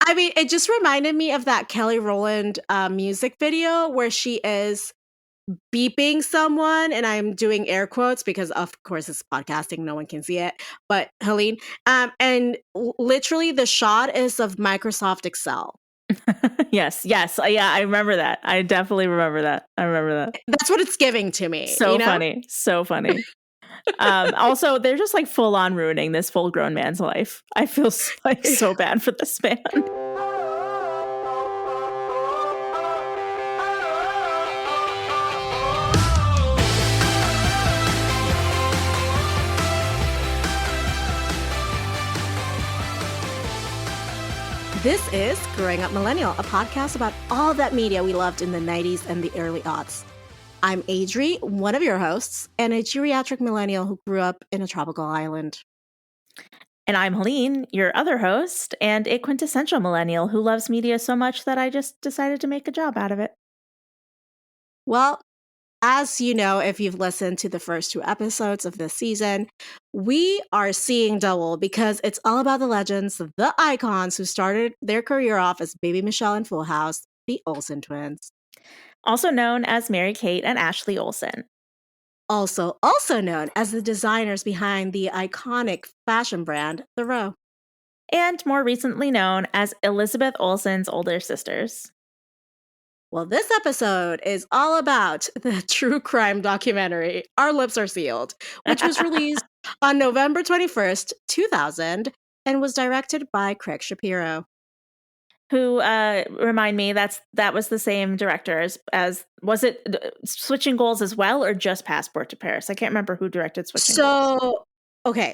I mean, it just reminded me of that Kelly Rowland music video where she is beeping someone, and I'm doing air quotes because, of course, it's podcasting, no one can see it. But Helene, and literally the shot is of Microsoft Excel. Yes. Yeah, I remember that. I definitely remember that. I remember that. That's what it's giving to me. So funny. So funny. Also, they're just like full on ruining this full grown man's life. I feel like so bad for this man. This is Growing Up Millennial, a podcast about all that media we loved in the 90s and the early aughts. I'm Adri, one of your hosts, and a geriatric millennial who grew up in a tropical island. And I'm Helene, your other host, and a quintessential millennial who loves media so much that I just decided to make a job out of it. Well, as you know, if you've listened to the first 2 episodes of this season, we are seeing double because it's all about the legends, the icons who started their career off as Baby Michelle in Full House, the Olsen twins. Also known as Mary-Kate and Ashley Olsen. Also known as the designers behind the iconic fashion brand, The Row. And more recently known as Elizabeth Olsen's older sisters. Well, this episode is all about the true crime documentary, Our Lips Are Sealed, which was released on November 21st, 2000, and was directed by Craig Shapiro. Who, remind me, that was the same director as was it Switching Goals as well, or just Passport to Paris? I can't remember who directed Switching Goals.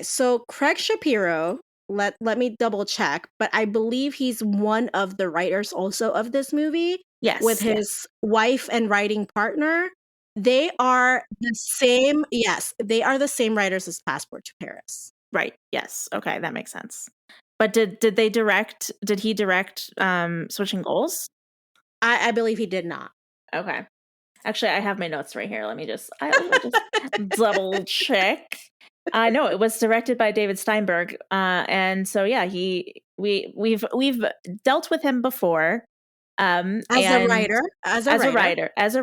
So Craig Shapiro, let me double check, but I believe he's one of the writers also of this movie. Yes. With his wife and writing partner. They are the same, yes, they are the same writers as Passport to Paris. Right, yes. Okay, that makes sense. But did he direct Switching Goals? I believe he did not. Okay. Actually, I have my notes right here. Let me just double check. No, it was directed by David Steinberg. And so yeah, we've dealt with him before. As a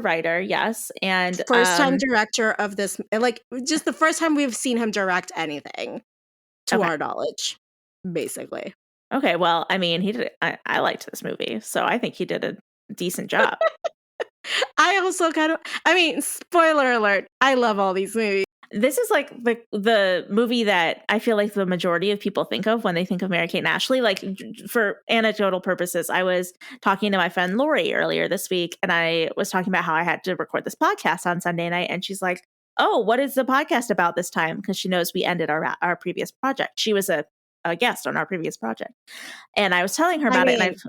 writer, yes. And first time director of this, like just the first time we've seen him direct anything to our knowledge, basically. Okay, well, I mean, I liked this movie, so I think he did a decent job. I also spoiler alert, I love all these movies. This is like the movie that I feel like the majority of people think of when they think of Mary-Kate and Ashley. Like, for anecdotal purposes, I was talking to my friend Lori earlier this week, and I was talking about how I had to record this podcast on Sunday night, and she's like, "Oh, what is the podcast about this time?" Because she knows we ended our previous project. She was a guest on our previous project, and I was telling her about it.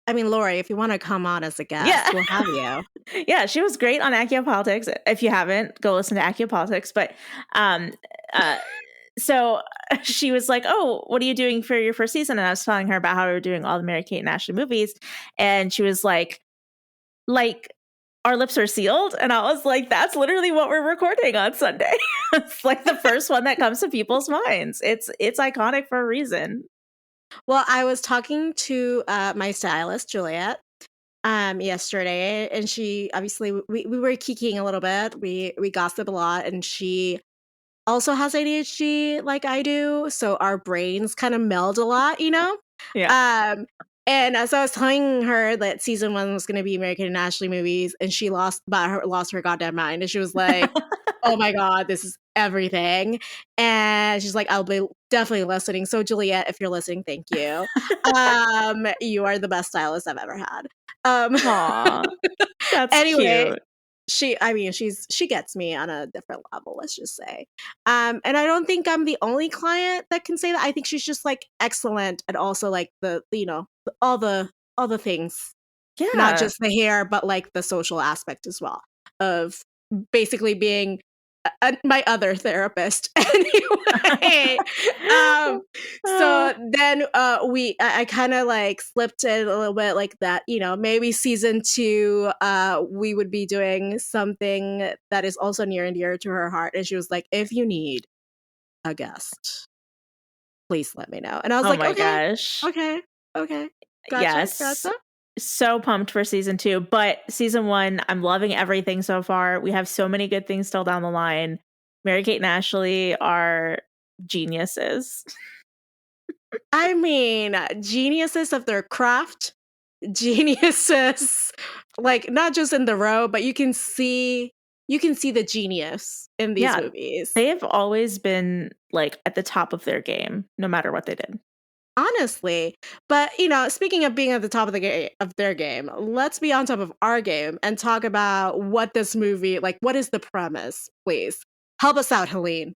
And Lori, if you want to come on as a guest, we'll have you. Yeah, she was great on Accio Politics. If you haven't, go listen to Accio Politics. But so she was like, "Oh, what are you doing for your first season?" And I was telling her about how we were doing all the Mary-Kate and Ashley movies. And she was like, Our Lips Are Sealed? And I was like, that's literally what we're recording on Sunday. It's like the first one that comes to people's minds. It's iconic for a reason. Well, I was talking to my stylist, Juliet, yesterday, and she obviously we were kikiing a little bit. We gossip a lot, and she also has ADHD like I do, so our brains kind of meld a lot, you know? Yeah. And as I was telling her that season 1 was going to be Mary-Kate and Ashley movies, and she lost her goddamn mind, and she was like, "Oh my god, this is everything." And she's like, "I'll be definitely listening." So Juliet, if you're listening, thank you. You are the best stylist I've ever had. Aww, that's anyway, cute. She gets me on a different level, let's just say. And I don't think I'm the only client that can say that. I think she's just like excellent at also like the, you know, all the things. Yeah. Not just the hair, but like the social aspect as well of basically being my other therapist. Anyway, so then I kind of like slipped it a little bit like that, you know, maybe season 2 we would be doing something that is also near and dear to her heart. And she was like, "If you need a guest, please let me know." And I was oh like, my okay, gosh. okay. Yes. So pumped for season 2. But season 1, I'm loving everything so far. We have so many good things still down the line. Mary-Kate and Ashley are geniuses. I mean, geniuses of their craft, geniuses, like not just in the row, but you can see the genius in these movies. They have always been like at the top of their game, no matter what they did. Honestly, but speaking of being at the top of their game, let's be on top of our game and talk about what this movie, like, what is the premise, please? Help us out, Helene.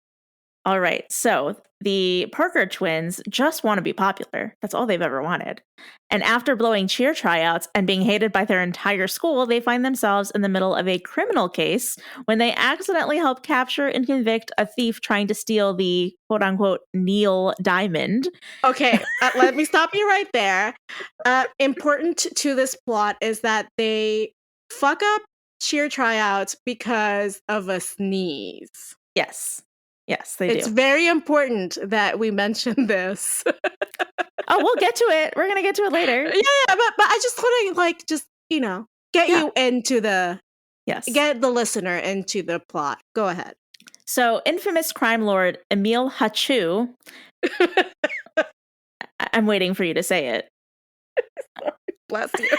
All right, so the Parker twins just want to be popular. That's all they've ever wanted. And after blowing cheer tryouts and being hated by their entire school, they find themselves in the middle of a criminal case when they accidentally help capture and convict a thief trying to steal the quote-unquote Neil diamond. Okay, let me stop you right there. Important to this plot is that they fuck up cheer tryouts because of a sneeze. Yes, they do. It's very important that we mention this. Oh, we'll get to it. We're gonna get to it later. Yeah, but I just want to get you into get the listener into the plot. Go ahead. So, infamous crime lord Emil Hatchew. I'm waiting for you to say it. Bless you.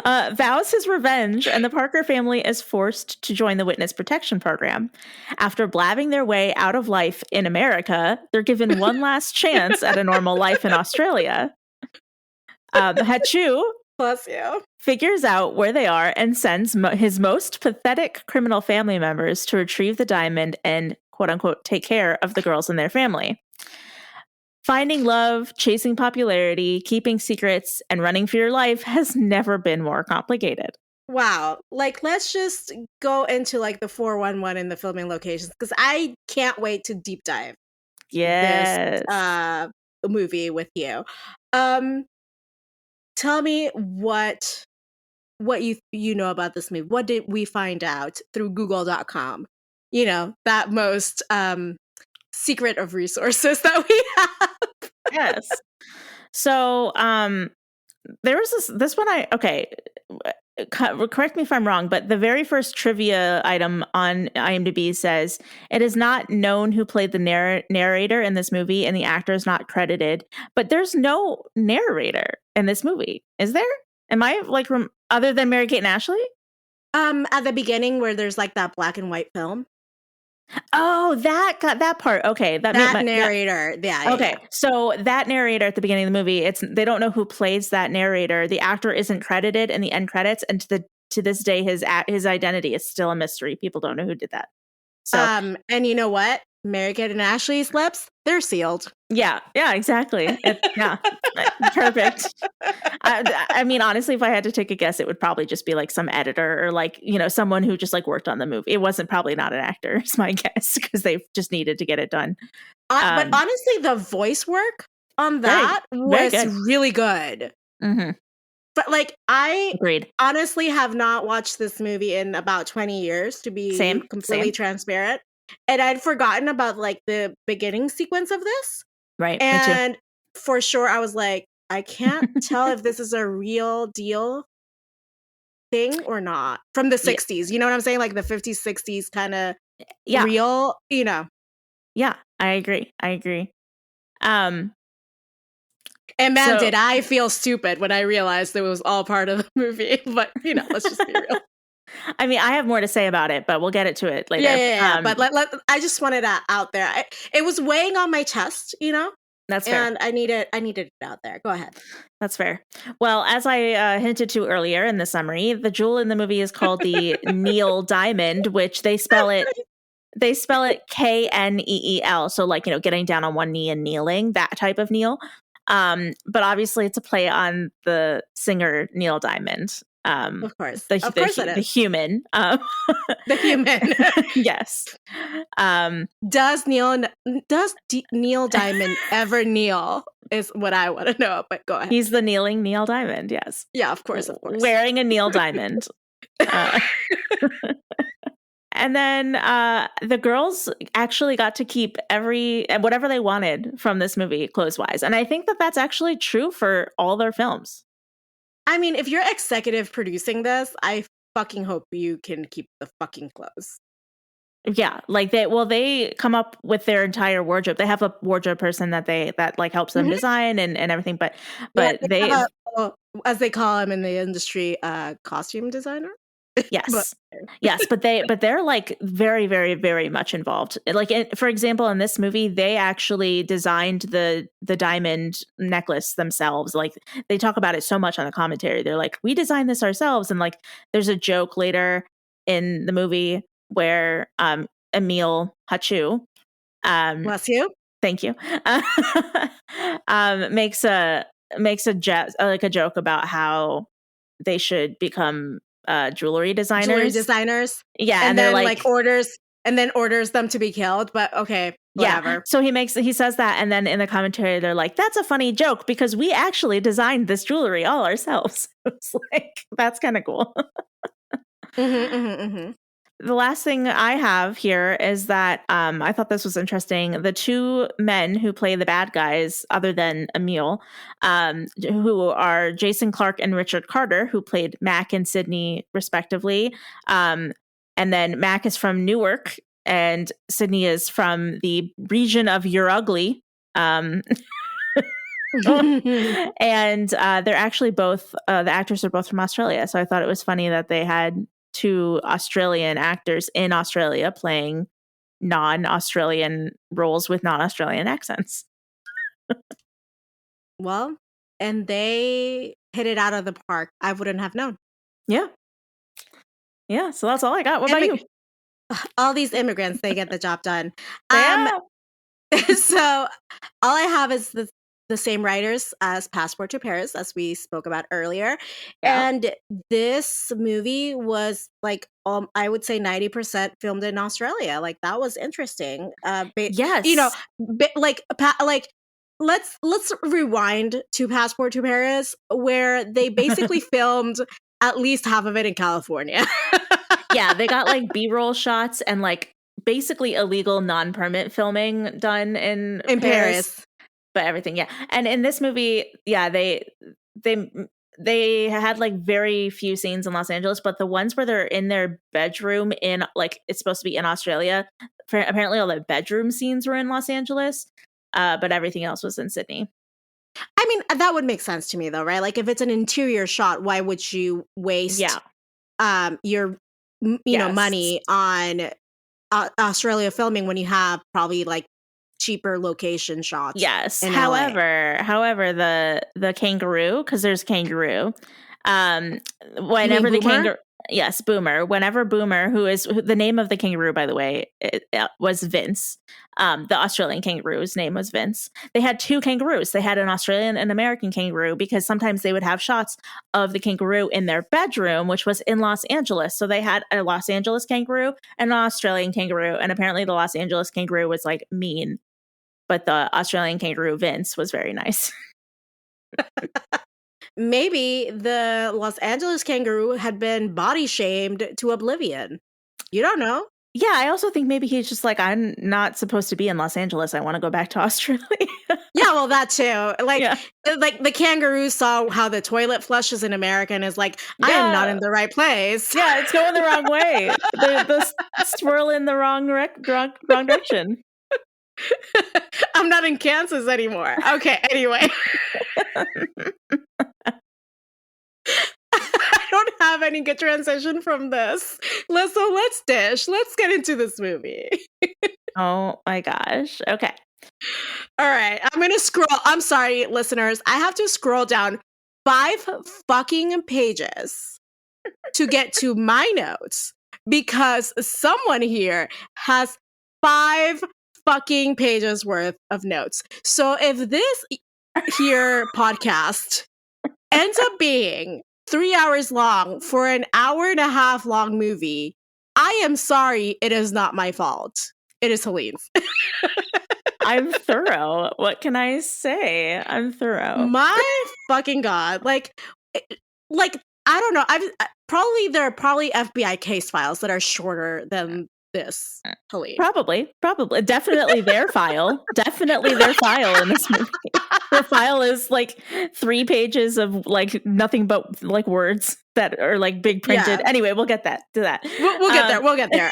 Vows his revenge, and the Parker family is forced to join the witness protection program. After blabbing their way out of life in America, they're given one last chance at a normal life in Australia. Hatchew, bless you, figures out where they are and sends his most pathetic criminal family members to retrieve the diamond and, quote-unquote, take care of the girls in their family. Finding love, chasing popularity, keeping secrets, and running for your life has never been more complicated. Wow. Like, let's just go into the 411 in the filming locations, because I can't wait to deep dive this movie with you. Tell me what you know about this movie. What did we find out through google.com? That most secret of resources that we have. Yes. So there was this one correct me if I'm wrong, but the very first trivia item on IMDb says it is not known who played the narrator in this movie, and the actor is not credited. But there's no narrator in this movie, is there? Am I other than Mary-Kate and Ashley? At the beginning where there's that black and white film. Oh, that part. Okay, that narrator. Yeah. Okay, so that narrator at the beginning of the movie, they don't know who plays that narrator. The actor isn't credited in the end credits, and to this day, his identity is still a mystery. People don't know who did that. So, and you know what? Mary-Kate and Ashley's lips, they're sealed. Yeah, exactly. Perfect. I mean, honestly, if I had to take a guess, it would probably just be some editor or someone who just worked on the movie. It wasn't probably not an actor, is my guess, because they just needed to get it done. But honestly, the voice work on that was really good. Mm-hmm. But I Agreed. honestly have not watched this movie in about 20 years, to be completely transparent. And I'd forgotten about the beginning sequence of this. Right. And for sure, I was like, I can't tell if this is a real deal thing or not from the 60s. You know what I'm saying? The 50s, 60s kind of real, Yeah, I agree. And man, did I feel stupid when I realized it was all part of the movie. But, let's just be real. I mean, I have more to say about it, but we'll get to it later. Yeah. But I just wanted that out there. It was weighing on my chest, That's fair. And I needed it out there. Go ahead. That's fair. Well, as I hinted to earlier in the summary, the jewel in the movie is called the Neil diamond, which they spell it Kneel. So getting down on one knee and kneeling, that type of kneel. But obviously it's a play on the singer Neil Diamond. Of course. The human. The human. Yes. Does Neil Diamond ever kneel is what I want to know, but go ahead. He's the kneeling Neil Diamond, yes. Yeah, of course. Wearing a Neil Diamond. And then the girls actually got to keep whatever they wanted from this movie, clothes-wise. And I think that that's actually true for all their films. I mean, if you're executive producing this, I fucking hope you can keep the fucking clothes. Yeah, like they come up with their entire wardrobe. They have a wardrobe person that like helps them design and everything, but they have as they call him in the industry, costume designer. Yes. Yes, but they're like very, very, very much involved. Like, for example, in this movie, they actually designed the diamond necklace themselves. Like, they talk about it so much on the commentary. They're like, we designed this ourselves. And like, there's a joke later in the movie where Emil Hatchew, bless you, thank you, makes a joke about how they should become jewelry designers. Yeah, and then like orders them to be killed. But okay, whatever. Yeah. So he says that, and then in the commentary they're like, "That's a funny joke because we actually designed this jewelry all ourselves." It's like, that's kind of cool. The last thing I have here is that I thought this was interesting. The two men who play the bad guys, other than Emil, who are Jason Clarke and Richard Carter, who played Mac and Sydney, respectively. And then Mac is from Newark, and Sydney is from the region of You're Ugly. And they're actually both, the actors are both from Australia. So I thought it was funny that they had two Australian actors in Australia playing non-Australian roles with non-Australian accents. Well, and they hit it out of the park. I wouldn't have known. Yeah. Yeah, so that's all I got. What about you? All these immigrants, they get the job done. Yeah. So all I have is the same writers as Passport to Paris, as we spoke about earlier. Yeah. And this movie was like, I would say 90% filmed in Australia. Like, that was interesting. Yes. You know, let's rewind to Passport to Paris, where they basically filmed at least half of it in California. Yeah, they got like B-roll shots and like basically illegal non-permit filming done in Paris. But everything, yeah. And in this movie, yeah, they had like very few scenes in Los Angeles, but the ones where they're in their bedroom in, like, it's supposed to be in Australia. Apparently all the bedroom scenes were in Los Angeles, but everything else was in Sydney. I mean, that would make sense to me though, right? Like, if it's an interior shot, why would you waste your know, money on Australia filming when you have probably like cheaper location shots? Yes. However, the kangaroo, because there's kangaroo. Whenever the kangaroo, yes, Boomer. Whenever Boomer, who is the name of the kangaroo, by the way, it was Vince. The Australian kangaroo's name was Vince. They had two kangaroos. They had an Australian and American kangaroo because sometimes they would have shots of the kangaroo in their bedroom, which was in Los Angeles. So they had a Los Angeles kangaroo and an Australian kangaroo. And apparently the Los Angeles kangaroo was like mean, but the Australian kangaroo, Vince, was very nice. Maybe the Los Angeles kangaroo had been body shamed to oblivion. You don't know. Yeah, I also think maybe he's just like, I'm not supposed to be in Los Angeles. I want to go back to Australia. Yeah, well, that too. Like, like the kangaroo saw how the toilet flushes in America and is like, I am not in the right place. Yeah, it's going the wrong way. The swirl in the wrong direction. I'm not in Kansas anymore. Okay, anyway. I don't have any good transition from this. So let's dish. Let's get into this movie. Oh my gosh. Okay. All right. I'm going to scroll. I'm sorry, listeners. I have to scroll down 5 fucking pages to get to my notes because someone here has 5 fucking pages worth of notes. So if this here podcast ends up being 3 hours long for an hour and a half long movie, I am sorry. It is not my fault. It is Helene's. I'm thorough. What can I say? I'm thorough. My fucking God. Like, I don't know. there are probably FBI case files that are shorter than this, Helene. Probably. Definitely their file. Definitely their file in this movie. The file is like 3 pages of like nothing but like words that are like big printed. Yeah. Anyway, we'll get to that. We'll get there. We'll get there.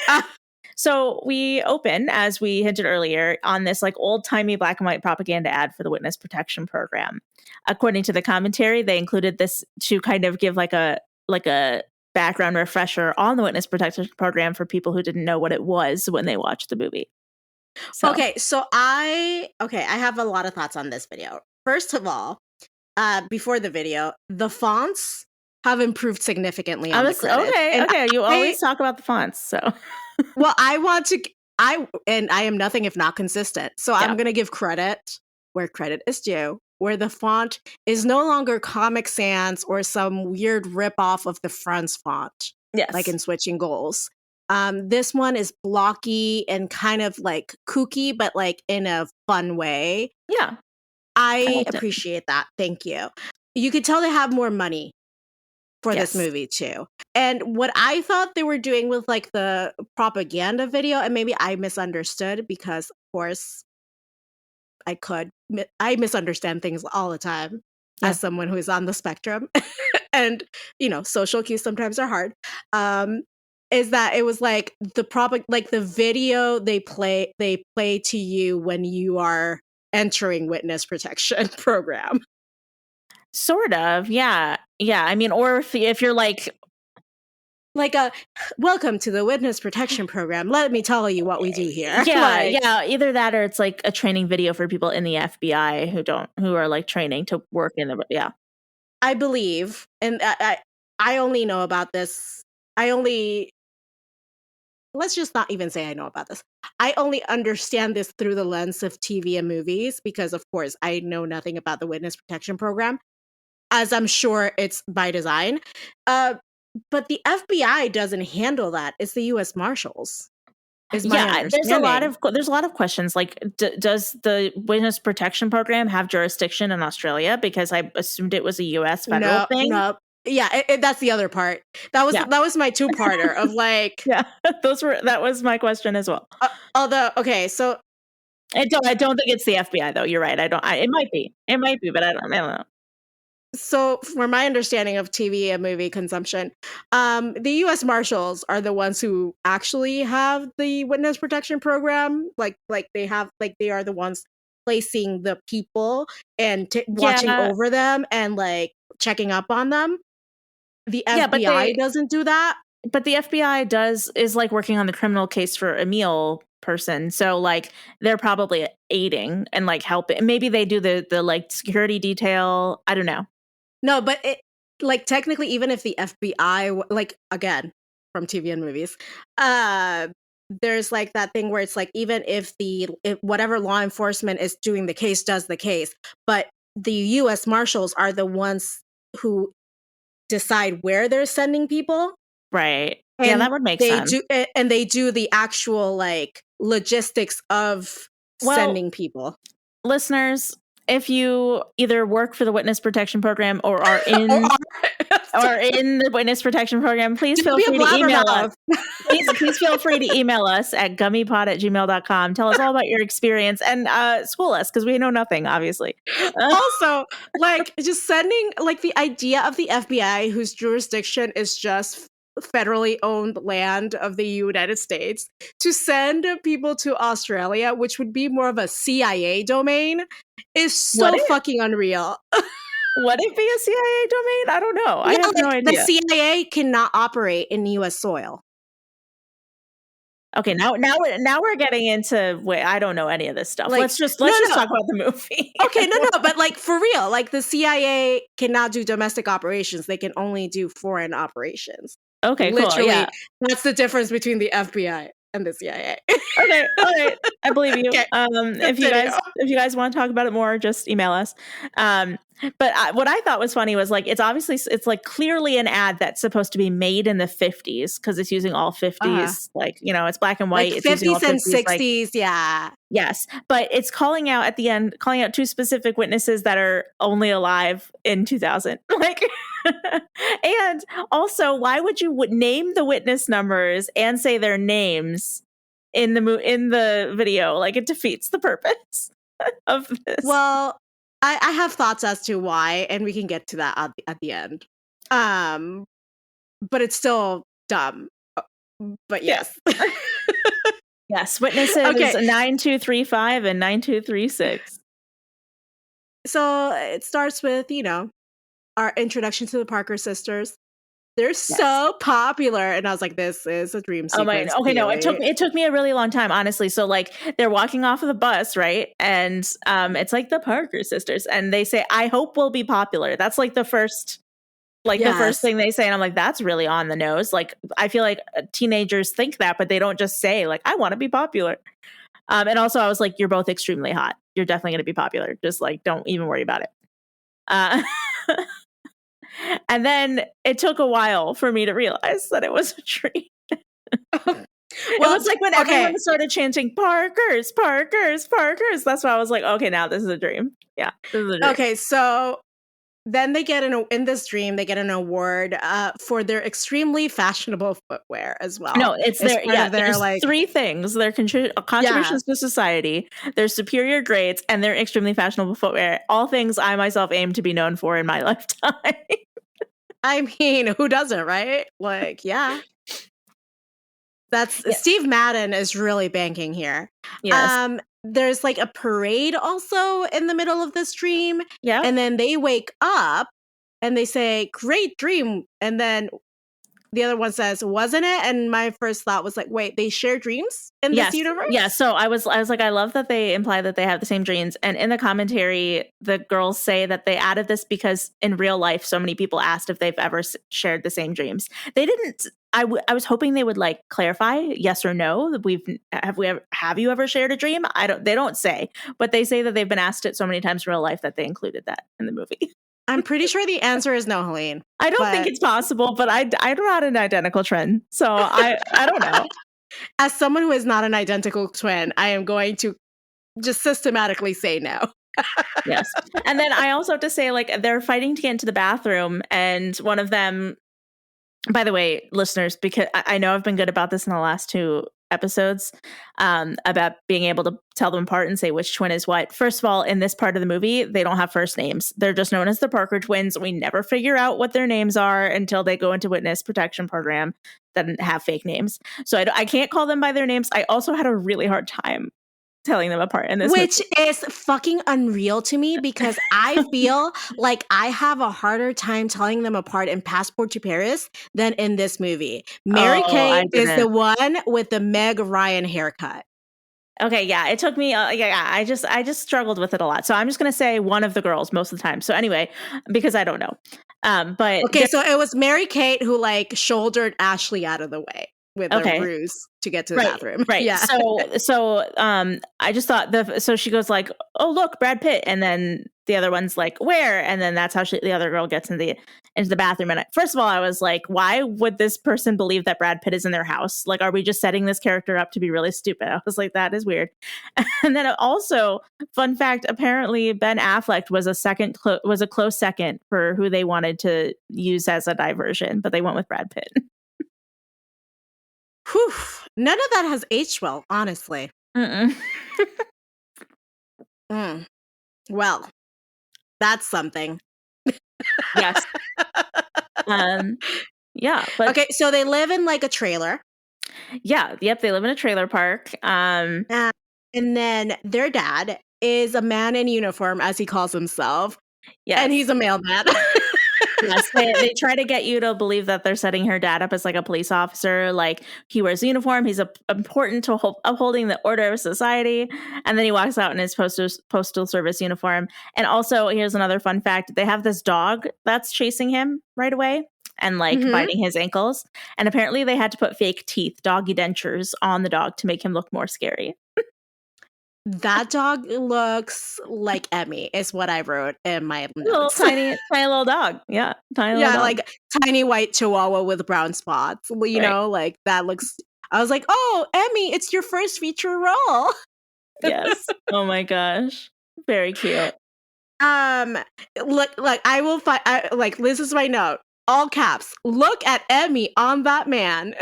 So we open, as we hinted earlier, on this like old-timey black and white propaganda ad for the Witness Protection Program. According to the commentary, they included this to kind of give like a background refresher on the Witness Protection Program for people who didn't know what it was when they watched the movie. So. Okay, so I have a lot of thoughts on this video. First of all, before the video, the fonts have improved significantly on the credits. Okay. You always talk about the fonts, so. Well, I am nothing if not consistent. So I'm going to give credit where credit is due, where the font is no longer Comic Sans or some weird ripoff of the Friends font. Yes. Like in Switching Goals. This one is blocky and kind of like kooky, but like in a fun way. Yeah. I appreciate that. Thank you. You could tell they have more money for this movie too. And what I thought they were doing with like the propaganda video, and maybe I misunderstood because of course I misunderstand things all the time as someone who is on the spectrum. And, social cues sometimes are hard. Is that it was like the video they play to you when you are entering Witness Protection Program. Sort of, yeah. I mean, or if you're like a welcome to the Witness Protection Program. Let me tell you what we do here. Yeah. Either that, or it's like a training video for people in the FBI who are like training to work in the I believe, and I only know about this. Let's just not even say I know about this. I only understand this through the lens of TV and movies because, of course, I know nothing about the Witness Protection Program, as I'm sure it's by design. But the FBI doesn't handle that. It's the U.S. Marshals. There's a lot of questions. Like, does the Witness Protection Program have jurisdiction in Australia? Because I assumed it was a U.S. federal thing. No. Yeah, that's the other part. That was my two-parter of like. Yeah, that was my question as well. Although, okay, so I don't think it's the FBI though. You're right. It might be, but I don't know. So, for my understanding of TV and movie consumption, the U.S. Marshals are the ones who actually have the Witness Protection Program. Like they are the ones placing the people and watching over them and like checking up on them. The FBI doesn't do that. But the FBI is like working on the criminal case for Emil person. So like they're probably aiding and like helping. Maybe they do the like security detail. I don't know. No, but it like technically, even if the FBI, like again from TV and movies, there's like that thing where it's like even if whatever law enforcement is doing the case does the case, but the U.S. Marshals are the ones who decide where they're sending people. Right. And that would make sense. And they do the actual like logistics of sending people. Listeners, if you either work for the Witness Protection Program or are in the Witness Protection Program, please feel free to email us. Please feel free to email us at gummypod@gmail.com. Tell us all about your experience and school us because we know nothing, obviously. Also, like just sending like the idea of the FBI whose jurisdiction is just federally owned land of the United States to send people to Australia, which would be more of a CIA domain, is so fucking unreal. Would it be a CIA domain? I don't know. I have no idea. The CIA cannot operate in U.S. soil. Okay, now we're getting into I don't know any of this stuff. Like, let's just talk about the movie. Okay, no, but like for real, like the CIA cannot do domestic operations; they can only do foreign operations. Okay, literally, cool. Yeah. That's the difference between the FBI and the CIA. Okay, all right, I believe you. Okay. If you guys want to talk about it more, just email us. But what I thought was funny was like it's like clearly an ad that's supposed to be made in the 50s because it's using all 50s, like it's black and white. Like it's 50s and 60s, like, yeah. Yes, but it's calling out at the end, calling out two specific witnesses that are only alive in 2000. Like And also, why would you name the witness numbers and say their names in the video? Like, it defeats the purpose of this. Well, I have thoughts as to why, and we can get to that at the end. But it's still dumb. But yes. Yes, witnesses 9235 and 9236. So it starts with, our introduction to the Parker sisters. They're so popular, and I was like, "This is a dream sequence." Okay, no, it took me a really long time, honestly. So like, they're walking off of the bus, right? And it's like the Parker sisters, and they say, "I hope we'll be popular." That's like the first thing they say, and I'm like, that's really on the nose. Like, I feel like teenagers think that, but they don't just say like, "I want to be popular." And also, I was like, "You're both extremely hot. You're definitely going to be popular. Just like, don't even worry about it." And then it took a while for me to realize that it was a dream. Well, it was like when everyone started chanting Parkers, Parkers, Parkers. That's why I was like, okay, now this is a dream. Yeah, this is a dream. Okay, so then they get in this dream, they get an award for their extremely fashionable footwear as well. No, it's there's like 3 things: their contributions to society, their superior grades, and their extremely fashionable footwear. All things I myself aim to be known for in my lifetime. I mean, who doesn't, right? Like, yeah. Steve Madden is really banking here. Yes. There's like a parade also in the middle of this dream. Yeah. And then they wake up and they say, "Great dream." And then the other one says, "Wasn't it?" And my first thought was like, wait, they share dreams in this universe? Yeah. So I was like, I love that they imply that they have the same dreams. And in the commentary, the girls say that they added this because in real life, so many people asked if they've ever shared the same dreams. They didn't. I was hoping they would like clarify yes or no. Have you ever shared a dream? They don't say, but they say that they've been asked it so many times in real life that they included that in the movie. I'm pretty sure the answer is no, Helene. I don't think it's possible, but I'm not an identical twin, so I don't know. As someone who is not an identical twin, I am going to just systematically say no. Yes. And then I also have to say, like, they're fighting to get into the bathroom, and one of them, by the way, listeners, because I know I've been good about this in the last 2 episodes, about being able to tell them apart and say which twin is what. First of all, in this part of the movie, they don't have first names. They're just known as the Parker twins. We never figure out what their names are until they go into witness protection program that have fake names. So I can't call them by their names. I also had a really hard time telling them apart in this Which movie. is fucking unreal to me because I feel like I have a harder time telling them apart in Passport to Paris than in this movie. Mary-Kate is the one with the Meg Ryan haircut. Okay, yeah, it took me. I just struggled with it a lot. So I'm just gonna say one of the girls most of the time. So anyway, because I don't know. But okay, so it was Mary-Kate who like shouldered Ashley out of the way with a ruse to get to the bathroom. Right. Yeah. So I just thought so she goes like, "Oh, look, Brad Pitt." And then the other one's like, "Where?" And then that's how the other girl gets into the bathroom. And first of all, I was like, why would this person believe that Brad Pitt is in their house? Like, are we just setting this character up to be really stupid? I was like, that is weird. And then also, fun fact, apparently Ben Affleck was a close second for who they wanted to use as a diversion, but they went with Brad Pitt. Whew. None of that has aged well, honestly. Well, that's something. Yes. Yeah. But okay, so they live in like a trailer. Yeah. Yep. They live in a trailer park. And then their dad is a man in uniform, as he calls himself. Yes. And he's a mailman. Yes, they try to get you to believe that they're setting her dad up as like a police officer. Like, he wears a uniform. He's important to upholding the order of society. And then he walks out in his postal service uniform. And also, here's another fun fact. They have this dog that's chasing him right away and like biting his ankles. And apparently they had to put fake teeth, doggy dentures, on the dog to make him look more scary. That dog looks like Emmy, is what I wrote in my notes. Little tiny little dog. Yeah. Tiny little dog. Like tiny white chihuahua with brown spots. You know, like that looks. I was like, oh, Emmy, it's your first feature role. Yes. Oh my gosh. Very cute. Look, like I will find. Like this is my note. All caps. Look at Emmy on that man.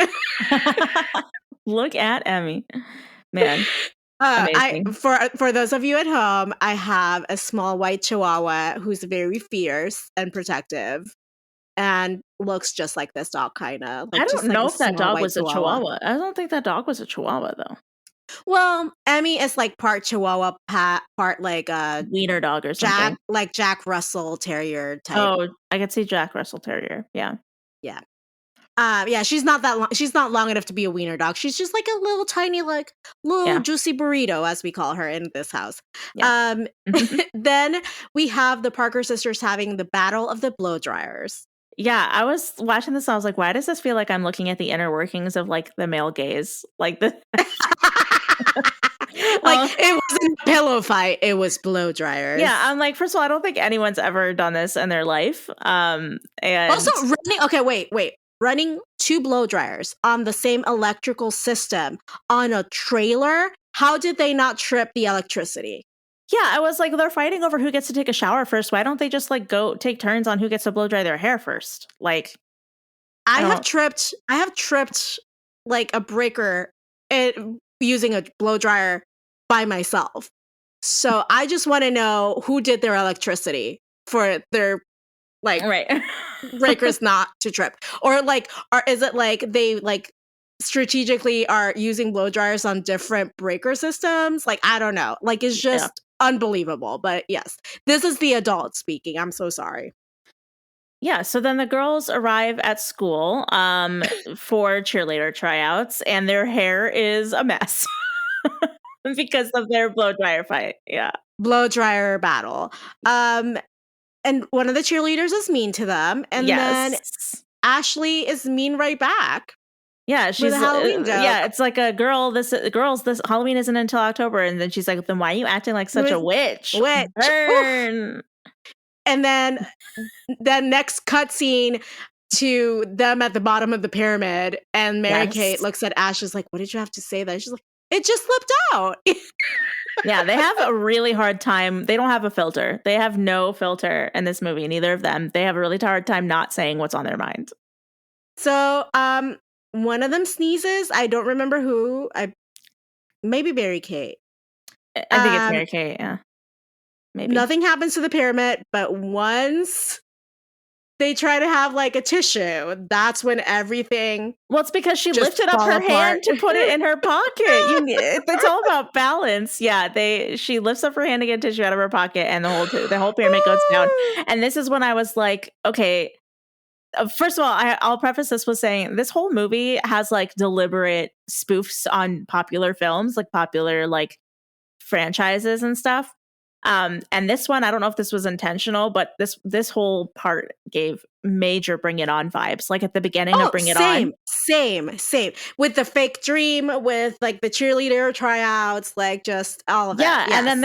Look at Emmy, man. I Amazing. for those of you at home, I have a small white Chihuahua who's very fierce and protective, and looks just like this dog, kind of I like just don't like know a if that small dog white was a Chihuahua. Chihuahua. I don't think that dog was a Chihuahua though. Well, Emmy is like part Chihuahua, part like Wiener dog or something. Jack Russell Terrier type. Oh, I could see Jack Russell Terrier. Yeah. Yeah. Yeah, she's not that long. She's not long enough to be a wiener dog. She's just like a little tiny, like little juicy burrito, as we call her in this house. Yeah. Then we have the Parker sisters having the battle of the blow dryers. Yeah, I was watching this. And I was like, why does this feel like I'm looking at the inner workings of like the male gaze? Like the like it wasn't a pillow fight; it was blow dryers. Yeah, I'm like, first of all, I don't think anyone's ever done this in their life. And also running. Okay, wait. Running 2 blow dryers on the same electrical system on a trailer. How did they not trip the electricity? Yeah, I was like, they're fighting over who gets to take a shower first. Why don't they just like go take turns on who gets to blow dry their hair first? Like, I have tripped like a breaker using a blow dryer by myself. So I just want to know who did their electricity for their like breakers not to trip, or is it like they like strategically are using blow dryers on different breaker systems? Like I don't know. Like it's just unbelievable. But yes, this is the adult speaking. I'm so sorry. Yeah, so then the girls arrive at school for cheerleader tryouts, and their hair is a mess because of their blow dryer fight. Yeah, blow dryer battle. And one of the cheerleaders is mean to them, and then Ashley is mean right back. Yeah, she's a Halloween joke. Yeah, it's like a girl. This Halloween isn't until October, and then she's like, "Then why are you acting like such a witch?" Burn. And then next cutscene to them at the bottom of the pyramid, and Mary-Kate looks at Ash, is like, "What did you have to say that?" She's like, "It just slipped out." Yeah, they have a really hard time. They don't have a filter. They have no filter in this movie. Neither of them. They have a really hard time not saying what's on their mind. So, one of them sneezes. I don't remember who. Maybe Mary-Kate. I think it's Mary-Kate. Yeah. Maybe. Nothing happens to the pyramid, but once they try to have like a tissue, that's when everything. Well, it's because she lifted up her hand to put it in her pocket. It's all about balance. Yeah, she lifts up her hand to get tissue out of her pocket, and the whole pyramid goes down. And this is when I was like, okay. First of all, I'll preface this with saying this whole movie has like deliberate spoofs on popular films, like popular like franchises and stuff. And this one, I don't know if this was intentional, but this whole part gave major Bring It On vibes. Like at the beginning of Bring It On. Same. With the fake dream, with like the cheerleader tryouts, like just all of it. Yeah, yes. and then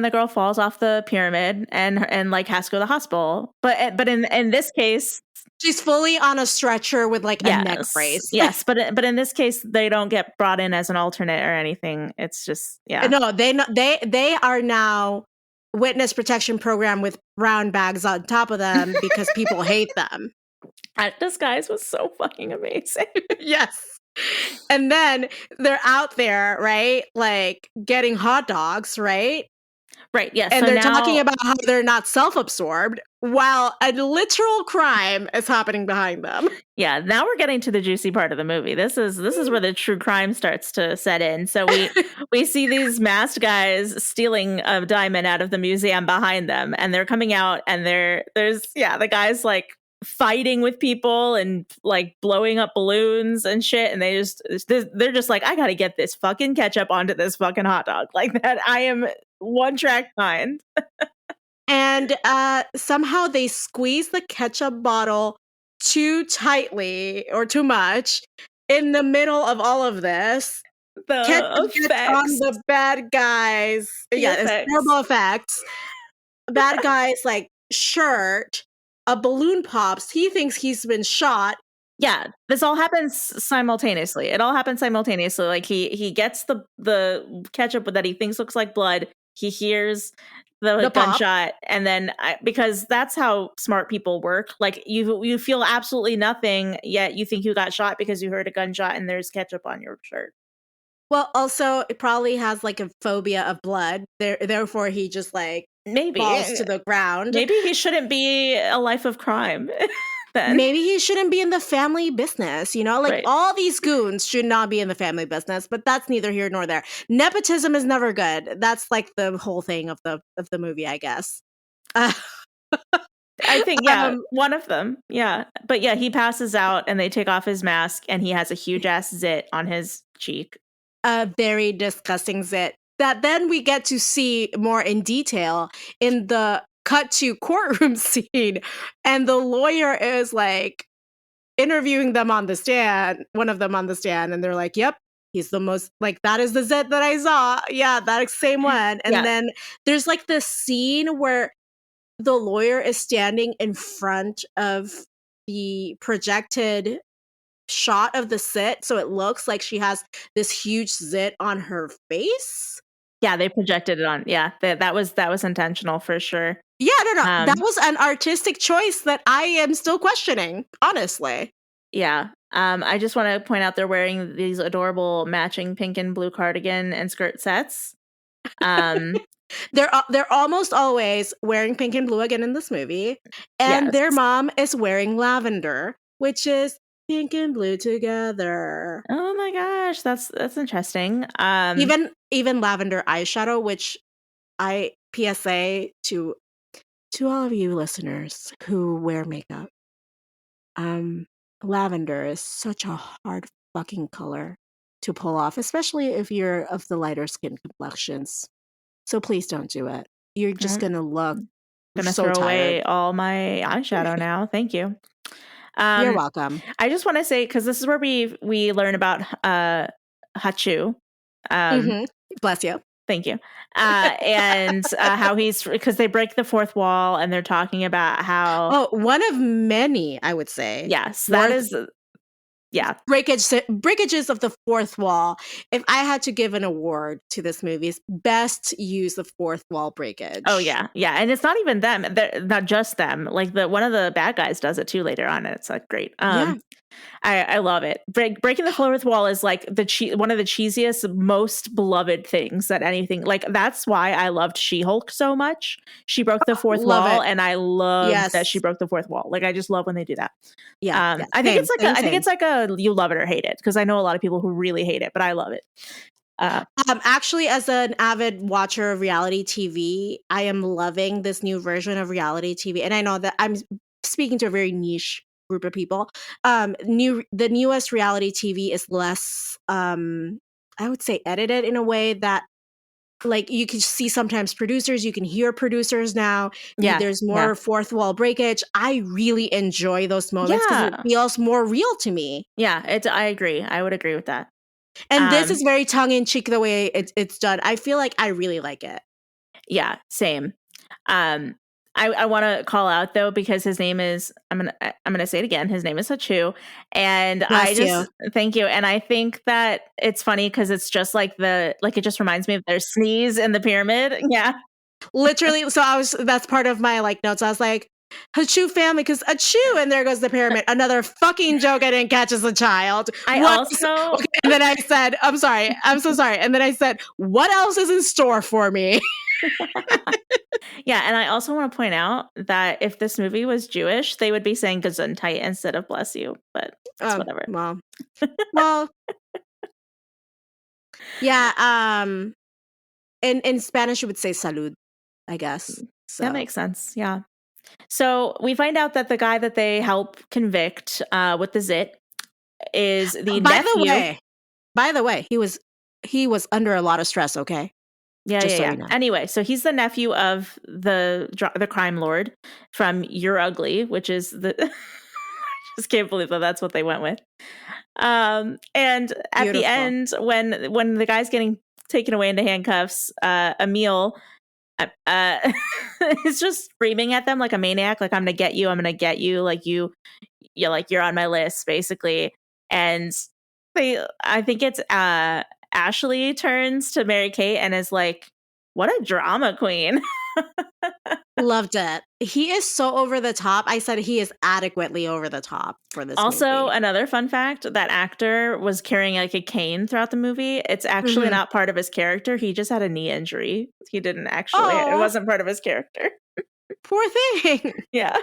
the girl falls off the pyramid and like has to go to the hospital. But in this case, she's fully on a stretcher with like a neck brace. Yes, but in this case, they don't get brought in as an alternate or anything. It's just No, they are now witness protection program with brown bags on top of them because people hate them. That disguise was so fucking amazing. Yes. And then they're out there, right? Like getting hot dogs, right? Right, yes. And they're talking about how they're not self-absorbed while a literal crime is happening behind them. Yeah, now we're getting to the juicy part of the movie. This is where the true crime starts to set in. So we see these masked guys stealing a diamond out of the museum behind them, and they're coming out, and there's the guys like fighting with people and like blowing up balloons and shit, and they're just like, I gotta get this fucking ketchup onto this fucking hot dog. Like that, I am one track mind. And somehow they squeeze the ketchup bottle too tightly or too much in the middle of all of this. The ketchup gets on the bad guys. It's terrible effects. Bad guys like shirt. A balloon pops. He thinks he's been shot. Yeah, this all happens simultaneously. It all happens simultaneously. Like he gets the ketchup that he thinks looks like blood. He hears the pop. gunshot, and then because that's how smart people work. Like you feel absolutely nothing, yet you think you got shot because you heard a gunshot and there's ketchup on your shirt. Well, also, it probably has like a phobia of blood. Therefore, he just like falls to the ground. Maybe he shouldn't be a life of crime. Then Maybe he shouldn't be in the family business, you know? Like, right. all these goons should not be in the family business, but that's neither here nor there. Nepotism is never good. That's like the whole thing of the movie, I guess. I think, one of them. Yeah. But yeah, he passes out and they take off his mask and he has a huge ass zit on his cheek. A very disgusting zit that then we get to see more in detail in the cut to courtroom scene. And the lawyer is like interviewing them on the stand, one of them on the stand, and they're like, yep, he's the most, like, that is the zit that I saw. Yeah, that same one. And then there's like this scene where the lawyer is standing in front of the projected shot of the zit, so it looks like she has this huge zit on her face. Yeah, they projected it on. Yeah, that was intentional for sure. Yeah, no, that was an artistic choice that I am still questioning, honestly. Yeah. I just want to point out they're wearing these adorable matching pink and blue cardigan and skirt sets. They're almost always wearing pink and blue again in this movie, and their mom is wearing lavender, which is pink and blue together. Oh my gosh, that's interesting. Even lavender eyeshadow, which I PSA to all of you listeners who wear makeup. Lavender is such a hard fucking color to pull off, especially if you're of the lighter skin complexions. So please don't do it. You're just gonna look so throw tired. Away all my eyeshadow now. Thank you. You're welcome. I just want to say, because this is where we learn about Hatchew. Bless you. Thank you. And how he's, because they break the fourth wall and they're talking about how one of many, I would say. Yes, that is. Yeah. Breakages of the fourth wall. If I had to give an award to this movie's best use of fourth wall breakage. Oh yeah. Yeah. And it's not even them. They're not just them. Like one of the bad guys does it too later on. And it's like great. I love it. Breaking the fourth wall is like one of the cheesiest, most beloved things that anything, like that's why I loved She-Hulk so much. She broke the fourth wall, and I love that she broke the fourth wall. Like I just love when they do that. Yeah, I think it's like a you love it or hate it, because I know a lot of people who really hate it, but I love it. Actually, as an avid watcher of reality TV, I am loving this new version of reality TV, and I know that I'm speaking to a very niche group of people. The newest reality TV is less, I would say, edited in a way that, like, you can see sometimes producers, you can hear producers now. Yeah, there's more fourth wall breakage. I really enjoy those moments because it feels more real to me. Yeah, I agree. I would agree with that. And this is very tongue in cheek the way it's done. I feel like I really like it. Yeah, same. I want to call out though, because his name is, I'm gonna say it again. His name is Hatchew, and thank you. And I think that it's funny because it's just like it just reminds me of their sneeze in the pyramid. Yeah, literally. So that's part of my notes. I was like, Hatchew family, because achoo, and there goes the pyramid. Another fucking joke I didn't catch as a child. Okay, and then I said, I'm sorry, I'm so sorry. And then I said, what else is in store for me? Yeah, and I also want to point out that if this movie was Jewish, they would be saying Gesundheit instead of bless you, but it's whatever. Well, yeah, in Spanish you would say salud, I guess. So. That makes sense, yeah. So we find out that the guy that they help convict with the zit is the nephew. By the way, he was under a lot of stress, okay? Yeah. You know. Anyway, so he's the nephew of the crime lord from You're Ugly, which is the. I just can't believe that's what they went with. And at the end, when the guy's getting taken away into handcuffs, Emil is just screaming at them like a maniac, like I'm gonna get you, like you're on my list, basically. And I think it's Ashley turns to Mary-Kate and is like, what a drama queen. Loved it. He is so over the top. I said he is adequately over the top for this Also, movie. another fun fact, that actor was carrying like a cane throughout the movie. It's actually Mhm. not part of his character. He just had a knee injury. He didn't actually, it Oh, wasn't part of his character. poor thing. Yeah.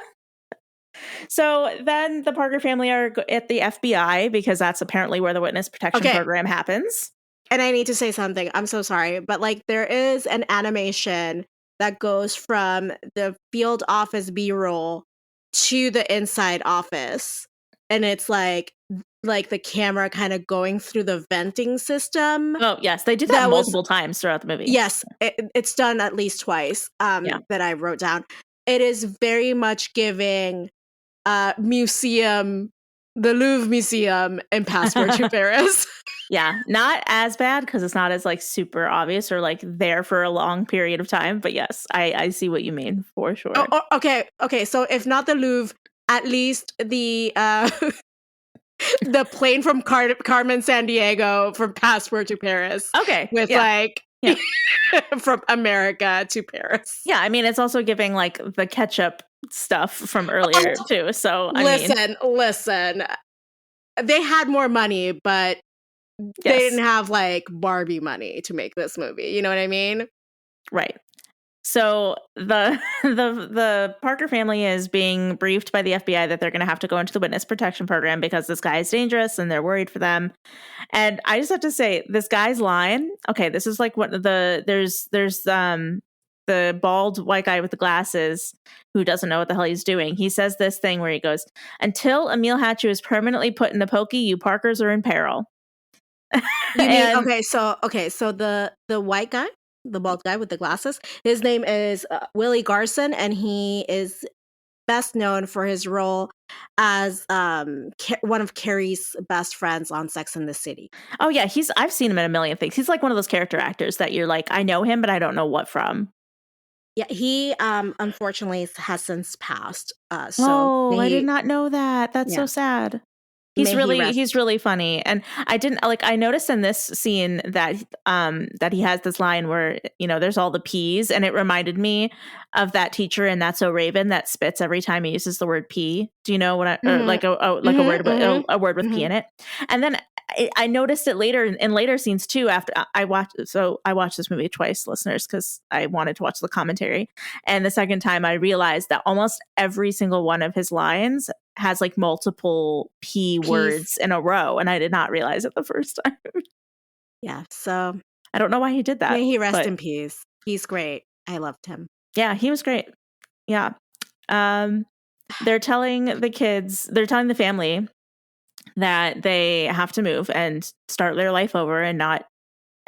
So then the Parker family are at the FBI because that's apparently where the witness protection Okay, program happens. and I need to say something. I'm so sorry, but like there is an animation that goes from the field office B-roll to the inside office, and it's like the camera kind of going through the venting system. Oh, yes. They do that That was multiple times throughout the movie. Yes, it's done at least twice. Yeah. That I wrote down. It is very much giving museum, the Louvre Museum in Passport to Paris. Yeah, not as bad because it's not as like super obvious or like there for a long period of time. But yes, I see what you mean for sure. Okay. So if not the Louvre, at least the the plane from Carmen San Diego from Passport to Paris. Okay, With yeah. from America to Paris. Yeah, I mean it's also giving like the ketchup stuff from earlier too. So Listen. They had more money, but they didn't have like Barbie money to make this movie. You know what I mean? Right. So the Parker family is being briefed by the FBI that they're going to have to go into the witness protection program because this guy is dangerous and they're worried for them. And I just have to say, this guy's line. Okay, this is like what there's the bald white guy with the glasses who doesn't know what the hell he's doing. He says this thing where he goes, "Until Emil Hatchew is permanently put in the pokey, you Parkers are in peril." You mean okay? So the white guy, the bald guy with the glasses, his name is Willie Garson, and he is best known for his role as one of Carrie's best friends on Sex and the City. Oh yeah, I've seen him in a million things. He's like one of those character actors that you're like, I know him, but I don't know what from. Yeah, he unfortunately has since passed. So I did not know that. That's so sad. He's really funny. And I noticed in this scene that that he has this line where, there's all the P's, and it reminded me of that teacher in That's So Raven that spits every time he uses the word P. Do you know what or like a word with P in it? And then I noticed it later in later scenes too. After I watched this movie twice, listeners, because I wanted to watch the commentary. And the second time, I realized that almost every single one of his lines has like multiple P words in a row, and I did not realize it the first time. Yeah, so I don't know why he did that. May he rest in peace. He's great. I loved him. Yeah, he was great. Yeah. They're telling the family that they have to move and start their life over and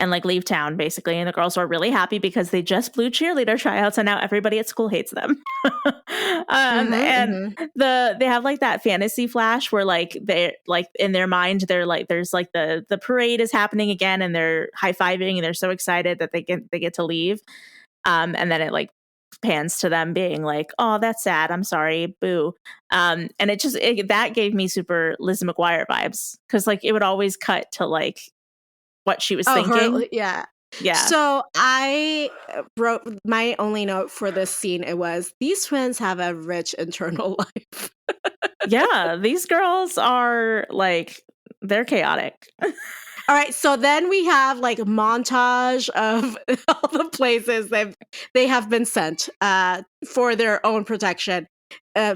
like leave town basically. And the girls are really happy because they just blew cheerleader tryouts and now everybody at school hates them. They have like that fantasy flash where like they're like in their mind, they're like, there's like the parade is happening again and they're high-fiving and they're so excited that they get to leave. And then it like pans to them being like, "Oh, that's sad. I'm sorry. Boo." And that gave me super Lizzie McGuire vibes because like it would always cut to like what she was thinking. Yeah. Yeah. So I wrote my only note for this scene. It was, these twins have a rich internal life. Yeah, these girls are like, they're chaotic. All right, so then we have like a montage of all the places they have been sent for their own protection.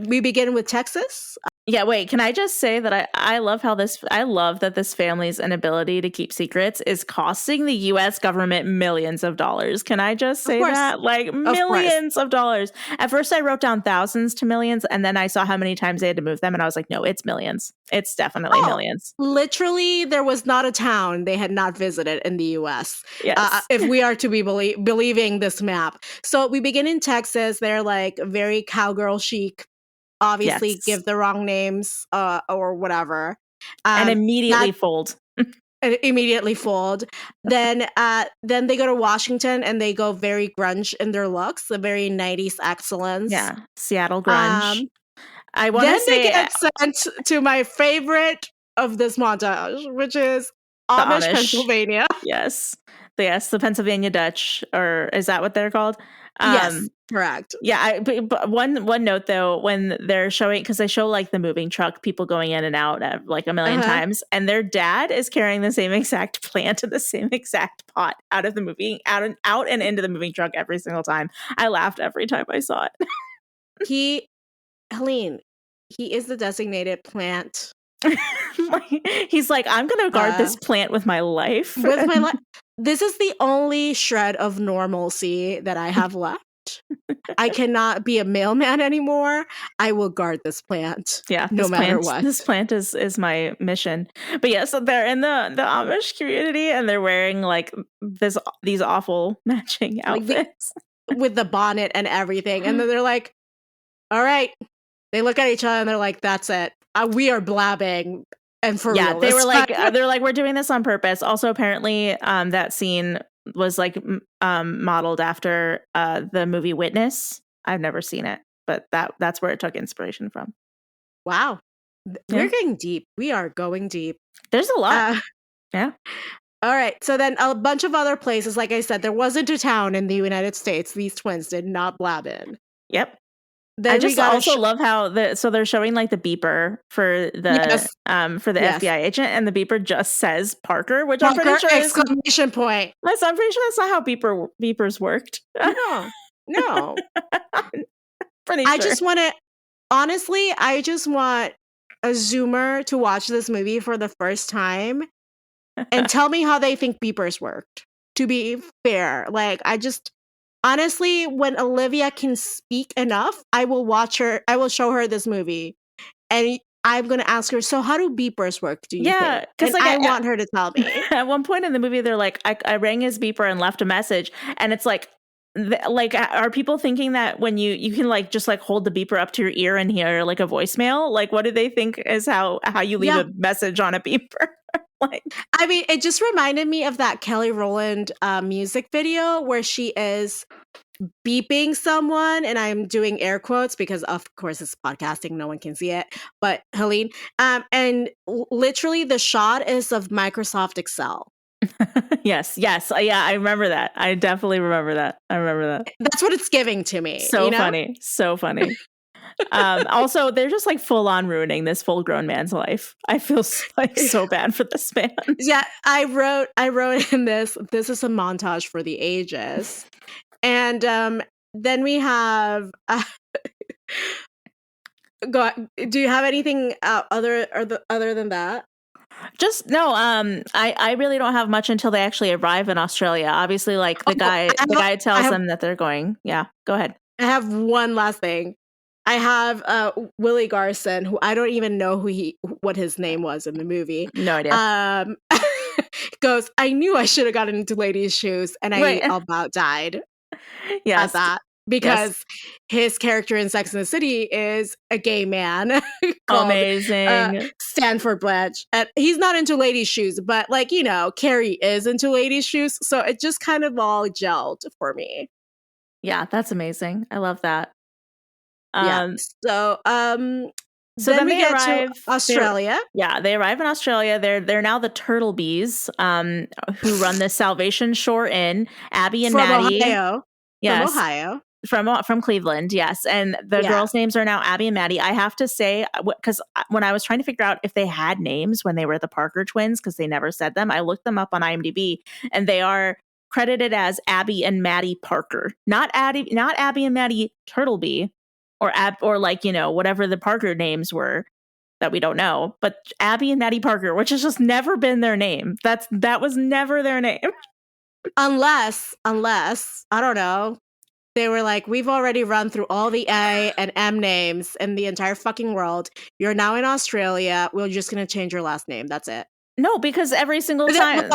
We begin with Texas. Yeah, wait, can I just say that I love that this family's inability to keep secrets is costing the US government millions of dollars. Can I just say that? Like millions of dollars. At first I wrote down thousands to millions and then I saw how many times they had to move them and I was like, no, it's millions. It's definitely millions. Literally, there was not a town they had not visited in the US. Yes. If we are to be believing this map. So we begin in Texas. They're like very cowgirl chic. Obviously give the wrong names or whatever. And immediately fold. Then they go to Washington and they go very grunge in their looks, a very 90s excellence. Yeah, Seattle grunge. I want to say they get sent to my favorite of this montage, which is Amish, Pennsylvania. Yes, the Pennsylvania Dutch, or is that what they're called? Yes. Correct. Yeah, but one note though, when they're showing, because they show like the moving truck, people going in and out like a million times, and their dad is carrying the same exact plant in the same exact pot out of the movie, out and into the moving truck every single time. I laughed every time I saw it. Helene, he is the designated plant. He's like, I'm gonna guard this plant with my life. With my life. This is the only shred of normalcy that I have left. I cannot be a mailman anymore. I will guard this plant. Yeah, no matter what. This plant is my mission. But yeah, so they're in the Amish community and they're wearing like these awful matching outfits with the bonnet and everything. And then they're like, all right. They look at each other and they're like, that's it. We are blabbing. And for real. They were like, they're like, we're doing this on purpose. Also, apparently, that scene was like modeled after the movie Witness. I've never seen it, but that's where it took inspiration from. Wow. We're getting deep. We are going deep. There's a lot. Yeah. All right. So then a bunch of other places, like I said, there wasn't a town in the United States these twins did not blab in. Yep. Then I just also love how they're showing like the beeper for the FBI agent, and the beeper just says Parker, which I'm pretty sure exclamation point. I'm pretty sure that's not how beepers worked. No. Pretty sure. I just want a Zoomer to watch this movie for the first time and tell me how they think beepers worked. To be fair, like honestly, when Olivia can speak enough, I will show her this movie. And I'm going to ask her, so how do beepers work, do you think? Because like, I want her to tell me. At one point in the movie, they're like, I rang his beeper and left a message. And it's like, are people thinking that when you can like just like hold the beeper up to your ear and hear like a voicemail? Like, what do they think is how you leave a message on a beeper? I mean, it just reminded me of that Kelly Rowland music video where she is beeping someone, and I'm doing air quotes because of course it's podcasting, no one can see it, but Helene, and literally the shot is of Microsoft Excel. Yes, yeah, I remember that. I definitely remember that. That's what it's giving to me. So funny. Also, they're just like full on ruining this full grown man's life. I feel like so bad for this man. Yeah, I wrote in this is a montage for the ages. And then we have do you have anything other than that? Just no. I really don't have much until they actually arrive in Australia. Obviously, like the guy tells them that they're going. Yeah, go ahead. I have one last thing. I have Willie Garson, who I don't even know what his name was in the movie. No idea. Goes, I knew I should have gotten into ladies' shoes, and I about died. Yes, at that. Because his character in Sex and the City is a gay man called amazing Stanford Blanche. And he's not into ladies' shoes, but like, Carrie is into ladies' shoes. So it just kind of all gelled for me. Yeah, that's amazing. I love that. So then we get to Australia. They arrive in Australia. They're now the Turtlebees, who run the Salvation Shore Inn. Abby and Maddie. Ohio. Yes. From Ohio. From Cleveland, yes. And the girls' names are now Abby and Maddie. I have to say, because when I was trying to figure out if they had names when they were the Parker twins, because they never said them, I looked them up on IMDb, and they are credited as Abby and Maddie Parker. Not Abby and Maddie Turtleby, or like, whatever the Parker names were that we don't know. But Abby and Maddie Parker, which has just never been their name. That was never their name. Unless, I don't know, they were like, we've already run through all the A and M names in the entire fucking world. You're now in Australia. We're just going to change your last name. That's it. No, because every single time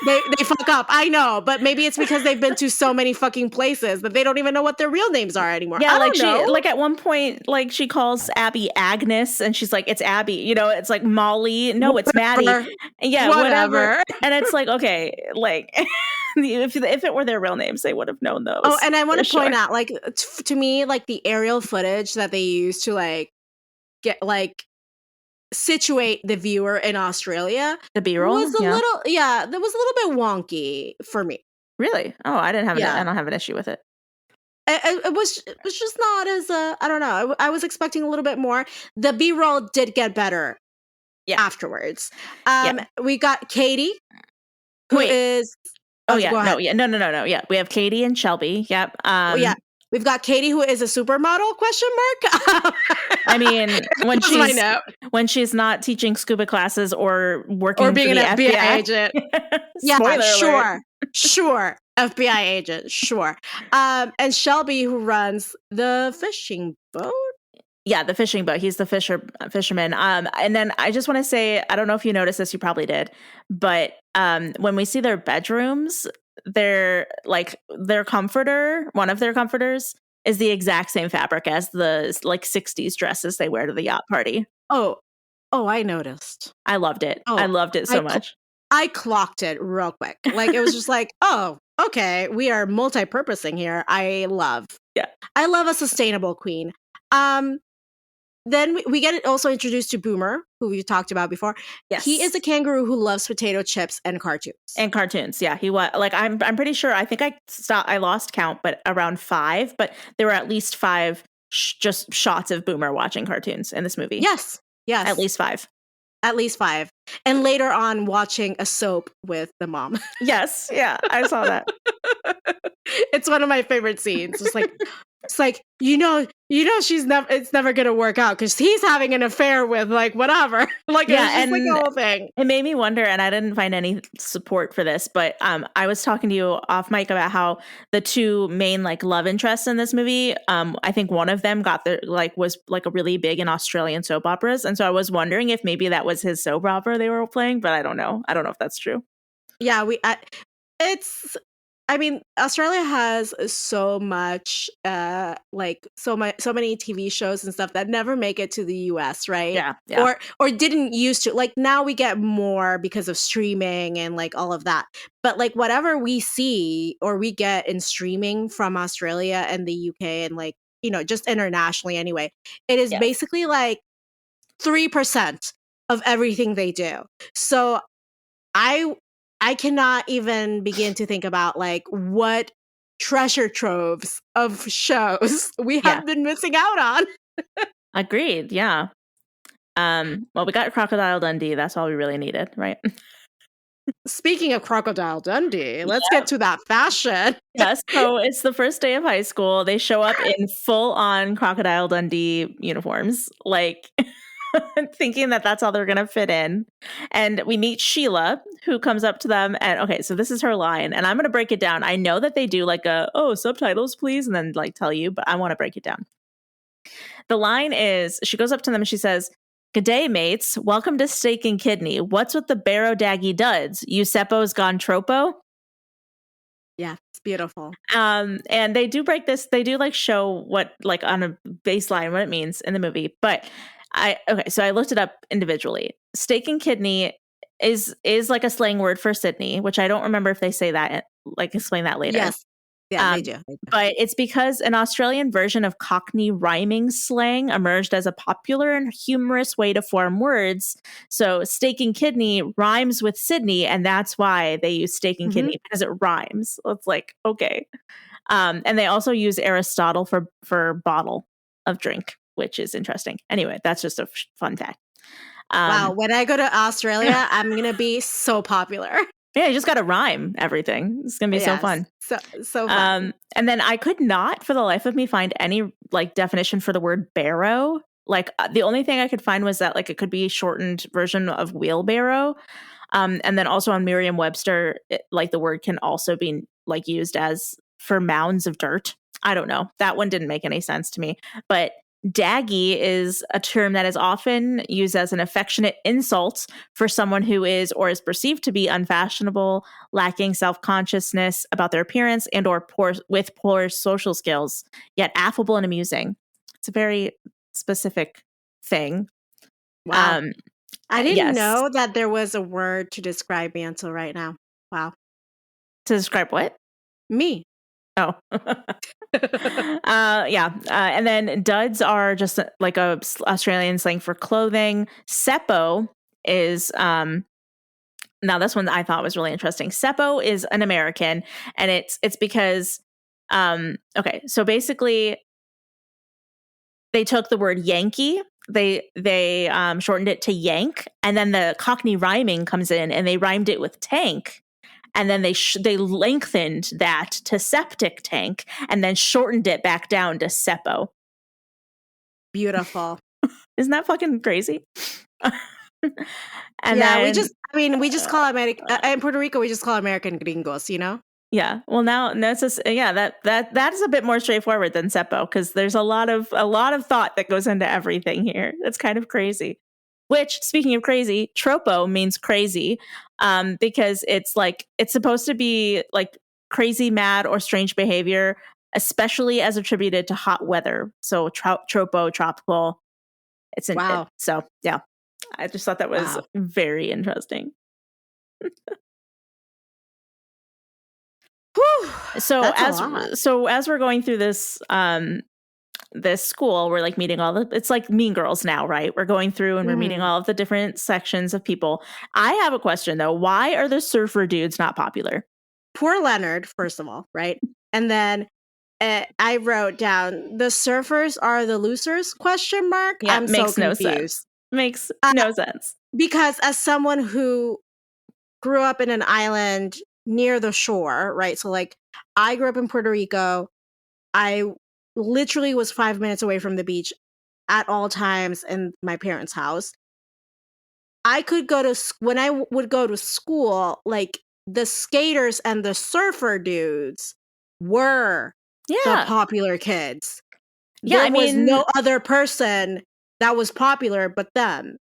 they fuck up. I know, but maybe it's because they've been to so many fucking places that they don't even know what their real names are anymore. Yeah, like at one point, like she calls Abby Agnes, and she's like, "It's Abby." It's like Molly. No, it's Maddie. Yeah, whatever. And it's like, okay, like if it were their real names, they would have known those. Oh, and I want to point out, like, to me, like the aerial footage that they use to like get like situate the viewer in Australia, the B-roll was that was a little bit wonky for me. Really? Oh, I don't have an issue with it. It was just not as I don't know. I was expecting a little bit more. The B-roll did get better afterwards. We got Katie, who is go ahead. no. Yeah, we have Katie and Shelby. Yep. We've got Katie, who is a supermodel? Question mark. I mean, when she's not teaching scuba classes or working or being for an the FBI agent. Spoiler alert. Sure. FBI agent, sure. And Shelby, who runs the fishing boat. Yeah, the fishing boat. He's the fisherman. And then I just want to say, I don't know if you noticed this, you probably did, but when we see their bedrooms, their comforter, one of their comforters, is the exact same fabric as the 60s dresses they wear to the yacht party. Oh, I noticed. I loved it. I loved it so much. I clocked it real quick. Like, it was just like, oh, okay, we are multi-purposing here. I love a sustainable queen. Then we get also introduced to Boomer, who we talked about before. Yes. He is a kangaroo who loves potato chips and cartoons. Yeah, he was I'm pretty sure. I think I lost count, but around 5. But there were at least 5 just shots of Boomer watching cartoons in this movie. Yes. At least 5. And later on, watching a soap with the mom. Yes, yeah, I saw that. It's one of my favorite scenes. It's like it's never gonna work out because he's having an affair with whatever. The whole thing. It made me wonder, and I didn't find any support for this, but I was talking to you off mic about how the 2 main love interests in this movie, I think one of them got was a really big in Australian soap operas, and so I was wondering if maybe that was his soap opera they were playing, but I don't know if that's true. Yeah, Australia has so much, so many TV shows and stuff that never make it to the US, right? Yeah. Or didn't used to. Now we get more because of streaming and all of that. But whatever we see or we get in streaming from Australia and the UK and just internationally anyway, it is basically 3% of everything they do. So I cannot even begin to think about what treasure troves of shows we have been missing out on. Agreed. Yeah. Well, we got Crocodile Dundee. That's all we really needed, right? Speaking of Crocodile Dundee, let's get to that fashion. Yes. So it's the first day of high school. They show up in full-on Crocodile Dundee uniforms, thinking that that's how they're going to fit in. And we meet Sheila, who comes up to them. And okay, so this is her line. And I'm going to break it down. I know that they do subtitles, please. And then tell you, but I want to break it down. The line is, she goes up to them and she says, "Good day, mates. Welcome to Steak and Kidney. What's with the barrow daggy duds? Eusebio's gone tropo?" Yeah, it's beautiful. And they do break this. They do show what on a baseline what it means in the movie. But so I looked it up individually. Steak and kidney is a slang word for Sydney, which I don't remember if they say that, explain that later. Yes. Yeah, they do. But it's because an Australian version of Cockney rhyming slang emerged as a popular and humorous way to form words. So steak and kidney rhymes with Sydney, and that's why they use steak and kidney, because it rhymes. So it's okay. And they also use Aristotle for bottle of drink, which is interesting. Anyway, that's just a fun fact. Wow, when I go to Australia, I'm going to be so popular. Yeah, you just got to rhyme everything. It's going to be so fun. So fun. And then I could not, for the life of me, find any definition for the word barrow. The only thing I could find was that it could be a shortened version of wheelbarrow. And then also on Merriam-Webster, the word can also be used as for mounds of dirt. I don't know. That one didn't make any sense to me. But daggy is a term that is often used as an affectionate insult for someone who is or is perceived to be unfashionable, lacking self-consciousness about their appearance, and or poor social skills, yet affable and amusing. It's a very specific thing. Wow. I didn't know that there was a word to describe me until right now. Wow. To describe what? Me. Oh. And then duds are just a Australian slang for clothing. Seppo is now this one I thought was really interesting. Seppo is an American, and it's because Okay, so basically they took the word Yankee, they shortened it to Yank, and then the Cockney rhyming comes in, and they rhymed it with tank, and then they lengthened that to septic tank, and then shortened it back down to Seppo. Beautiful. Isn't that fucking crazy? And yeah, then, we just call in Puerto Rico, we just call American gringos, you know? Yeah. Well, now that's just, that is a bit more straightforward than Seppo, because there's a lot of thought that goes into everything here. It's kind of crazy. Which, speaking of crazy, tropo means crazy, because it's supposed to be like crazy, mad, or strange behavior, especially as attributed to hot weather. So tropo, tropical. Wow. So yeah, I just thought that was very interesting. So as we're going through this this school, we're like meeting it's like Mean Girls now, right? We're going through and we're meeting all of the different sections of people. I have a question though. Why are the surfer dudes not popular? Poor Leonard, first of all, right? And then I wrote down, the surfers are the losers, question mark. Yeah, I'm so confused. Makes no sense. Because as someone who grew up in an island near the shore, right? So like I grew up in Puerto Rico. I literally was 5 minutes away from the beach at all times in my parents' house. I could go to, when I would go to school, like the skaters and the surfer dudes were the popular kids. There was no other person that was popular but them.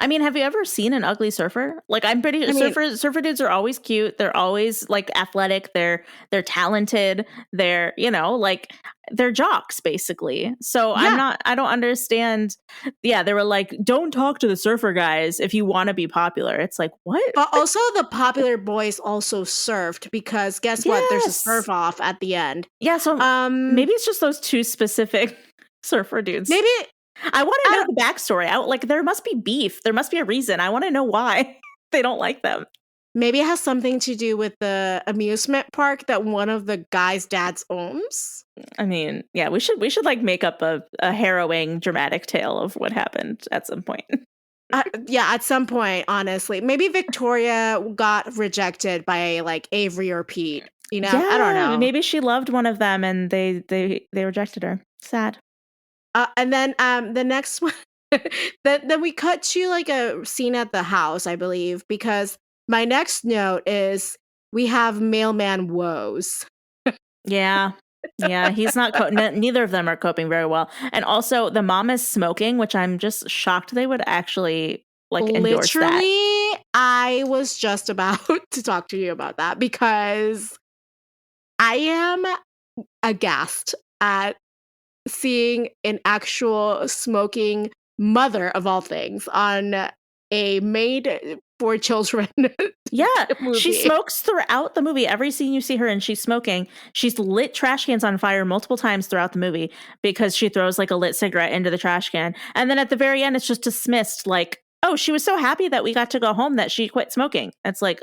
I mean, have you ever seen an ugly surfer? Like, surfer dudes are always cute. They're always like athletic. They're talented. They're, like they're jocks basically. So I don't understand. Yeah. They were like, don't talk to the surfer guys if you want to be popular. It's like, what? But also the popular boys also surfed, because guess what? There's a surf off at the end. Yeah. So maybe it's just those two specific surfer dudes. Maybe. I want to know the backstory. There must be beef. There must be a reason. I want to know why they don't like them. Maybe it has something to do with the amusement park that one of the guys' dads owns. I mean, yeah, we should like make up a harrowing, dramatic tale of what happened at some point. At some point, honestly. Maybe Victoria got rejected by like Avery or Pete. I don't know. Maybe she loved one of them and they rejected her. Sad. And then the next one, then we cut to like a scene at the house, I believe, because my next note is we have mailman woes. Yeah. He's not. Neither of them are coping very well. And also, the mom is smoking, which I'm just shocked they would actually endorse that. Literally, I was just about to talk to you about that, because I am aghast at seeing an actual smoking mother of all things on a made for children movie. She smokes throughout the movie. Every scene you see her in, she's smoking. She's lit trash cans on fire multiple times throughout the movie because she throws like a lit cigarette into the trash can. And then at the very end, it's just dismissed like, oh, she was so happy that we got to go home that she quit smoking. It's like,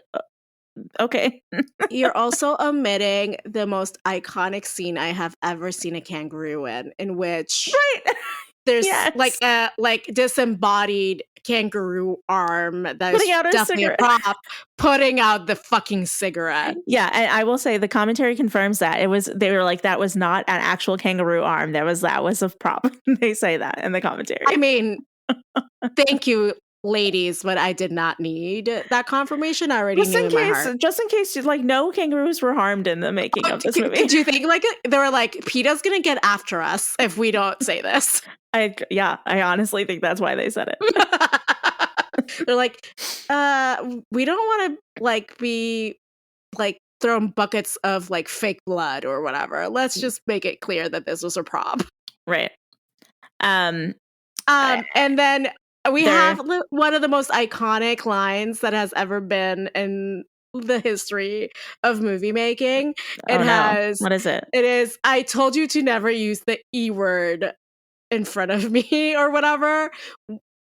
okay. You're also omitting the most iconic scene I have ever seen a kangaroo in which there's like a disembodied kangaroo arm that is definitely a prop putting out the fucking cigarette. Yeah, and I will say the commentary confirms that they were like, that was not an actual kangaroo arm. That was a prop. They say that in the commentary. I mean, thank you, ladies, but I did not need that confirmation. I already knew in my heart. Just in case, like, no kangaroos were harmed in the making of this movie. Did you think like they were like, PETA's gonna get after us if we don't say this? I honestly think that's why they said it. They're like, we don't want to like be like throwing buckets of like fake blood or whatever. Let's just make it clear that this was a prop. Right. And then we have one of the most iconic lines that has ever been in the history of movie making. What is it? It is, I told you to never use the E word in front of me or whatever.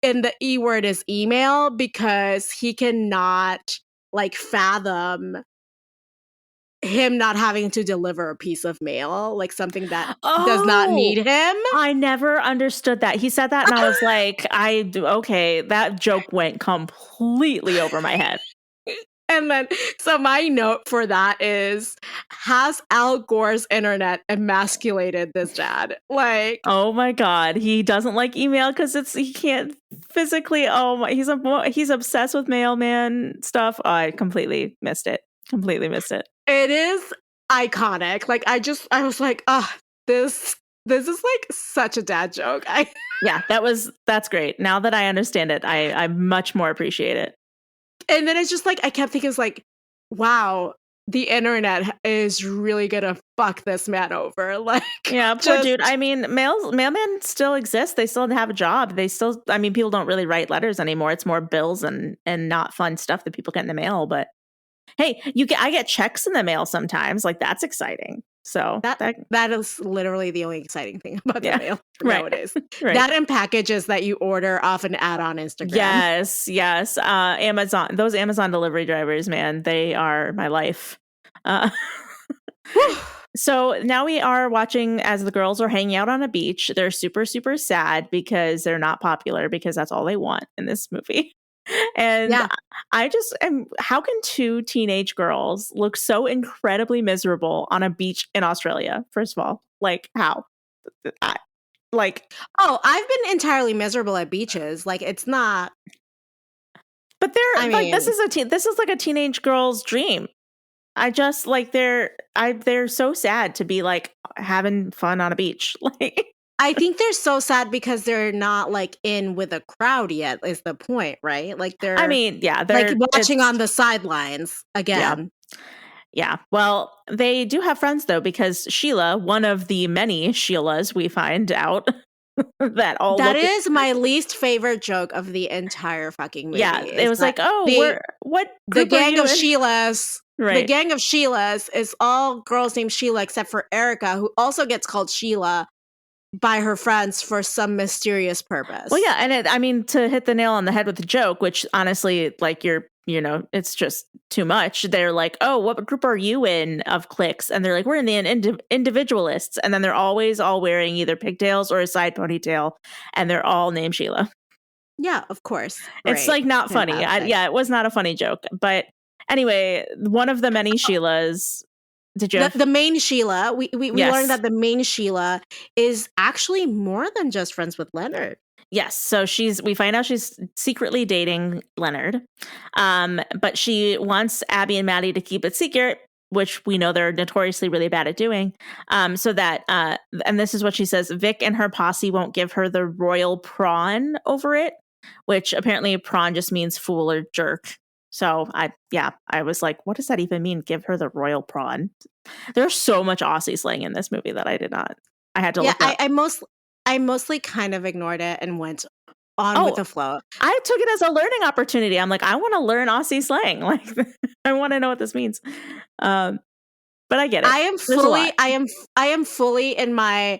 And the E word is email, because he cannot like fathom him not having to deliver a piece of mail, like something that does not need him. I never understood that. He said that and I was like, okay, that joke went completely over my head. And then, so my note for that is, has Al Gore's internet emasculated this dad? Like, oh my God, he doesn't like email because he can't physically. Oh my, he's obsessed with mailman stuff. Oh, I completely missed it. It is iconic. Like, I was like, this is like such a dad joke. Yeah, that's great. Now that I understand it, I much more appreciate it. And then it's just like, I kept thinking, it's like, wow, the internet is really gonna fuck this man over. Like, yeah, poor dude. I mean, mailmen still exist. They still have a job. People don't really write letters anymore. It's more bills and not fun stuff that people get in the mail. But hey, I get checks in the mail sometimes. Like, that's exciting. So that is literally the only exciting thing about the mail nowadays. Right. That and packages that you order off an ad on Instagram. Yes. Amazon, those Amazon delivery drivers, man, they are my life. So now we are watching as the girls are hanging out on a beach. They're super, super sad because they're not popular, because that's all they want in this movie. And I just am, how can two teenage girls look so incredibly miserable on a beach in Australia? First of all, like, how? I've been entirely miserable at beaches. Like, it's not. But this is like a teenage girl's dream. I just like they're so sad to be like having fun on a beach. Like, I think they're so sad because they're not like in with a crowd yet, is the point, right? Like, they're like watching on the sidelines again. Yeah. Well, they do have friends though, because Sheila, one of the many Sheilas we find out that is my least favorite joke of the entire fucking movie. Yeah, it was like, what the gang of Sheilas. Right. The gang of Sheilas is all girls named Sheila except for Erica, who also gets called Sheila by her friends for some mysterious purpose. Well, yeah, and to hit the nail on the head with the joke, which honestly, like, it's just too much. They're like, oh, what group are you in of cliques? And they're like, we're in the individualists. And then they're always all wearing either pigtails or a side ponytail, and they're all named Sheila. Yeah, of course. It's like not funny. It was not a funny joke. But anyway, one of the many Sheilas. Did you the main Sheila? We learned that the main Sheila is actually more than just friends with Leonard. Yes, so we find out she's secretly dating Leonard, but she wants Abby and Maddie to keep it secret, which we know they're notoriously really bad at doing. So that, and this is what she says: Vic and her posse won't give her the royal prawn over it, which apparently prawn just means fool or jerk. So I was like, what does that even mean? Give her the royal prawn. There's so much Aussie slang in this movie that I had to look up. I mostly kind of ignored it and went on with the flow. I took it as a learning opportunity. I'm like, I want to learn Aussie slang. Like, I want to know what this means. But I get it. I am fully in my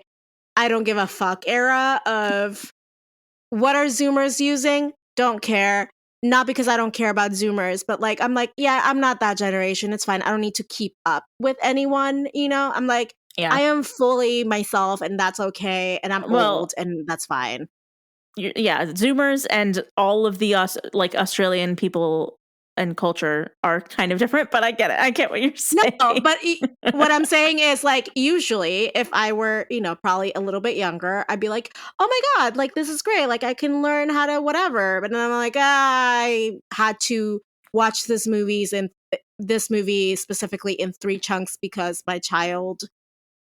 I don't give a fuck era of what are Zoomers using? Don't care. Not because I don't care about Zoomers, but like, I'm like, yeah, I'm not that generation. It's fine. I don't need to keep up with anyone, I'm like, I am fully myself and that's okay. And I'm old and that's fine. Yeah, Zoomers and all of the Australian people and culture are kind of different, but I get it. I get what you're saying. No, but what I'm saying is, like, usually if I were, probably a little bit younger, I'd be like, oh my God, like, this is great. Like, I can learn how to whatever. But then I'm like, I had to watch this movie specifically in 3 chunks because my child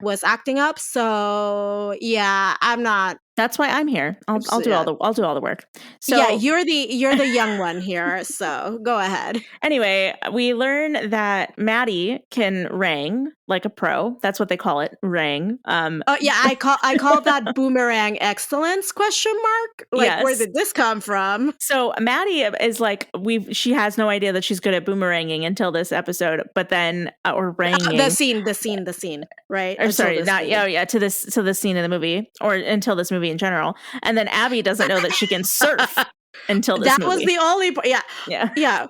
was acting up. So yeah, I'm not. That's why I'm here. I'll do all the work. So yeah, you're the young one here. So go ahead. Anyway, we learn that Maddie can rang like a pro. That's what they call it, rang. I call that boomerang excellence ? Like, yes. Where did this come from? So Maddie is like, she has no idea that she's good at boomeranging until this episode, but then or ranging the scene, right? Or sorry, to the scene in the movie, or until this movie in general. And then Abby doesn't know that she can surf until this movie. That was the only yeah.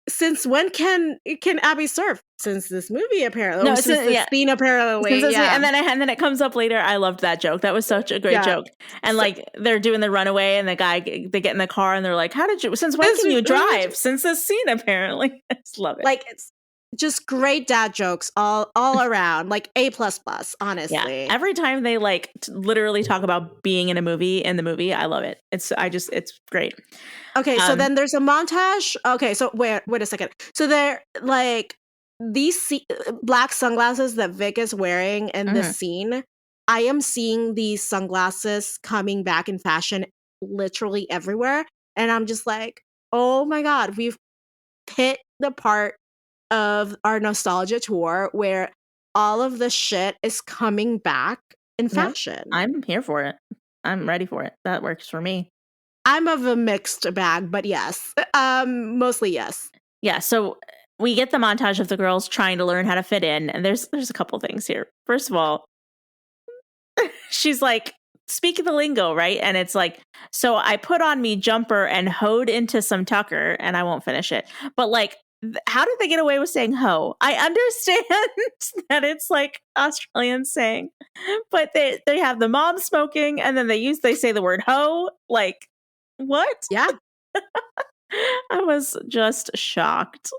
Since when can Abby surf? since this movie apparently. No, or since this scene apparently. And then it comes up later. I loved that joke. That was such a great joke. And like they're doing the runaway, and the guy, they get in the car, and they're like, since when can you drive? Since this scene apparently. I just love it. Like, it's just great dad jokes all around, like A++, honestly. Yeah. Every time they like literally talk about being in the movie, I love it. It's great. Okay, so then there's a montage. Okay, so wait a second. So they're like these black sunglasses that Vic is wearing in this scene. I am seeing these sunglasses coming back in fashion literally everywhere, and I'm just like, oh my god, we've hit the part of our nostalgia tour where all of the shit is coming back in fashion. I'm here for it. I'm ready for it. That works for me. I'm of a mixed bag, but yes. Mostly yes. Yeah, so we get the montage of the girls trying to learn how to fit in, and there's a couple things here. First of all, she's like, speak the lingo, right? And it's like, so I put on me jumper and hoed into some tucker, and I won't finish it. But like, how did they get away with saying hoe? I understand that it's like Australian saying, but they have the mom smoking, and then they say the word hoe. Like, what? Yeah. I was just shocked.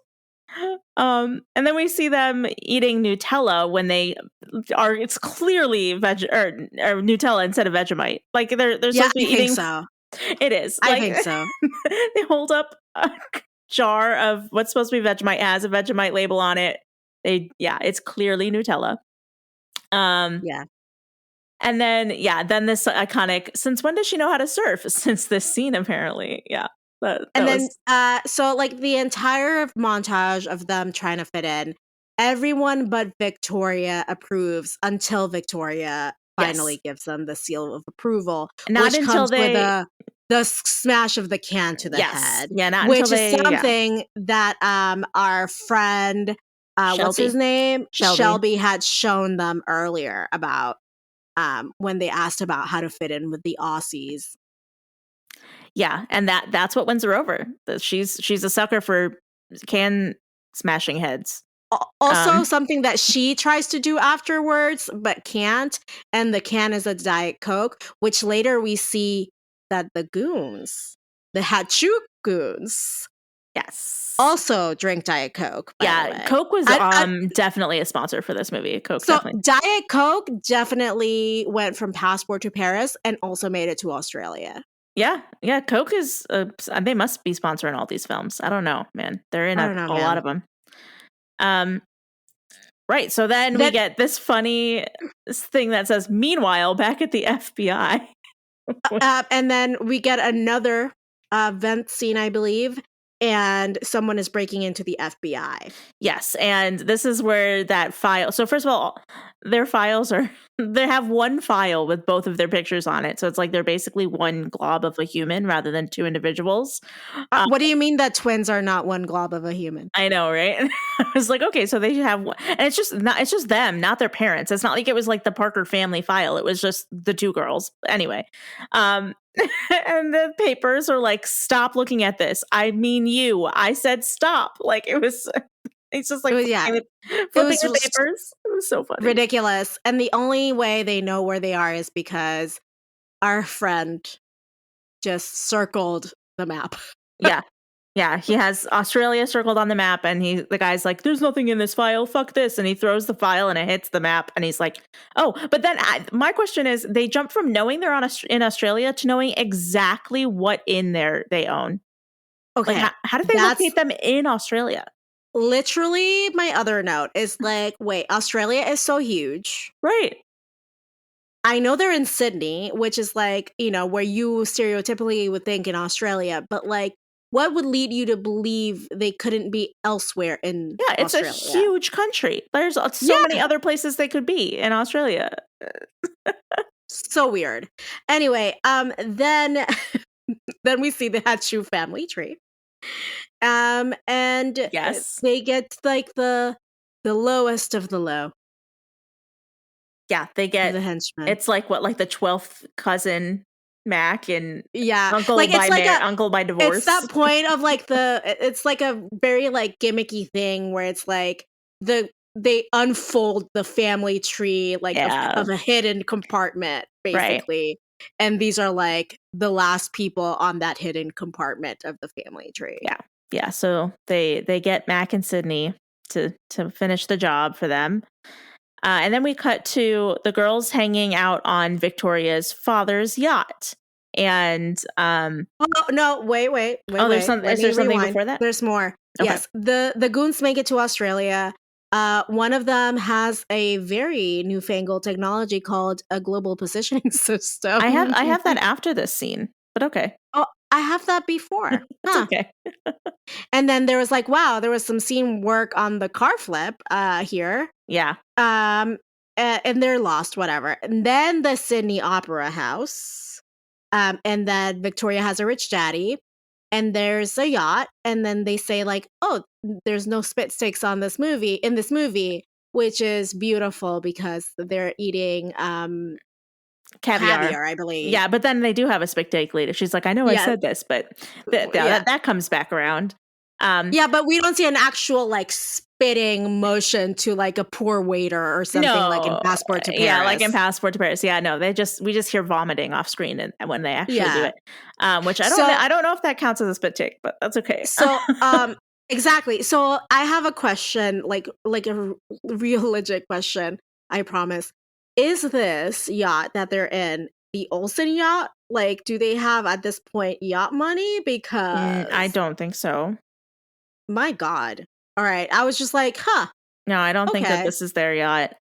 And then we see them eating Nutella when it's clearly or Nutella instead of Vegemite. Like they're supposed to be eating. So. It is. I think so. They hold up a jar of what's supposed to be Vegemite, has a Vegemite label on it. It's clearly Nutella. Yeah. And then this iconic, since when does she know how to surf? Since this scene, apparently. Yeah. So like the entire montage of them trying to fit in, everyone but Victoria approves until Victoria finally gives them the seal of approval. Not until comes with the smash of the can to the head. Yeah, not which until is something that our friend, what's his name? Shelby had shown them earlier about when they asked about how to fit in with the Aussies. Yeah, and that's what wins her over. She's a sucker for can smashing heads. Also, something that she tries to do afterwards but can't, and the can is a Diet Coke, which later we see that the goons, the Hatchew goons, also drink Diet Coke. Coke was definitely a sponsor for this movie. Diet Coke definitely went from Passport to Paris and also made it to Australia. Yeah, Coke is. They must be sponsoring all these films. I don't know, man. They're in a lot of them. Right. So then we get this funny thing that says, "Meanwhile, back at the FBI," and then we get another vent scene, I believe, and someone is breaking into the FBI. Yes, and this is where that file. So first of all, their files they have one file with both of their pictures on it. So it's like they're basically one glob of a human rather than two individuals. What do you mean that twins are not one glob of a human? I know, right? I was like, okay, so they have one, and it's just them, not their parents. It's not like it was like the Parker family file. It was just the two girls. Anyway, and the papers are like, stop looking at this. I mean, I said stop. Like it was. It's just like flipping the papers. It was so funny. Ridiculous. And the only way they know where they are is because our friend just circled the map. Yeah, he has Australia circled on the map, and the guy's like, there's nothing in this file, fuck this, and he throws the file and it hits the map, and he's like, oh, but then my question is, they jump from knowing they're in Australia to knowing exactly what in there they own. Okay. Like, how did they locate them in Australia? Literally, my other note is like, wait, Australia is so huge. Right. I know they're in Sydney, which is like, where you stereotypically would think in Australia, but like, what would lead you to believe they couldn't be elsewhere in Australia? It's a huge country. There's so many other places they could be in Australia. So weird. Anyway, then we see the Hatchew family tree. And they get like the lowest of the low. Yeah, they get the henchmen. It's like the 12th cousin Mac and uncle by divorce. It's that point of like it's like a very like gimmicky thing where it's like they unfold the family tree like of a hidden compartment, basically. Right. And these are like the last people on that hidden compartment of the family tree. Yeah. So they get Mac and Sydney to finish the job for them. And then we cut to the girls hanging out on Victoria's father's yacht. And no, wait. Is there something before that? There's more. Okay. Yes. The goons make it to Australia. One of them has a very newfangled technology called a global positioning system. I have that after this scene, but okay. Oh, I have that before. Okay. And then there was like, wow, there was some scene work on the car flip here. Yeah. And they're lost, whatever. And then the Sydney Opera House. And then Victoria has a rich daddy. And there's a yacht. And then they say like, oh, there's no spit sticks in this movie, which is beautiful because they're eating caviar, I believe. Yeah, but then they do have a spit take later. She's like, I know I said this, but that comes back around. Yeah, but we don't see an actual like spitting motion to like a poor waiter or something like in Passport to Paris. Yeah, like in Passport to Paris. Yeah, no, we just hear vomiting off screen and when they actually do it. Which I don't know if that counts as a spit take, but that's okay. So exactly. So I have a question, like a real legit question, I promise. Is this yacht that they're in the Olsen yacht? Like, do they have at this point yacht money? Because I don't think so. My God. All right. I was just like, huh. No, I don't think that this is their yacht.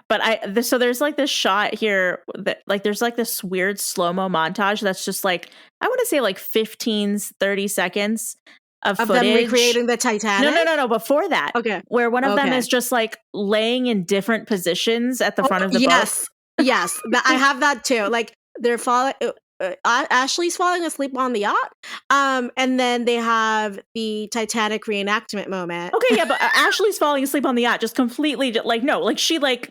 But so there's like this shot here that like there's like this weird slow-mo montage that's just like, I want to say like 30 seconds of footage. Them recreating the Titanic? No. Before that. Okay. Where one of them is just like laying in different positions at the front of the boat. Yes. I have that too. Like they're falling. Ashley's falling asleep on the yacht. And then they have the Titanic reenactment moment. Okay, yeah, but Ashley's falling asleep on the yacht, just completely like no, like she like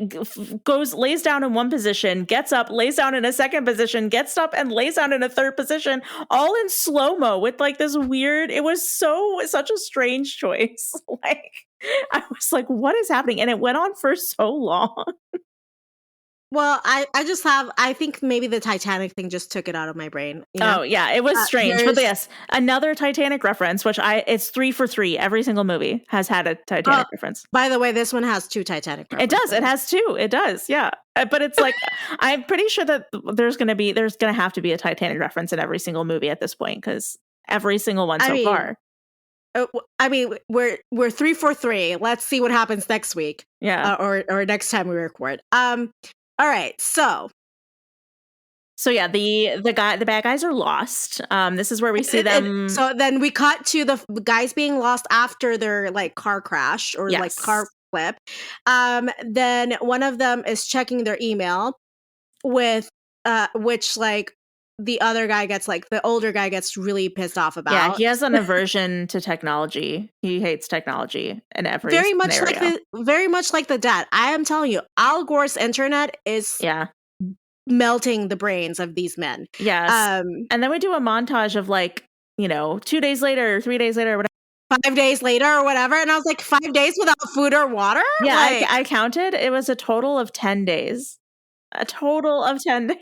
lays down in one position, gets up, lays down in a second position, gets up and lays down in a third position, all in slow-mo with like this weird. It was such a strange choice. Like I was like, what is happening? And it went on for so long. Well, I think maybe the Titanic thing just took it out of my brain. You know? Oh, yeah, it was strange. But yes, another Titanic reference, which it's 3 for 3. Every single movie has had a Titanic reference. By the way, this one has 2 Titanic references. It does. It has 2. It does. Yeah. But it's like, I'm pretty sure that there's going to have to be a Titanic reference in every single movie at this point, because every single one so far. I mean, we're 3 for 3. Let's see what happens next week. Yeah. Or next time we record. All right, so yeah, the bad guys are lost. This is where we see them. So then we cut to the guys being lost after their like car crash or like car flip. Then one of them is checking their email with which like the other guy gets like the older guy gets really pissed off about. Yeah, he has an aversion to technology. He hates technology in every very much like the dad. I am telling you, Al Gore's internet is melting the brains of these men. Yes. And then we do a montage of like, 2 days later, 3 days later, whatever. 5 days later or whatever. And I was like, 5 days without food or water? Yeah, like, I counted. It was a total of 10 days. A total of 10 days.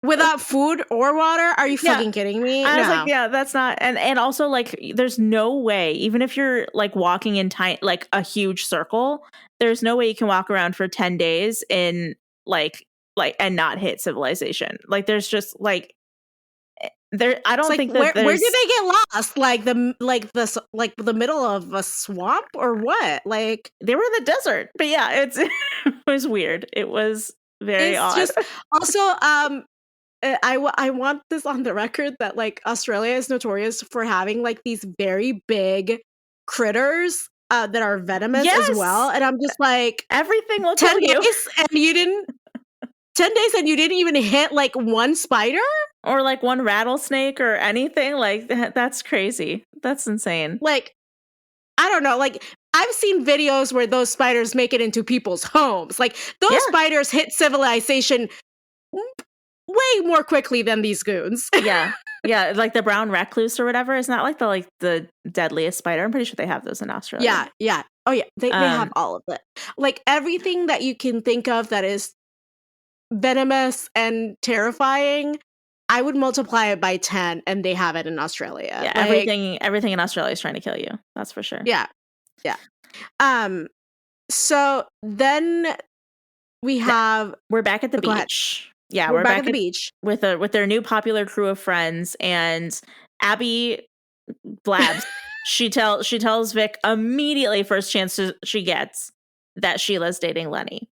Without food or water? Are you fucking kidding me? I was like, yeah, that's not. And also like, there's no way, even if you're like walking in like a huge circle, there's no way you can walk around for 10 days in like and not hit civilization. Like there's just like, I don't think that where did they get lost? Like the middle of a swamp or what? Like they were in the desert. But yeah, it was weird. It was very odd. Just, also, I want this on the record that like Australia is notorious for having like these very big critters that are venomous as well. And I'm just like, everything will tell you. 10 days and you didn't even hit like one spider? Or like one rattlesnake or anything. Like that's crazy. That's insane. Like, I don't know. Like I've seen videos where those spiders make it into people's homes. Like those spiders hit civilization way more quickly than these goons. Yeah. Yeah, like the brown recluse or whatever. It's not like the deadliest spider. I'm pretty sure they have those in Australia. Yeah. Oh yeah, they have all of it. Like everything that you can think of that is venomous and terrifying, I would multiply it by 10 and they have it in Australia. Yeah, like, everything in Australia is trying to kill you. That's for sure. Yeah. So then we have we're back at the go ahead. beach. Yeah, We're back at the beach with their new popular crew of friends, and Abby blabs. she tells Vic immediately, first chance she gets, that Sheila's dating Lenny.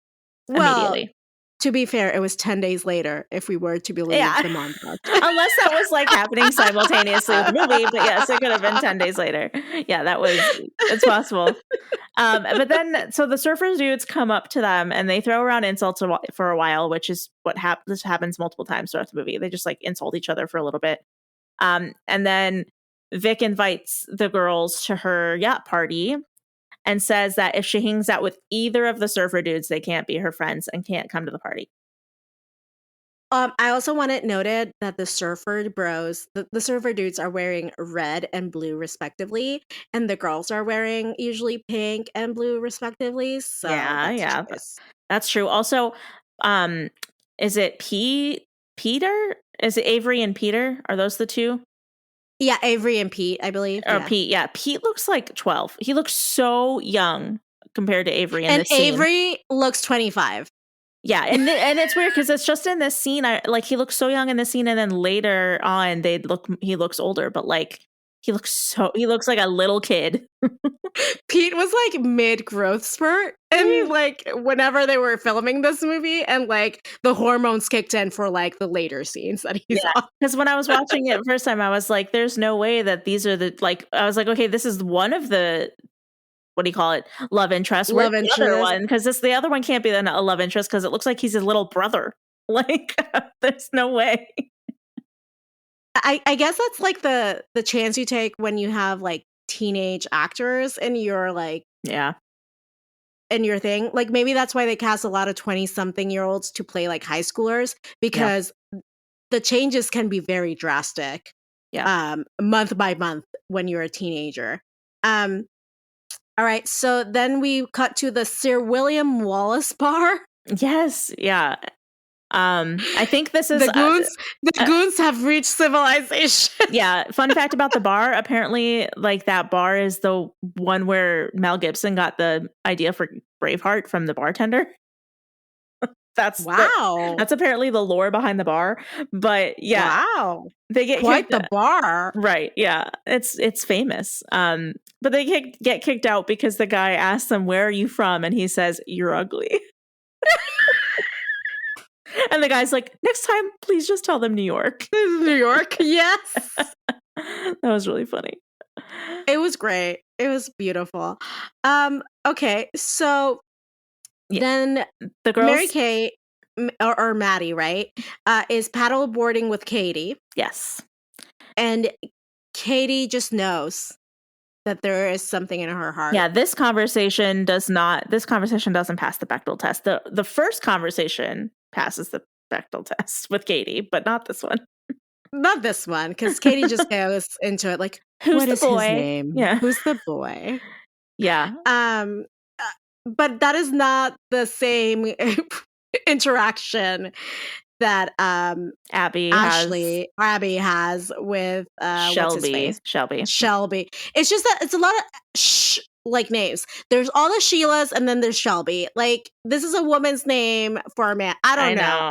Well, immediately. To be fair, it was 10 days later, if we were to believe the montage. Unless that was like happening simultaneously with the movie, but yes, it could have been 10 days later. Yeah, it's possible. But then, so the surfer dudes come up to them and they throw around insults for a while, which is what this happens multiple times throughout the movie. They just like insult each other for a little bit. And then Vic invites the girls to her yacht party and says that if she hangs out with either of the surfer dudes, they can't be her friends and can't come to the party. I also want it noted that the surfer bros, the surfer dudes are wearing red and blue respectively, and the girls are wearing usually pink and blue respectively. So that's true. Also, is it Peter? Is it Avery and Peter? Are those the two? Yeah, Avery and Pete, I believe. Or Pete, yeah. Pete looks like 12. He looks so young compared to Avery in this scene. And Avery looks 25. Yeah, and it's weird because it's just in this scene. He looks so young in this scene, and then later on, he looks older, but like he looks like a little kid. Pete was like mid-growth spurt, and like whenever they were filming this movie, and like the hormones kicked in for like the later scenes that he's on. Because when I was watching it first time, I was like, "There's no way that these are the like." I was like, "Okay, this is one of the." What do you call it? Love interest. Love interest. The other one, because the other one can't be a love interest because it looks like he's his little brother. Like, there's no way. I guess that's like the chance you take when you have like teenage actors and you're like in your thing. Like maybe that's why they cast a lot of 20-something-year-olds to play like high schoolers, because the changes can be very drastic. Month by month when you're a teenager. All right, so then we cut to the Sir William Wallace bar. Yes, yeah. I think this is the goons have reached civilization. Yeah, fun fact about the bar, apparently like that bar is the one where Mel Gibson got the idea for Braveheart from the bartender. That's apparently the lore behind the bar. But yeah, they get quite the bar, right? Yeah, it's famous. But they get kicked out because the guy asks them, "Where are you from?" and he says, "You're ugly." And the guy's like, "Next time, please just tell them New York." New York, yes. That was really funny. It was great. It was beautiful. Okay, so then the girls, Mary-Kate or Maddie, right, is paddle boarding with Katie. Yes, and Katie just knows that there is something in her heart. Yeah, this conversation doesn't pass the Bechdel test. The first conversation passes the Bechdel test with Katie, but not this one. Not this one, because Katie just goes into it like, who's what the boy? His name? Yeah. Who's the boy? Yeah. But that is not the same interaction that Abby has with Shelby. Shelby. It's just that it's a lot of like names. There's all the Sheilas and then there's Shelby. Like this is a woman's name for a man. I don't know.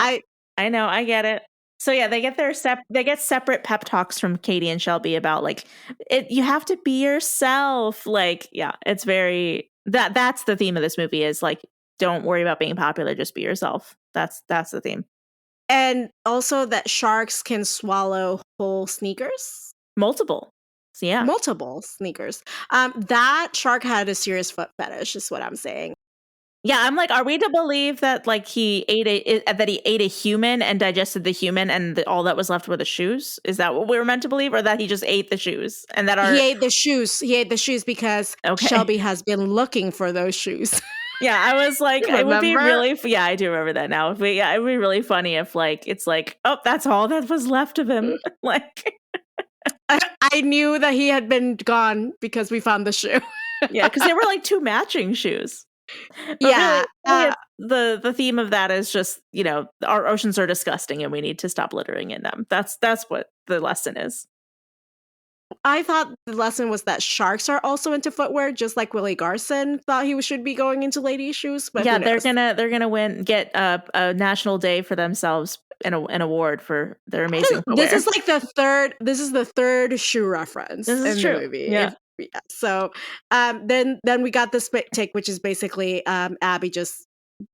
I know. I get it. So yeah, they get separate pep talks from Katie and Shelby about like you have to be yourself. Like yeah, it's very that's the theme of this movie is like don't worry about being popular, just be yourself. That's the theme. And also that sharks can swallow whole sneakers. Multiple sneakers. That shark had a serious foot fetish, is what I'm saying. Yeah, I'm like, are we to believe that like he ate a human and digested the human and all that was left were the shoes? Is that what we were meant to believe, or that he just ate the shoes and that he ate the shoes? He ate the shoes because Shelby has been looking for those shoes. Yeah, I was like, it would be Remember? really, yeah, I do remember that now. But yeah, it would be really funny if like, it's like, oh, that's all that was left of him. Like, I knew that he had been gone because we found the shoe. yeah, because they were like 2 matching shoes. But Yeah. really the theme of that is just, you know, our oceans are disgusting and we need to stop littering in them. That's what the lesson is. I thought the lesson was that sharks are also into footwear, just like Willie Garson thought he should be going into ladies' shoes. But Yeah, who knows? they're gonna get a national day for themselves, an award for their amazing This footwear. is like the third. This is the third shoe reference This is in true. the movie. Yeah. Yeah. So, then we got the spit take, which is basically Abby just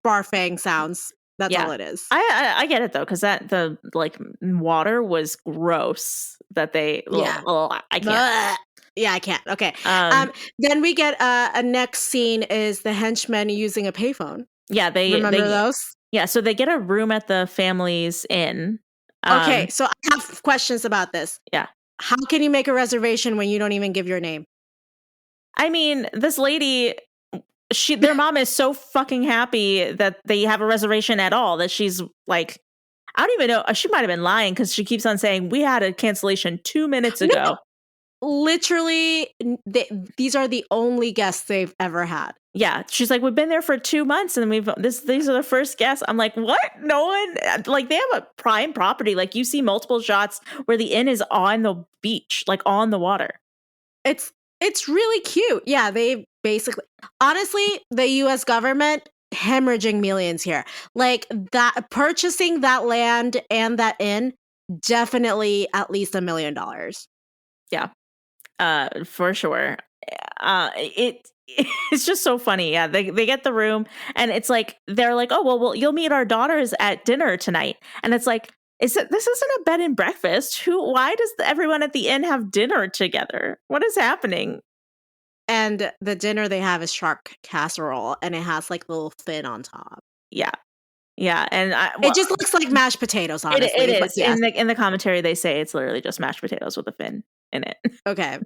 barfing sounds. That's all it is. I get it though, because that the like water was gross. That they Yeah. I can't. Yeah, I can't. Okay. Then we get a next scene is the henchmen using a payphone. Yeah, they Remember those? Yeah, so they get a room at the family's inn. Okay, so I have questions about this. Yeah. How can you make a reservation when you don't even give your name? I mean, this lady, their mom is so fucking happy that they have a reservation at all that she's like, I don't even know. She might have been lying because she keeps on saying we had a cancellation 2 minutes ago. No, literally, these are the only guests they've ever had. Yeah, she's like, we've been there for 2 months and these are the first guests. I'm like, what? No one, like they have a prime property. Like you see multiple shots where the inn is on the beach, like on the water. It's really cute. Yeah, they basically, honestly, the US government hemorrhaging millions here. Like that, purchasing that land and that inn, definitely at least $1 million. Yeah, for sure. It's just so funny. Yeah, they get the room and it's like they're like, oh well, you'll meet our daughters at dinner tonight, and it's like, this isn't a bed and breakfast. Why does everyone at the inn have dinner together? What is happening? And the dinner they have is shark casserole, and it has like a little fin on top. Yeah, and it just looks like mashed potatoes. Honestly, it is. Yes. In the commentary, they say it's literally just mashed potatoes with a fin in it. Okay,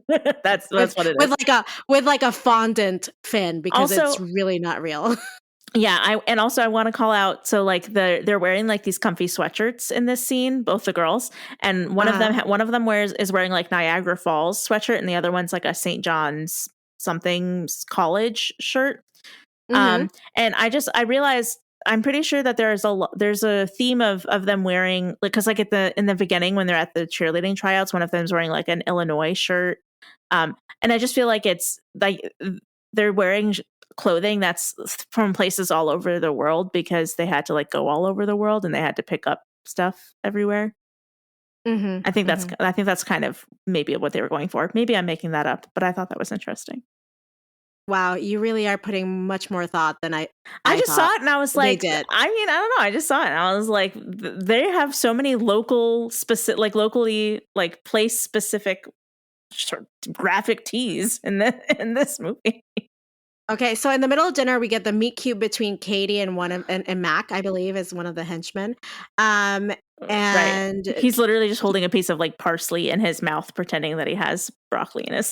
that's what it is. With like a fondant fin, because also, it's really not real. Yeah, I want to call out. So like they're wearing like these comfy sweatshirts in this scene, both the girls, and one of them is wearing like Niagara Falls sweatshirt, and the other one's like a St. John's something's college shirt. And I realized, I'm pretty sure that there's a theme of them wearing, like, because like in the beginning when they're at the cheerleading tryouts, one of them's wearing like an Illinois shirt, and I just feel like it's like they're wearing clothing that's from places all over the world because they had to like go all over the world and they had to pick up stuff everywhere. I think that's kind of maybe what they were going for. Maybe I'm making that up, but I thought that was interesting. Wow, you really are putting much more thought than I just saw it and I was like, they did. I mean, I don't know. I just saw it and I was like, they have so many locally like place specific graphic tees in this movie. Okay, so in the middle of dinner, we get the meet cute between Katie and and Mac, I believe, is one of the henchmen. And right. He's literally just holding a piece of like parsley in his mouth, pretending that he has broccoli in his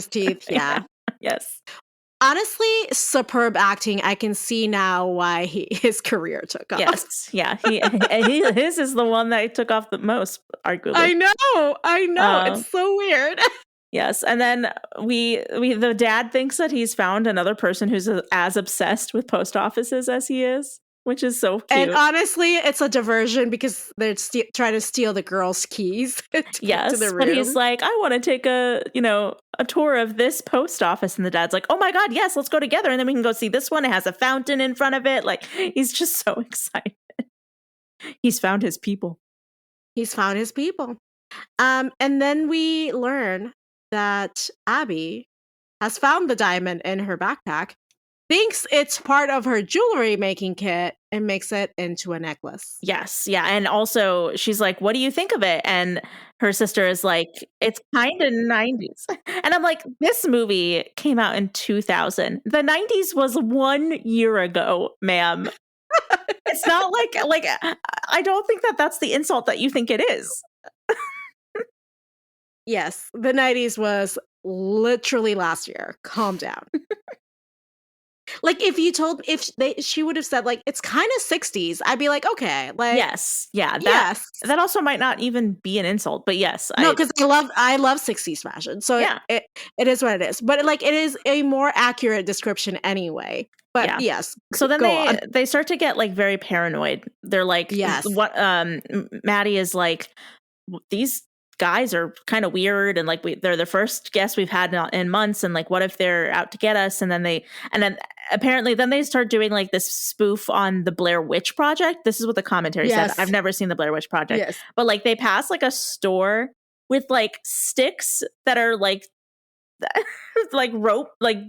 teeth. Yeah. Yes. Honestly, superb acting. I can see now why his career took off. Yes, yeah. His is the one that took off the most, arguably. I know. It's so weird. Yes, and then the dad thinks that he's found another person who's as obsessed with post offices as he is, which is so cute. And honestly, it's a diversion because they're trying to steal the girls' keys to get to the room. But he's like, I want to take a tour of this post office, and the dad's like, oh my god, yes, let's go together, and then we can go see this one. It has a fountain in front of it. Like, he's just so excited. He's found his people. And then we learn that Abby has found the diamond in her backpack, thinks it's part of her jewelry making kit, and makes it into a necklace. Yes, yeah. And also she's like, what do you think of it? And her sister is like, it's kind of 90s. And I'm like, this movie came out in 2000. The 90s was 1 year ago, ma'am. It's not like I don't think that's the insult that you think it is. Yes, the 90s was literally last year. Calm down. Like she would have said like it's kind of 60s, I'd be like, okay, like yes, yeah, yes. that also might not even be an insult, but yes, No, because I love 60s fashion. So yeah. it is what it is. But like it is a more accurate description anyway. But Yeah. yes, So then go on. they start to get like very paranoid. They're like, Yes. what Maddie is like, these guys are kind of weird, and like they're the first guests we've had in months, and like what if they're out to get us? And then apparently then they start doing like this spoof on the Blair Witch Project. This is what the commentary said. I've never seen the Blair Witch Project. Yes. But like they pass like a store with like sticks that are like like rope, like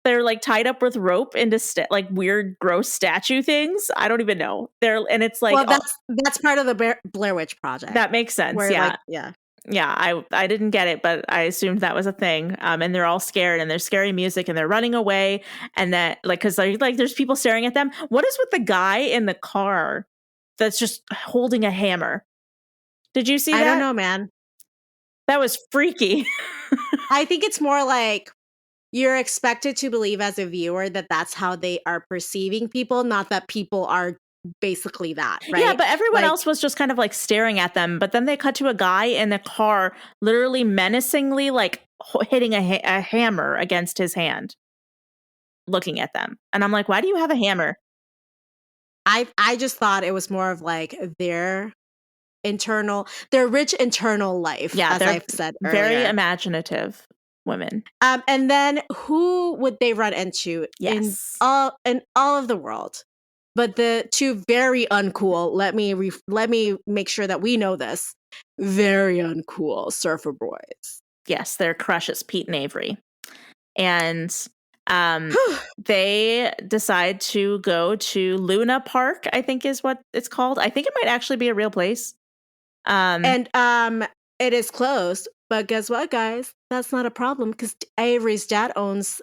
they're like tied up with rope into like weird gross statue things. I don't even know. And it's like, well, that's part of the Blair Witch Project. That makes sense. Where, yeah. Like, yeah. Yeah, I didn't get it, but I assumed that was a thing. And they're all scared, and there's scary music, and they're running away, and that like because like there's people staring at them. What is with the guy in the car that's just holding a hammer? Did you see that? I don't know, man. That was freaky. I think it's more like you're expected to believe as a viewer that that's how they are perceiving people, not that people are basically that, right? Yeah, but everyone else was just kind of like staring at them. But then they cut to a guy in the car literally menacingly like hitting a hammer against his hand, looking at them. And I'm like, why do you have a hammer? I just thought it was more of like their rich internal life, as I've said earlier. Very imaginative women. And then who would they run into in all of the world? But the two very uncool, let me make sure that we know this, very uncool surfer boys. Yes, their crushes, Pete and Avery. And they decide to go to Luna Park, I think is what it's called. I think it might actually be a real place. And it is closed, but guess what, guys? That's not a problem because Avery's dad owns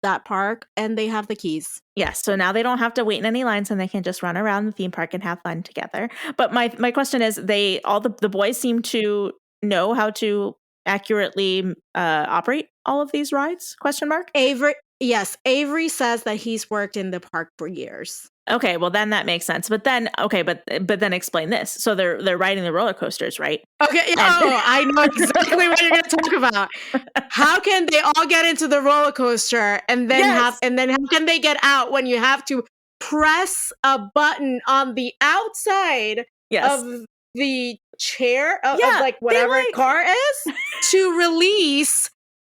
that park and they have the keys. Yes, so now they don't have to wait in any lines and they can just run around the theme park and have fun together. But my question is, the boys seem to know how to accurately operate all of these rides? ? Avery says that he's worked in the park for years. Okay, well then that makes sense. But then but then explain this. So they're riding the roller coasters, right? Okay, I know exactly what you're going to talk about. How can they all get into the roller coaster and then how can they get out when you have to press a button on the outside of the chair of like whatever car is to release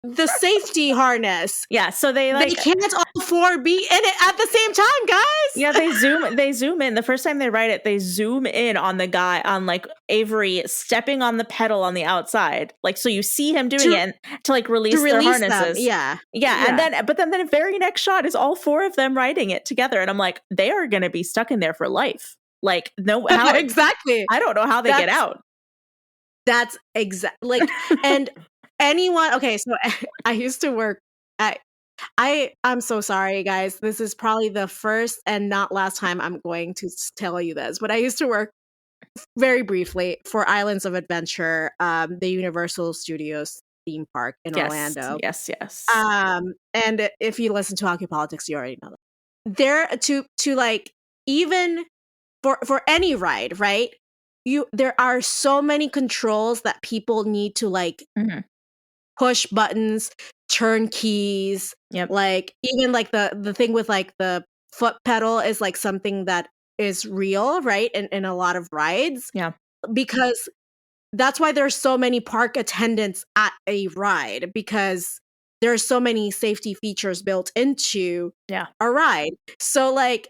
the safety harness? Yeah, so they can't all four be in it at the same time, guys. Yeah, they zoom in. The first time they ride it, they zoom in on the guy, on like Avery stepping on the pedal on the outside. Like, so you see him doing it to like release their harnesses. Yeah. And then the very next shot is all four of them riding it together. And I'm like, they are going to be stuck in there for life. Like, no, how exactly. I don't know how they get out. That's exactly like, and anyone. Okay, so I used to work at. I'm so sorry, guys. This is probably the first and not last time I'm going to tell you this, but I used to work very briefly for Islands of Adventure, the Universal Studios theme park in Orlando. Yes. And if you listen to Hockey Politics, you already know that. There to like even for any ride, right? There are so many controls that people need to like. Mm-hmm. Push buttons, turn keys, like even like the thing with like the foot pedal is like something that is real, right? In a lot of rides. Yeah. Because that's why there's so many park attendants at a ride, because there's so many safety features built into a ride. So like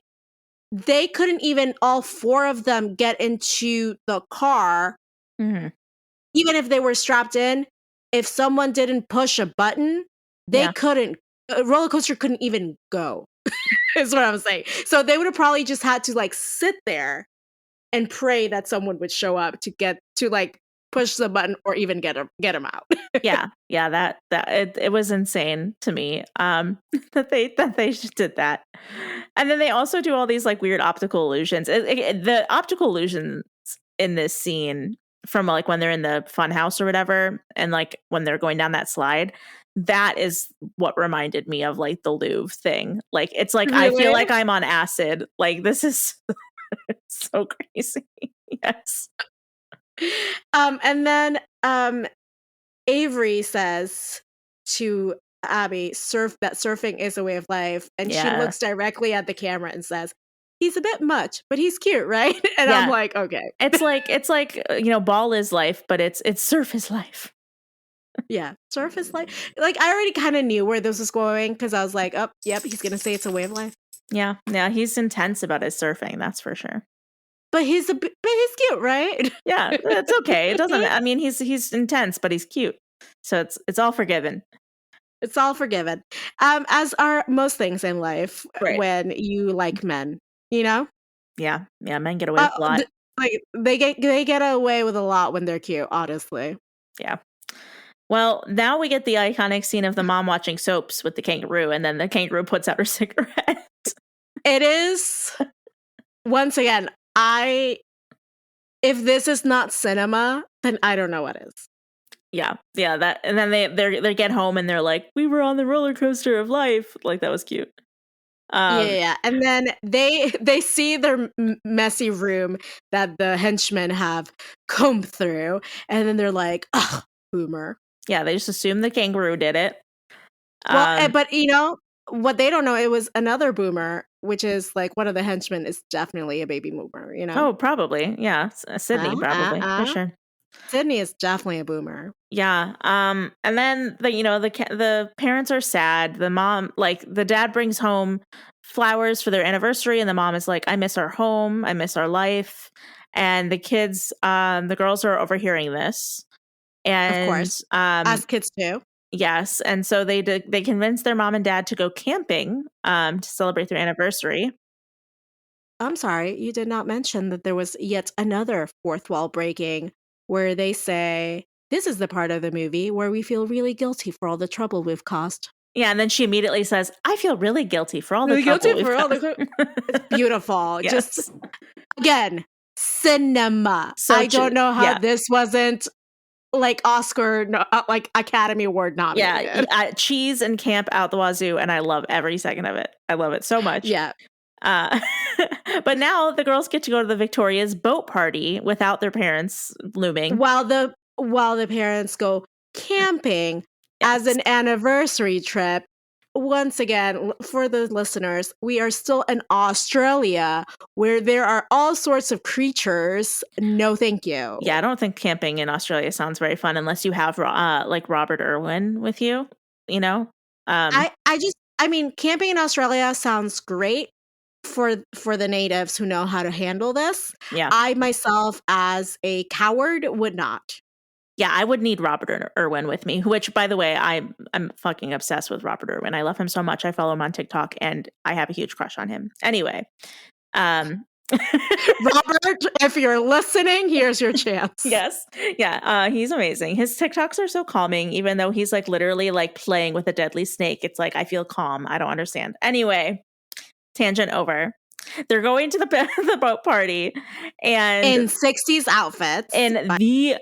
they couldn't even all four of them get into the car, even if they were strapped in. If someone didn't push a button, they couldn't. A roller coaster couldn't even go. Is what I'm saying. So they would have probably just had to like sit there and pray that someone would show up to like push the button or even get them out. yeah. That it was insane to me that they just did that. And then they also do all these like weird optical illusions. The optical illusions in this scene from like when they're in the fun house or whatever, and like when they're going down that slide, that is what reminded me of like the Louvre thing. Like it's like I feel Really? like I'm on acid. Like this is so crazy. Yes. And then Avery says to Abby, surfing is a way of life. And she Yeah. looks directly at the camera and says, he's a bit much, but he's cute, right? And I'm Yeah. like, okay. It's like ball is life, but it's surf is life. Yeah, surf is life. Like I already kind of knew where this was going because I was like, oh, yep, he's gonna say it's a way of life. Yeah, he's intense about his surfing, that's for sure. But he's cute, right? Yeah, it's okay. It doesn't. I mean, he's intense, but he's cute, so it's all forgiven. It's all forgiven. As are most things in life when you like men, you know? Yeah, men get away with a lot. Like they get away with a lot when they're cute, honestly. Yeah. Well, now we get the iconic scene of the mom watching soaps with the kangaroo, and then the kangaroo puts out her cigarette. It is once again, if this is not cinema, then I don't know what is. Yeah, that, and then they get home and they're like, we were on the roller coaster of life. Like that was cute. Yeah, and then they see their messy room that the henchmen have combed through, and then they're like, ugh, boomer. Yeah, they just assume the kangaroo did it. Well, but what they don't know, it was another boomer, which is like one of the henchmen is definitely a baby boomer, Oh, probably. Yeah, Sydney probably for sure. Sydney is definitely a boomer. Yeah. And then the parents are sad. The mom, like the dad brings home flowers for their anniversary, and the mom is like, I miss our home, I miss our life. And the kids, the girls are overhearing this. And of course, as kids do. Yes. And so they convinced their mom and dad to go camping to celebrate their anniversary. I'm sorry, you did not mention that there was yet another fourth wall breaking where they say, this is the part of the movie where we feel really guilty for all the trouble we've caused. Yeah, and then she immediately says, I feel really guilty for all the trouble we've caused. It's beautiful. Yes. Just, again, cinema. So I don't know how this wasn't like Oscar, like Academy Award nominated. Yeah, cheese and camp out the wazoo, and I love every second of it. I love it so much. Yeah. But now the girls get to go to the Victoria's boat party without their parents looming. While the parents go camping as an anniversary trip. Once again, for the listeners, we are still in Australia where there are all sorts of creatures. No, thank you. Yeah, I don't think camping in Australia sounds very fun unless you have like Robert Irwin with you, you know? I mean, camping in Australia sounds great for the natives who know how to handle this. Yeah. I myself, as a coward, would not. Yeah, I would need Robert Irwin with me, which, by the way, I'm fucking obsessed with Robert Irwin. I love him so much. I follow him on TikTok, and I have a huge crush on him. Anyway. Robert, if you're listening, here's your chance. Yes. Yeah, he's amazing. His TikToks are so calming, even though he's like literally like playing with a deadly snake. It's like, I feel calm. I don't understand. Anyway, tangent over. They're going to the boat party and in 60s outfits. In the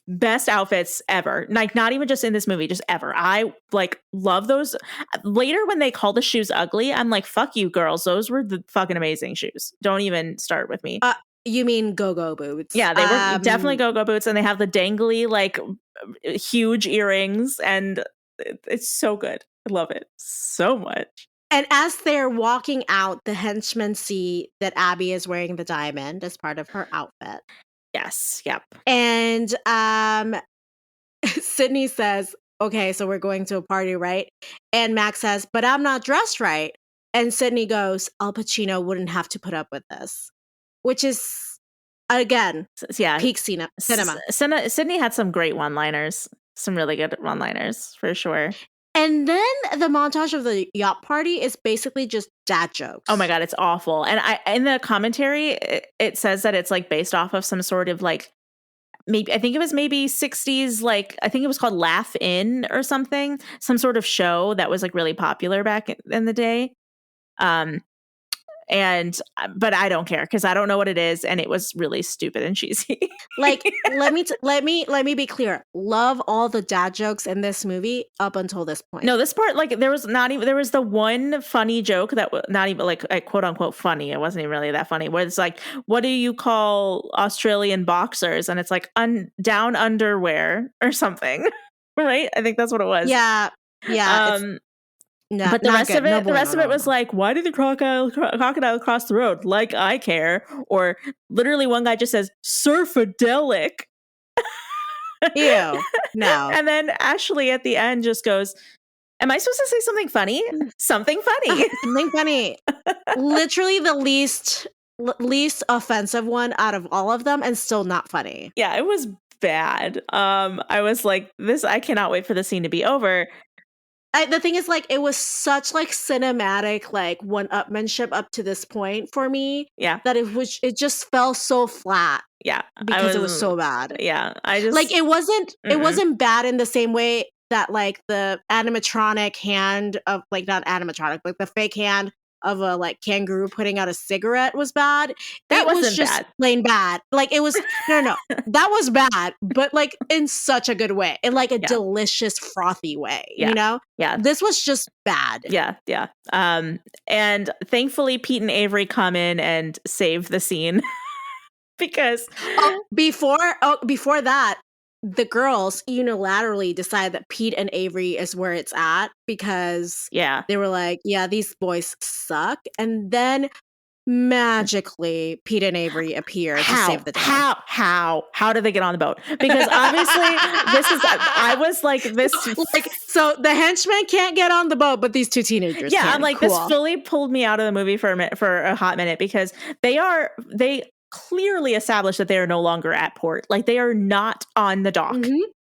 best outfits ever. Like not even just in this movie, just ever. I like love those. Later when they call the shoes ugly, I'm like, fuck you girls. Those were the fucking amazing shoes. Don't even start with me. You mean go-go boots? Yeah, they were definitely go-go boots, and they have the dangly, like huge earrings, and it's so good. I love it so much. And as they're walking out, the henchmen see that Abby is wearing the diamond as part of her outfit. Yes. Yep. And Sydney says, okay, so we're going to a party, right? And Max says, but I'm not dressed right. And Sydney goes, Al Pacino wouldn't have to put up with this. Which is, again, peak cinema. Sydney had some great one-liners. Some really good one-liners, for sure. And then the montage of the yacht party is basically just dad jokes. Oh my God, it's awful. And in the commentary, it says that it's like based off of some sort of like, maybe, I think it was maybe 60s, like, I think it was called Laugh In or something. Some sort of show that was like really popular back in the day. And But I don't care because I don't know what it is, and it was really stupid and cheesy. Like, let me be clear. Love all the dad jokes in this movie up until this point. No, this part, like, there was the one funny joke that was not even like quote unquote funny. It wasn't even really that funny. Where it's like, what do you call Australian boxers? And it's like down underwear or something, right? I think that's what it was. Yeah. But the rest of it was like, why did the crocodile cross the road? Like I care. Or literally one guy just says, surfadelic. Ew, no. And then Ashley at the end just goes, am I supposed to say something funny? Something funny. Something funny. Literally the least offensive one out of all of them, and still not funny. Yeah, it was bad. I was like, I cannot wait for the scene to be over. The thing is, like, it was such like cinematic, like one-upmanship up to this point for me. Yeah, that it just fell so flat. Yeah, because it was so bad. Yeah, I just like it wasn't bad in the same way that like the animatronic hand of like not animatronic, like the fake hand of a like kangaroo putting out a cigarette was bad. That was wasn't just bad. Plain bad. Like it was no, that was bad, but like in such a good way, in like a delicious frothy way. Yeah. You know? Yeah. This was just bad. Yeah. And thankfully Pete and Avery come in and save the scene because before that, the girls unilaterally decide that Pete and Avery is where it's at because they were like, yeah, these boys suck. And then magically Pete and Avery appear to save the day. How did they get on the boat? Because obviously I was like this like, so the henchmen can't get on the boat, but these two teenagers can. I'm like, cool. This fully pulled me out of the movie for a hot minute because they clearly established that they are no longer at port. Like they are not on the dock.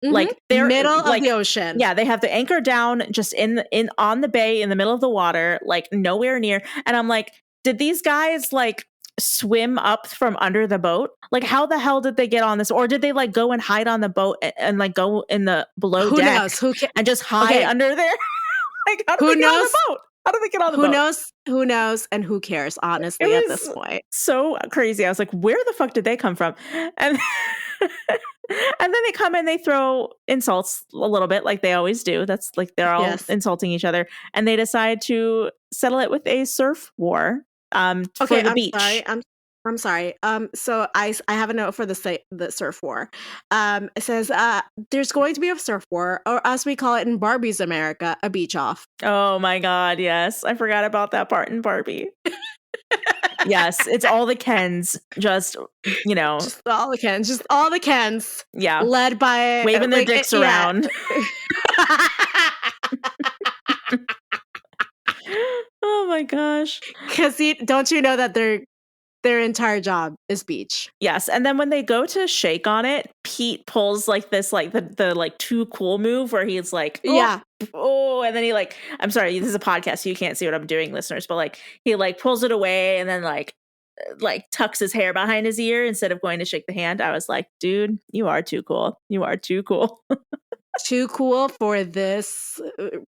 Like they're middle of the ocean. Yeah, they have the anchor down just on the bay in the middle of the water, like nowhere near. And I'm like, did these guys like swim up from under the boat? Like how the hell did they get on this? Or did they like go and hide on the boat and like go in the below deck and just hide under there? Like how did they get on the boat? How do they get on the boat? Who knows? And who cares, honestly, at this point? So crazy. I was like, where the fuck did they come from? And then they come and they throw insults a little bit like they always do. That's like they're all insulting each other. And they decide to settle it with a surf war for the beach. I'm sorry. So I have a note for the surf war. It says there's going to be a surf war, or as we call it in Barbie's America, a beach off. Oh my God, yes. I forgot about that part in Barbie. Yes, it's all the Kens, just all the Kens. Yeah. Led by waving their dicks around. Oh my gosh. Because don't you know that their entire job is beach. Yes. And then when they go to shake on it, Pete pulls like this, like the like too cool move where he's like, oh, and then he like, I'm sorry, this is a podcast, so you can't see what I'm doing, listeners, but like he like pulls it away and then like tucks his hair behind his ear instead of going to shake the hand. I was like, dude, you are too cool. You are too cool. Too cool for this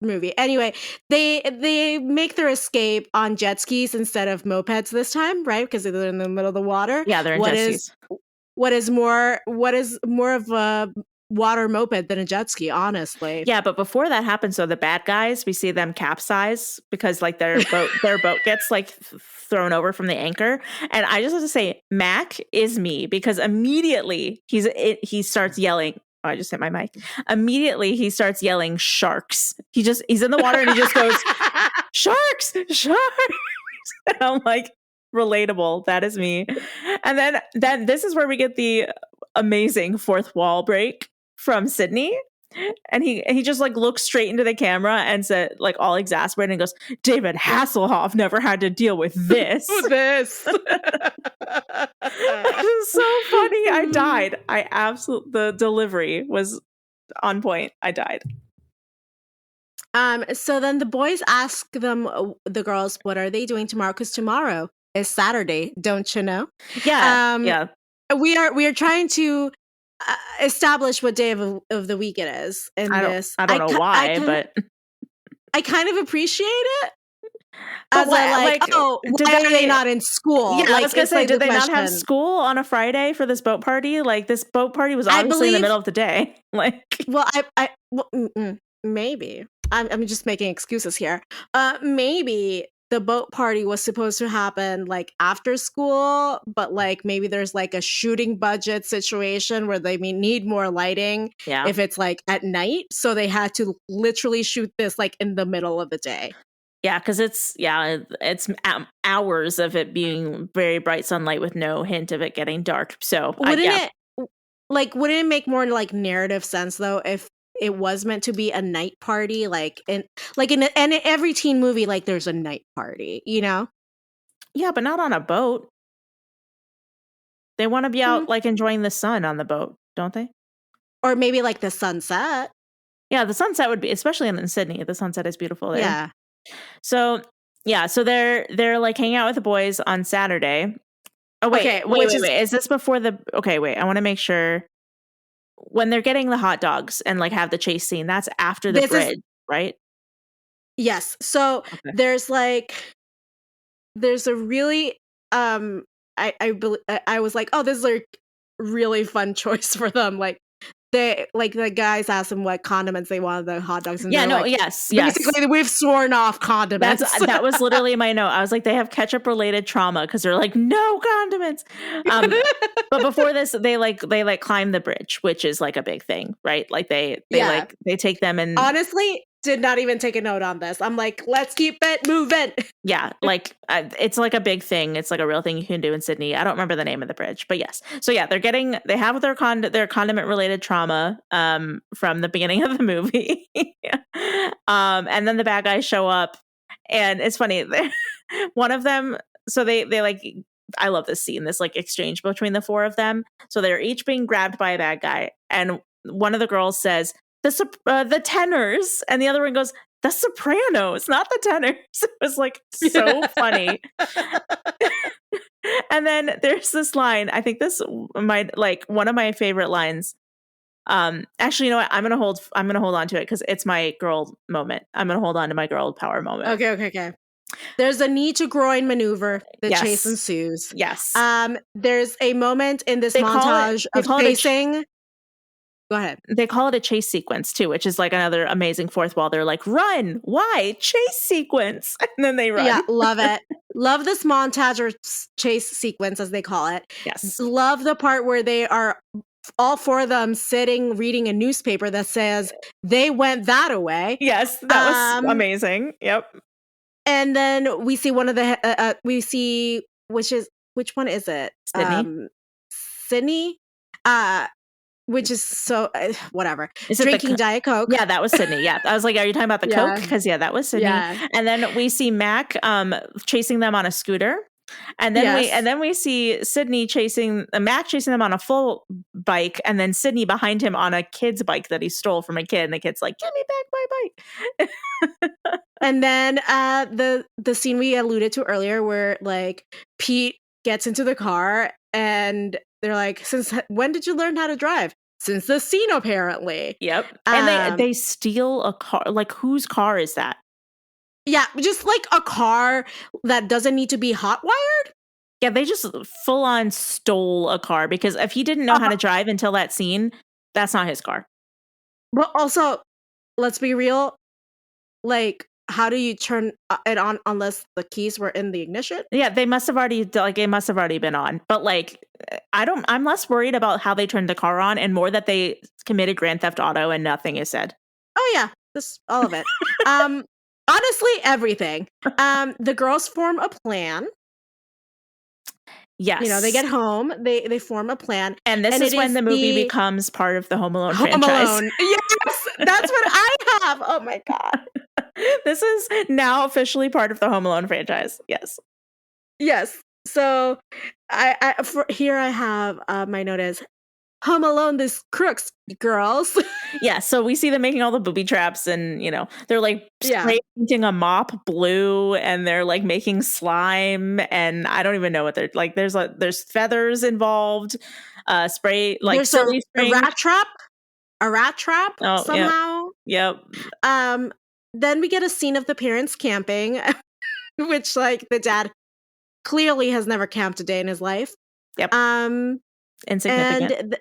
movie. Anyway, they make their escape on jet skis instead of mopeds this time, right? Because they're in the middle of the water. Yeah, they're in jet skis. What is more of a water moped than a jet ski, honestly? Yeah, but before that happens, so the bad guys, we see them capsize because like their boat gets like thrown over from the anchor. And I just have to say, Mac is me because immediately he starts yelling. Oh, I just hit my mic. Immediately, he starts yelling sharks. He's in the water and he just goes, sharks. And I'm like, relatable. That is me. And then this is where we get the amazing fourth wall break from Sydney. And he just like looks straight into the camera and said, like all exasperated, and goes, David Hasselhoff never had to deal with this. This. It was so funny. I died. The delivery was on point. I died. So then the boys ask the girls, what are they doing tomorrow? Because tomorrow is Saturday, don't you know? Yeah. Yeah. We are trying to establish what day of the week it is. And I don't know why, but I kind of appreciate it But why are they not in school? Yeah, I was gonna say, did they not have question. school on a Friday for this boat party? Like, this boat party was obviously in the middle of the day. Like, well, maybe I'm just making excuses here. Maybe the boat party was supposed to happen like after school, but like maybe there's like a shooting budget situation where they need more lighting if it's like at night, so they had to literally shoot this like in the middle of the day. Yeah, because it's hours of it being very bright sunlight with no hint of it getting dark. So wouldn't it make more like narrative sense though if it was meant to be a night party, like in every teen movie, like there's a night party, you know? Yeah, but not on a boat. They want to be out like enjoying the sun on the boat, don't they? Or maybe like the sunset. Yeah, the sunset would be, especially in Sydney. The sunset is beautiful there. Yeah. So they're like hanging out with the boys on Saturday. Oh wait, okay, wait. Is this before the? Okay, wait. I want to make sure. When they're getting the hot dogs and like have the chase scene, that's after the bridge, right? Yes. So there's a really I was like, oh, this is a really fun choice for them. Like they the guys asked them what condiments they wanted the hot dogs. And yes. Basically, we've sworn off condiments. That was literally my note. I was like, they have ketchup related trauma because they're like, no condiments. But before this, they climb the bridge, which is like a big thing, right? Like they take them and honestly did not even take a note on this. I'm like, let's keep it moving. Yeah, like it's like a big thing. It's like a real thing you can do in Sydney. I don't remember the name of the bridge, but yes. So yeah, they have their condiment related trauma from the beginning of the movie. And then the bad guys show up, and it's funny. One of them, so they like, I love this scene, this like exchange between the four of them. So they're each being grabbed by a bad guy, and one of the girls says, the tenors, and the other one goes, the sopranos, not the tenors. It was like so funny. And then there's this line. I think this might like one of my favorite lines. Actually, you know what? I'm gonna hold on to it because it's my girl moment. I'm gonna hold on to my girl power moment. Okay. There's a knee to groin maneuver. The chase ensues. Yes. There's a moment in this montage of chasing. Go ahead. They call it a chase sequence too, which is like another amazing fourth wall. They're like, run, why? Chase sequence. And then they run. Yeah, love it. Love this montage or chase sequence, as they call it. Yes. Love the part where they are all four of them sitting reading a newspaper that says they went that away. Yes, that was amazing. Yep. And then we see one of the which one is it? Sydney. Which is so whatever. Is drinking Diet Coke? Yeah, that was Sydney. Yeah, I was like, "Are you talking about the Coke?" Because that was Sydney. Yeah. And then we see Mac chasing them on a scooter, and then we see Sydney Mac chasing them on a full bike, and then Sydney behind him on a kid's bike that he stole from a kid, and the kid's like, "Give me back my bike." And then the scene we alluded to earlier, where like Pete gets into the car and they're like, "Since when did you learn how to drive?" Since the scene, apparently. Yep. And they steal a car. Like, whose car is that? Yeah, just like a car that doesn't need to be hot wired. Yeah, they just full on stole a car because if he didn't know how to drive until that scene, that's not his car. But also, let's be real. Like, how do you turn it on unless the keys were in the ignition? Yeah, it must have already been on. But like, I'm less worried about how they turned the car on and more that they committed Grand Theft Auto and nothing is said. Oh yeah, all of it. Honestly, everything. The girls form a plan. Yes. You know, they get home, they form a plan. And this is when the movie becomes part of the Home Alone franchise. Alone. Yes, that's what I have. Oh my God. This is now officially part of the Home Alone franchise. Yes. Yes. So here I have my note is Home Alone, this crooks girls. Yeah, so we see them making all the booby traps, and you know they're like spray painting a mop blue, and they're like making slime, and I don't even know what they're like. There's feathers involved, spray like there's a rat trap somehow. Yep. Then we get a scene of the parents camping. which like the dad clearly has never camped a day in his life. Yep. And Insignificant.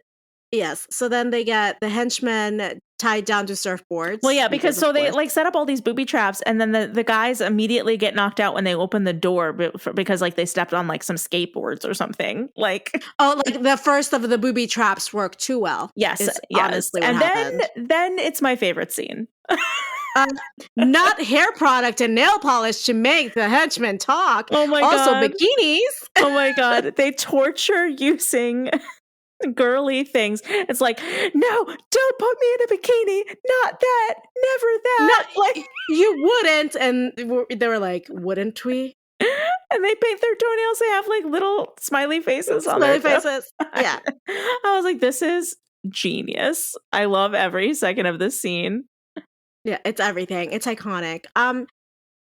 yes, so then they get the henchmen tied down to surfboards. Well, yeah, because so they course. like set up all these booby traps, and then the guys immediately get knocked out when they open the door because like they stepped on like some skateboards or something. Like, oh, like the first of the booby traps worked too well. Yes, honestly what and happened. then it's my favorite scene. Not hair product and nail polish to make the henchmen talk. Oh my also god. bikinis. Oh my god. They torture using girly things. It's like, no, don't put me in a bikini. Not that. Never that. No, like you wouldn't. And they were like, wouldn't we? And they paint their toenails. They have like little smiley faces on smiley their faces. Yeah. I was like, this is genius. I love every second of this scene. Yeah, it's everything. It's iconic.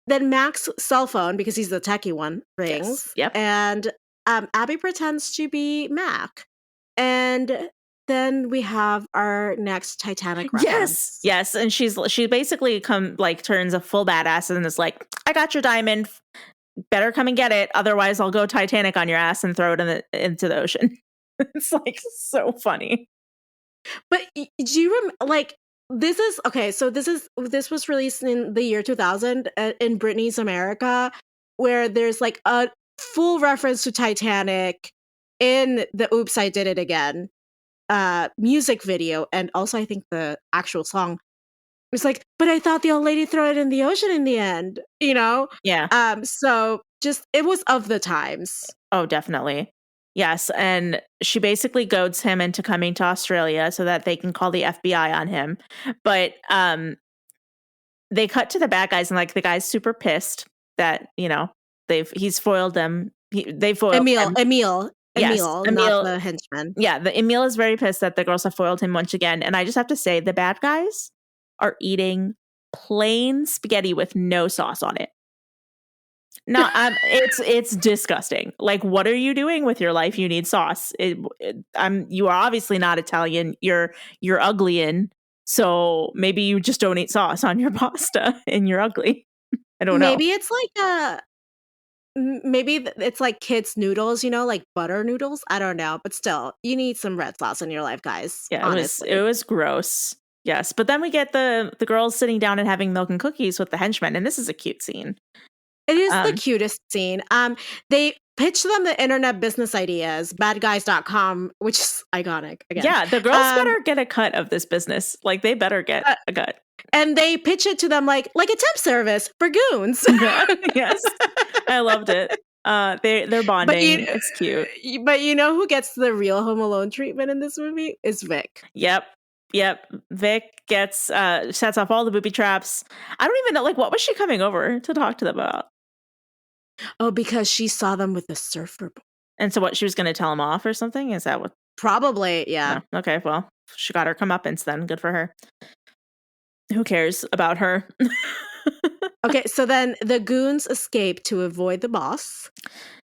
Then Mac's cell phone, because he's the techie one, rings. Yes. Yep. And Abby pretends to be Mac. And then we have our next Titanic reference. Yes. And she basically turns a full badass and is like, I got your diamond. Better come and get it. Otherwise, I'll go Titanic on your ass and throw it into the ocean. It's like so funny. But do you remember, like, this is okay. So this was released in the year 2000 in Britney's America, where there's like a full reference to Titanic in the "Oops, I Did It Again" music video, and also I think the actual song. It's like, but I thought the old lady threw it in the ocean in the end. You know? Yeah. So just it was of the times. Oh, definitely. Yes, and she basically goads him into coming to Australia so that they can call the FBI on him. But they cut to the bad guys, and like the guy's super pissed that he's foiled them. They foiled him. Emil, not the henchman. Yeah, the Emil is very pissed that the girls have foiled him once again. And I just have to say, the bad guys are eating plain spaghetti with no sauce on it. No, it's disgusting. Like, what are you doing with your life? You need sauce. You are obviously not Italian. You're ugly, so maybe you just don't eat sauce on your pasta, and you're ugly. I don't know. Maybe it's like maybe it's like kids' noodles, like butter noodles. I don't know, but still, you need some red sauce in your life, guys. Yeah, honestly, it was gross. Yes, but then we get the girls sitting down and having milk and cookies with the henchmen, and this is a cute scene. It is the cutest scene. They pitch them the internet business ideas, badguys.com, which is iconic. Again. Yeah, the girls better get a cut of this business. Like, they better get a cut. And they pitch it to them like a temp service for goons. Yes, I loved it. They're bonding. It's cute. But you know who gets the real Home Alone treatment in this movie? Is Vic. Yep. Vic gets sets off all the booby traps. I don't even know, like, what was she coming over to talk to them about? Oh, because she saw them with the surfer board. And so what, she was going to tell them off or something? Is that what? Probably, yeah. No. Okay, well, she got her comeuppance then. Good for her. Who cares about her? Okay, so then the goons escape to avoid the boss.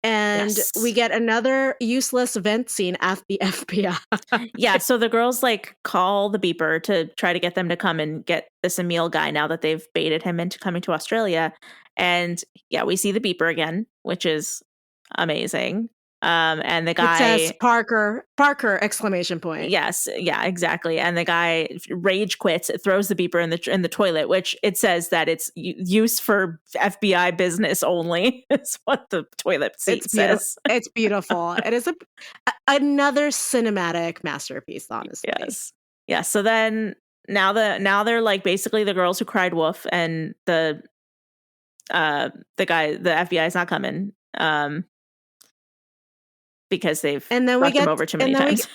And we get another useless vent scene at the FBI. Yeah, so the girls like call the beeper to try to get them to come and get this Emil guy now that they've baited him into coming to Australia. And yeah, we see the beeper again, which is amazing. And the guy, it says Parker exclamation point. Yes, yeah, exactly. And the guy rage quits, throws the beeper in the toilet, which it says that it's use for FBI business only. Is what the toilet seat says. It's beautiful. It is another cinematic masterpiece, honestly. Yes. Yeah. So then now they're like basically the girls who cried wolf, and the FBI is not coming. Because they've brought them over too many times.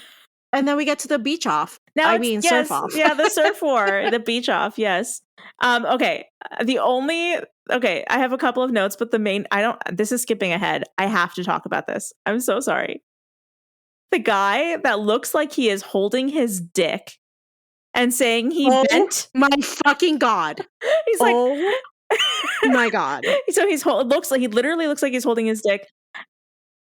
And then we get to the beach off. Surf off. Yeah, the surf war, the beach off, yes. Okay. I have a couple of notes, but this is skipping ahead. I have to talk about this. I'm so sorry. The guy that looks like he is holding his dick and saying he bent. My fucking God. He's like, my God. So he literally looks like he's holding his dick.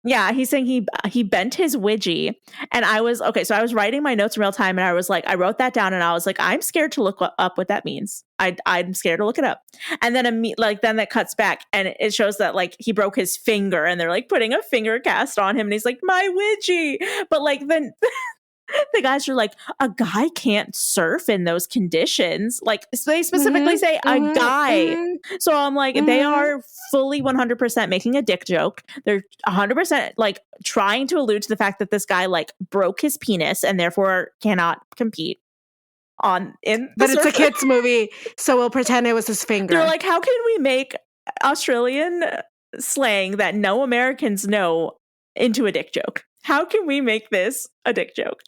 Yeah, he's saying he bent his wedgie, and I was okay. So I was writing my notes in real time, and I was like, I wrote that down, and I was like, I'm scared to look up what that means. I'm scared to look it up, and then then that cuts back, and it shows that like he broke his finger, and they're like putting a finger cast on him, and he's like, my wedgie, but like then. The guys are like, a guy can't surf in those conditions. Like, so they specifically say a guy. So I'm like, they are fully 100% making a dick joke. They're 100% like trying to allude to the fact that this guy like broke his penis and therefore cannot compete but it's a kid's movie, so we'll pretend it was his finger. They're like, how can we make Australian slang that no Americans know into a dick joke? How can we make this a dick joke?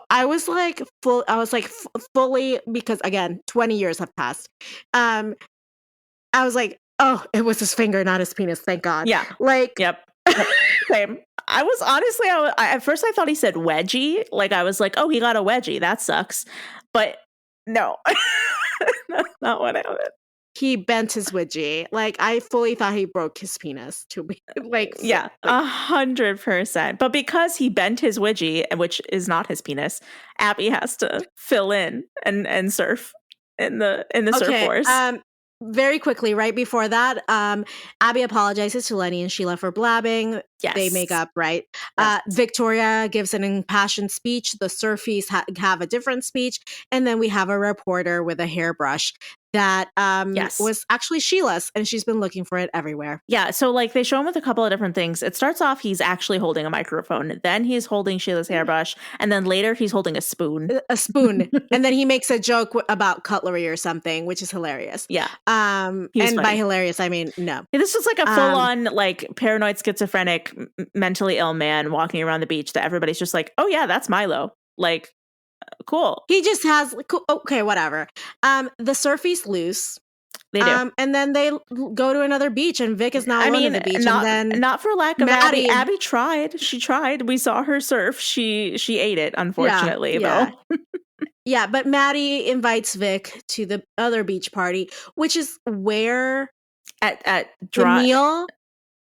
I was like fully, because again, 20 years have passed. I was like, oh, it was his finger, not his penis. Thank God. Yeah. Like, yep. Same. I was honestly, at first I thought he said wedgie. Like I was like, oh, he got a wedgie. That sucks. But no, that's not what happened. He bent his wedgie. Like I fully thought he broke his penis to be like, yeah, 100%. But because he bent his wedgie, which is not his penis, Abby has to fill in and surf in the surf force. Very quickly, right before that, Abby apologizes to Lenny and Sheila for blabbing. Yes. They make up, right? Yes. Victoria gives an impassioned speech. The surfies have a different speech. And then we have a reporter with a hairbrush that was actually Sheila's, and she's been looking for it everywhere. Yeah, so like they show him with a couple of different things. It starts off he's actually holding a microphone, then he's holding Sheila's hairbrush, and then later he's holding a spoon. And then he makes a joke about cutlery or something, which is hilarious. Yeah. And funny. By hilarious, I mean no. This is like a full-on like paranoid schizophrenic mentally ill man walking around the beach that everybody's just like, oh yeah, that's Milo. Like, cool. He just has okay, whatever. The surfies loose. They do. And then they go to another beach, and Vic is now alone at the beach. Not, and then not for lack of Abby. Abby tried. She tried. We saw her surf. She ate it, unfortunately, though. Yeah, but Maddie invites Vic to the other beach party, which is where Emil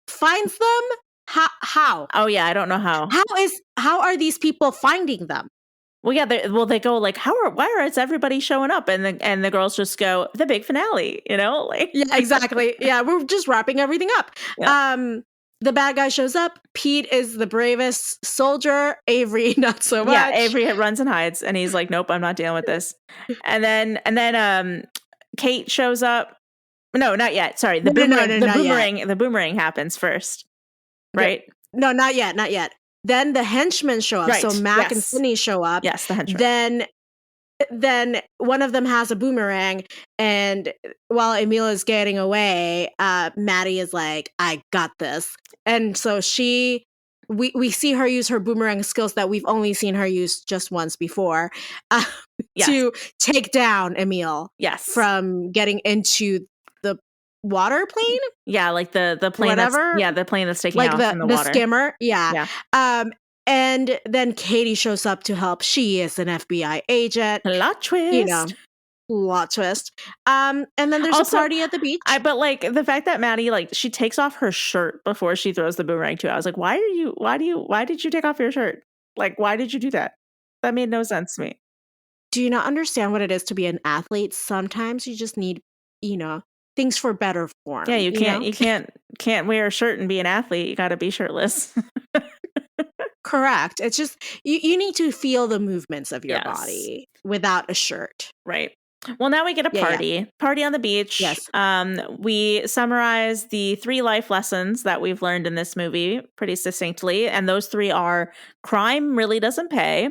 finds them. How? Oh yeah, I don't know how. How are these people finding them? Well, yeah, they go like, why is everybody showing up? And the girls just go, the big finale, you know? Like, yeah, exactly. Yeah, we're just wrapping everything up. Yeah. The bad guy shows up. Pete is the bravest soldier. Avery, not so much. Yeah, Avery runs and hides, and he's like, nope, I'm not dealing with this. And then Kate shows up. No, not yet. Sorry, the boomerang happens first, right? No, not yet. Then the henchmen show up. Right. So Mac and Sydney show up. Yes, the henchmen. Then one of them has a boomerang, and while Emil is getting away, Maddie is like, I got this. And so we see her use her boomerang skills that we've only seen her use just once before to take down Emil from getting into the water plane. Yeah, like the plane, whatever. The plane that's taking off in the water. The skimmer. Yeah. And then Katie shows up to help. She is an FBI agent. Plot twist. You know, plot twist. And then there's also a party at the beach. But like the fact that Maddie, like, she takes off her shirt before she throws the boomerang too. I was like, why did you take off your shirt? Like, why did you do that? That made no sense to me. Do you not understand what it is to be an athlete? Sometimes you just need, things for better form. Yeah, you can't wear a shirt and be an athlete. You got to be shirtless. Correct. It's just you need to feel the movements of your body without a shirt. Right. Well, now we get a party. Yeah. Party on the beach. Yes. We summarize the 3 life lessons that we've learned in this movie pretty succinctly, and those 3 are: crime really doesn't pay,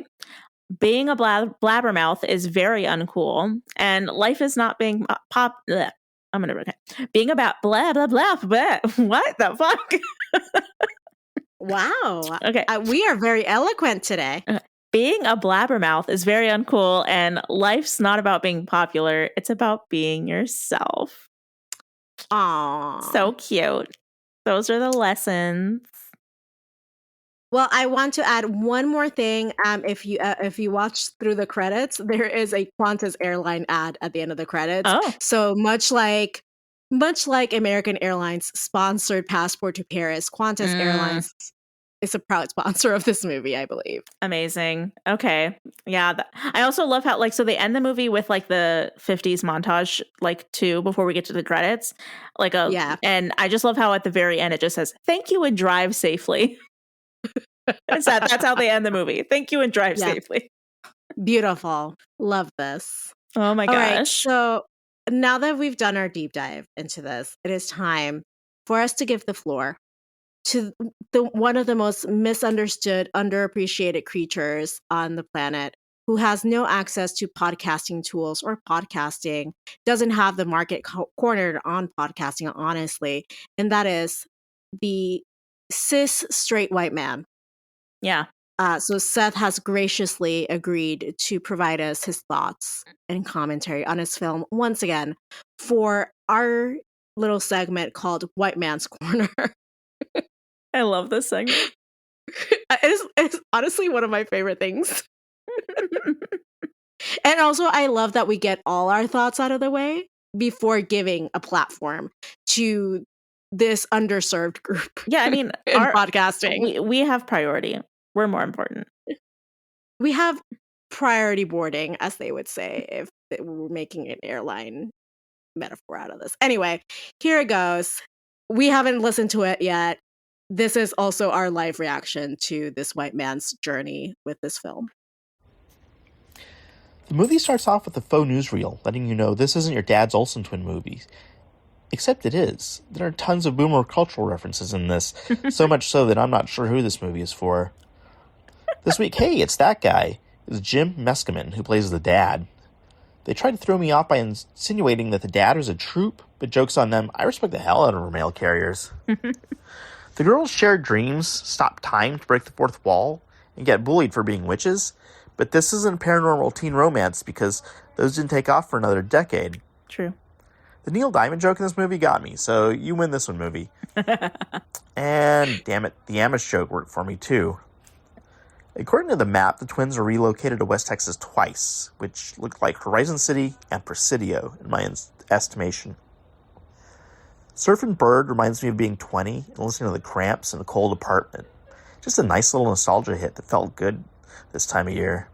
being a blabbermouth is very uncool, and life is not being being about blah blah blah blah. What the fuck? Wow. Okay. We are very eloquent today. Being a blabbermouth is very uncool, and life's not about being popular. It's about being yourself. Aww. So cute. Those are the lessons. Well, I want to add one more thing. If you watch through the credits, there is a Qantas airline ad at the end of the credits. Oh. So much like Much like American Airlines sponsored Passport to Paris, Qantas Airlines is a proud sponsor of this movie, I believe. Amazing. Okay. Yeah. I also love how, like, so they end the movie with like the 50s montage, like, too, before we get to the credits. And I just love how at the very end it just says, "Thank you and drive safely." That's how they end the movie. Thank you and drive safely. Beautiful. Love this. Oh my gosh. All right. So now that we've done our deep dive into this, it is time for us to give the floor to one of the most misunderstood, underappreciated creatures on the planet, who has no access to podcasting tools or podcasting, doesn't have the market cornered on podcasting, honestly. And that is the cis straight white man. Yeah. So Seth has graciously agreed to provide us his thoughts and commentary on his film once again for our little segment called White Man's Corner. I love this segment. It's honestly one of my favorite things. And also, I love that we get all our thoughts out of the way before giving a platform to this underserved group. Yeah, I mean, in podcasting. We have priority. We're more important. We have priority boarding, as they would say, if we were making an airline metaphor out of this. Anyway, here it goes. We haven't listened to it yet. This is also our live reaction to this white man's journey with this film. The movie starts off with a faux newsreel, letting you know this isn't your dad's Olsen twin movie. Except it is. There are tons of boomer cultural references in this, so much so that I'm not sure who this movie is for. This week, hey, it's that guy. It's Jim Meskimen, who plays the dad. They tried to throw me off by insinuating that the dad was a troop, but joke's on them, I respect the hell out of our mail carriers. The girls share dreams, stop time to break the fourth wall, and get bullied for being witches, but this isn't paranormal teen romance because those didn't take off for another decade. True. The Neil Diamond joke in this movie got me, so you win this one, movie. And, damn it, the Amish joke worked for me, too. According to the map, the twins were relocated to West Texas twice, which looked like Horizon City and Presidio, in my estimation. Surfing Bird reminds me of being 20 and listening to the Cramps in a cold apartment. Just a nice little nostalgia hit that felt good this time of year.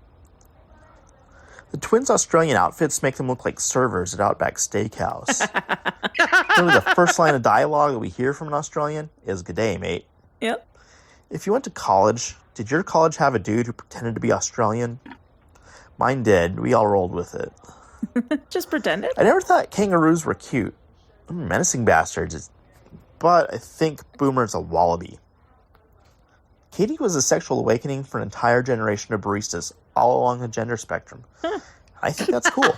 The twins' Australian outfits make them look like servers at Outback Steakhouse. Really, the first line of dialogue that we hear from an Australian is, "G'day, mate." Yep. If you went to college, did your college have a dude who pretended to be Australian? Mine did. We all rolled with it. Just pretended? I never thought kangaroos were cute. Menacing bastards. But I think Boomer's a wallaby. Katie was a sexual awakening for an entire generation of baristas all along the gender spectrum. I think that's cool.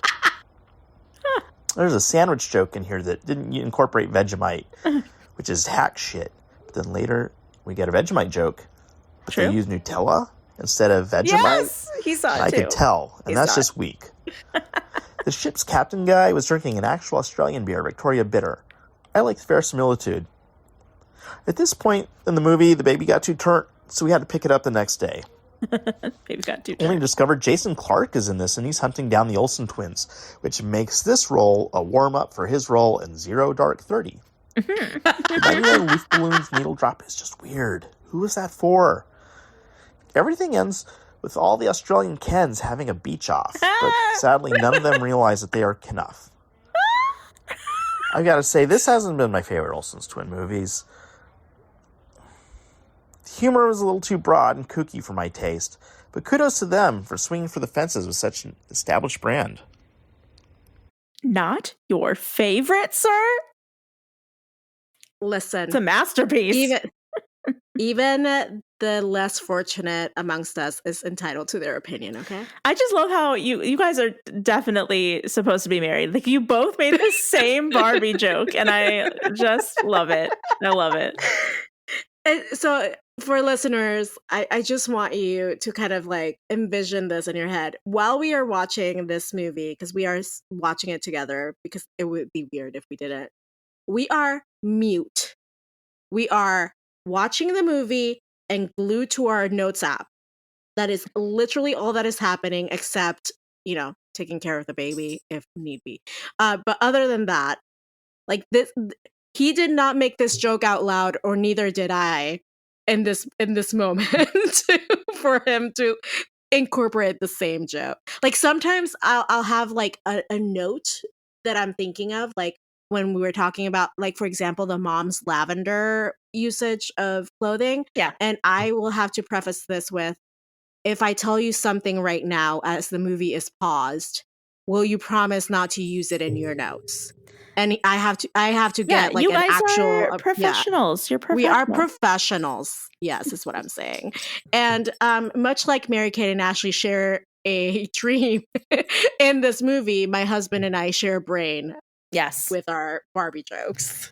There's a sandwich joke in here that didn't incorporate Vegemite, which is hack shit. But then later, we get a Vegemite joke, but True. They use Nutella instead of Vegemite. Yes! He saw it, I too. could tell, and that's just weak. The ship's captain guy was drinking an actual Australian beer, Victoria Bitter. I like the verisimilitude. At this point in the movie, the baby got too turnt, so we had to pick it up the next day. Baby got too turnt. Only discovered Jason Clarke is in this, and he's hunting down the Olsen twins, which makes this role a warm-up for his role in Zero Dark 30. The 99 Leaf Balloons needle drop is just weird. Who is that for? Everything ends with all the Australian Kens having a beach off, but sadly none of them realize that they are Knuff. I gotta say, this hasn't been my favorite Olsen's twin movies. The humor was a little too broad and kooky for my taste, but kudos to them for swinging for the fences with such an established brand. Not your favorite, sir? Listen. It's a masterpiece. Even the less fortunate amongst us is entitled to their opinion, okay? I just love how you guys are definitely supposed to be married. Like, you both made the same Barbie joke, and I just love it. I love it. And so for listeners, I just want you to kind of like envision this in your head while we are watching this movie, because we are watching it together, because it would be weird if we didn't. We are mute. We are watching the movie and glued to our notes app. That is literally all that is happening, except, taking care of the baby if need be. But other than that, Like this, he did not make this joke out loud, or neither did I in this moment for him to incorporate the same joke. Like sometimes I'll have like a note that I'm thinking of, like when we were talking about, like, for example, the mom's lavender usage of clothing. Yeah. And I will have to preface this with, if I tell you something right now as the movie is paused, will you promise not to use it in your notes? And I have to get like you an guys actual are professionals. You're we are professionals. professionals. Yes, is what I'm saying. And much like Mary-Kate and Ashley share a dream in this movie, my husband and I share a brain Yes. with our Barbie jokes.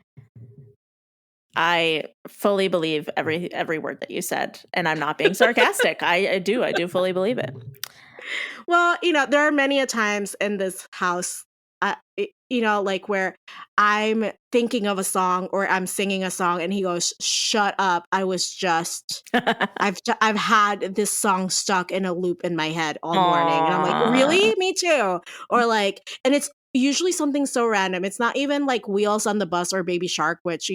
I fully believe every word that you said, and I'm not being sarcastic. I do fully believe it. Well, there are many a times in this house, like where I'm thinking of a song or I'm singing a song and he goes, "Shut up. I was just I've had this song stuck in a loop in my head all morning." And I'm like, "Really? Me too." Or like, and it's usually something so random. It's not even like Wheels on the Bus or Baby Shark, which,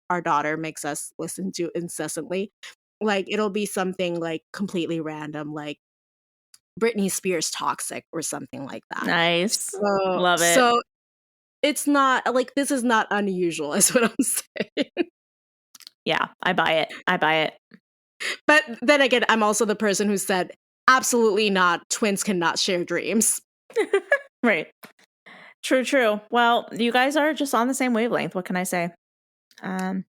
our daughter makes us listen to incessantly. Like it'll be something like completely random, like Britney Spears Toxic or something like that. Nice. Love it. So it's not like, this is not unusual is what I'm saying. Yeah, I buy it. But then again, I'm also the person who said, absolutely not. Twins cannot share dreams. Right. True. Well, you guys are just on the same wavelength. What can I say?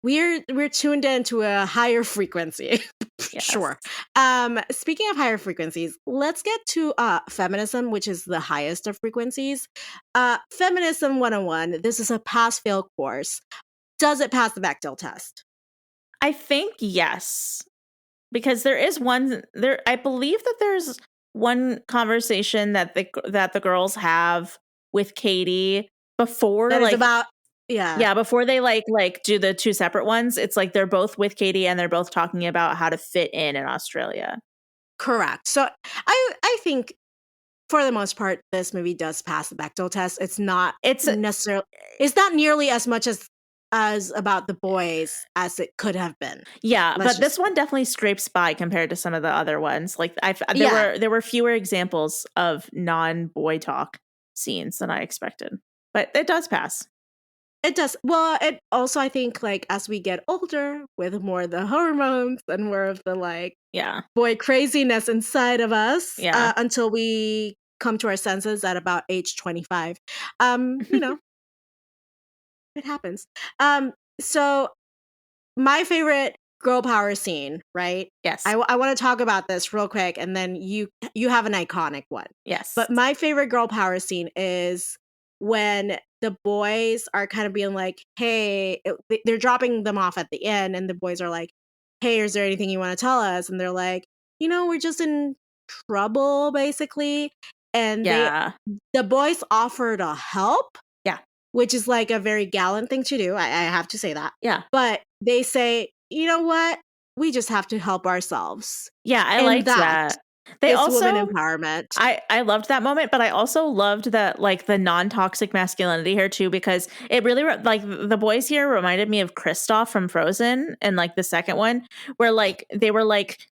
We're tuned into a higher frequency. Yes. Sure. Speaking of higher frequencies, let's get to feminism, which is the highest of frequencies. Feminism 101. This is a pass-fail course. Does it pass the Bechdel test? I think yes. Because there is one there. I believe that there's one conversation that the girls have with Katie before, That like, is about, yeah, before they like do the two separate ones. It's like they're both with Katie and they're both talking about how to fit in Australia. correct. So I think for the most part, this movie does pass the Bechdel test. It's not nearly as much as about the boys as it could have been. Yeah, but this one definitely scrapes by compared to some of the other ones. Like there were fewer examples of non-boy talk scenes than I expected. But it does pass. It does. Well, it also, I think, like, as we get older, with more of the hormones and more of the, like, boy craziness inside of us, until we come to our senses at about age 25. It happens. So my favorite girl power scene, right? Yes. I want to talk about this real quick, and then you have an iconic one. Yes. But my favorite girl power scene is when the boys are kind of being like, hey, they're dropping them off at the end, and the boys are like, hey, is there anything you want to tell us? And they're like, we're just in trouble, basically. And the boys offer to help. Yeah. Which is like a very gallant thing to do. I have to say that. Yeah. But they say, you know what? We just have to help ourselves. Yeah, I liked that. They also women empowerment. I loved that moment, but I also loved that, like, the non-toxic masculinity here too, because it really, like, the boys here reminded me of Kristoff from Frozen, and like the second one, where like they were like,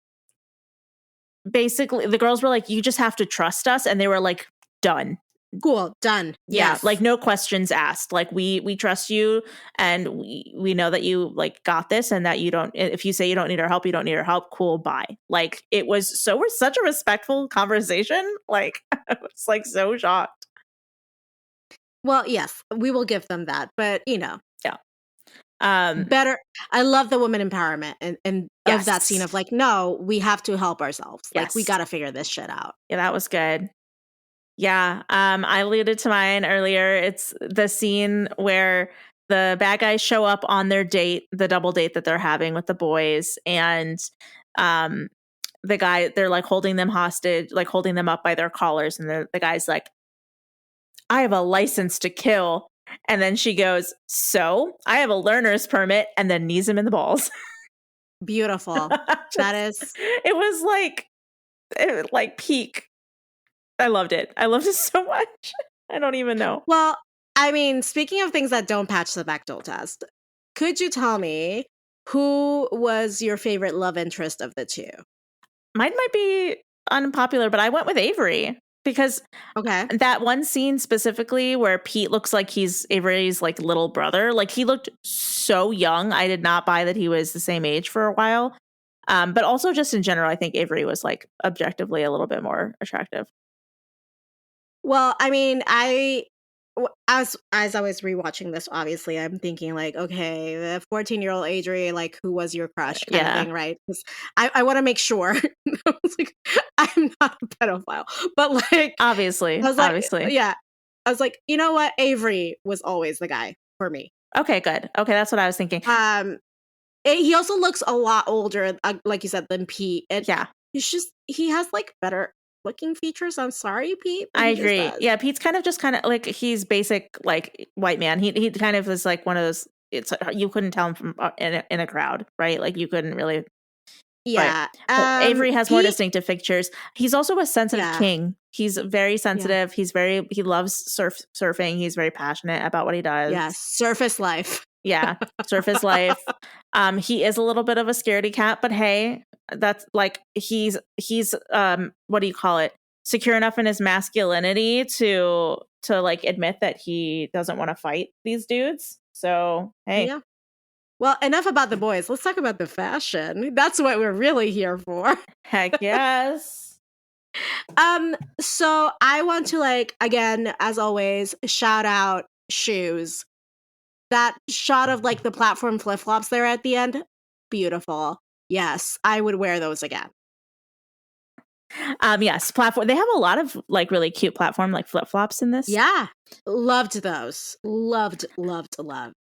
basically the girls were like, you just have to trust us, and they were like, done. Cool, done. Yeah, yes. Like no questions asked. Like we trust you, and we know that you like got this, and that you don't. If you say you don't need our help, you don't need our help. Cool, bye. Like it was such a respectful conversation. Like I was like so shocked. Well, yes, we will give them that, but yeah. Better. I love the woman empowerment and of that scene of like, no, we have to help ourselves. Like we got to figure this shit out. Yeah, that was good. Yeah, I alluded to mine earlier. It's the scene where the bad guys show up on their date, the double date that they're having with the boys, and the guy, they're like holding them hostage, like holding them up by their collars, and the guy's like, I have a license to kill. And then she goes, so I have a learner's permit, and then knees him in the balls. Beautiful. That is. It was like peak. I loved it. I loved it so much. I don't even know. Well, I mean, speaking of things that don't patch the Bechdel test, could you tell me who was your favorite love interest of the two? Mine might be unpopular, but I went with Avery because Okay. that one scene specifically where Pete looks like he's Avery's like little brother, like he looked so young. I did not buy that he was the same age for a while. But also just in general, I think Avery was like objectively a little bit more attractive. Well, I mean, as I was rewatching this, obviously, I'm thinking like, okay, the 14-year-old Adri, like, who was your crush, kind of Yeah. thing, right? Because I want to make sure. I was like, I'm not a pedophile, but like, Obviously. I was like, Obviously. yeah, I was like, you know what, Avery was always the guy for me. Okay, good. Okay, that's what I was thinking. He also looks a lot older, like you said, than Pete. And Yeah. he has like better looking features. I'm sorry, Pete. But I he just agree. does. Yeah, Pete's kind of like he's basic like white man. He kind of is like one of those. It's you couldn't tell him from in a crowd, right? Like you couldn't really. Yeah. But Avery has more Pete, distinctive features. He's also a sensitive yeah. king. He's very Yeah. sensitive. He loves surfing. He's very passionate about what he does. Yeah. Surface life. Yeah, surface life. He is a little bit of a scaredy cat, but hey, that's like he's what do you call it? Secure enough in his masculinity to like admit that he doesn't want to fight these dudes. So hey, Yeah. Well, enough about the boys. Let's talk about the fashion. That's what we're really here for. heck yes. So I want to like again, as always, shout out shoes. That shot of like the platform flip-flops there at the end, beautiful. Yes, I would wear those again. Yes, platform. They have a lot of like really cute platform like flip flops in this. Yeah, loved those. Loved.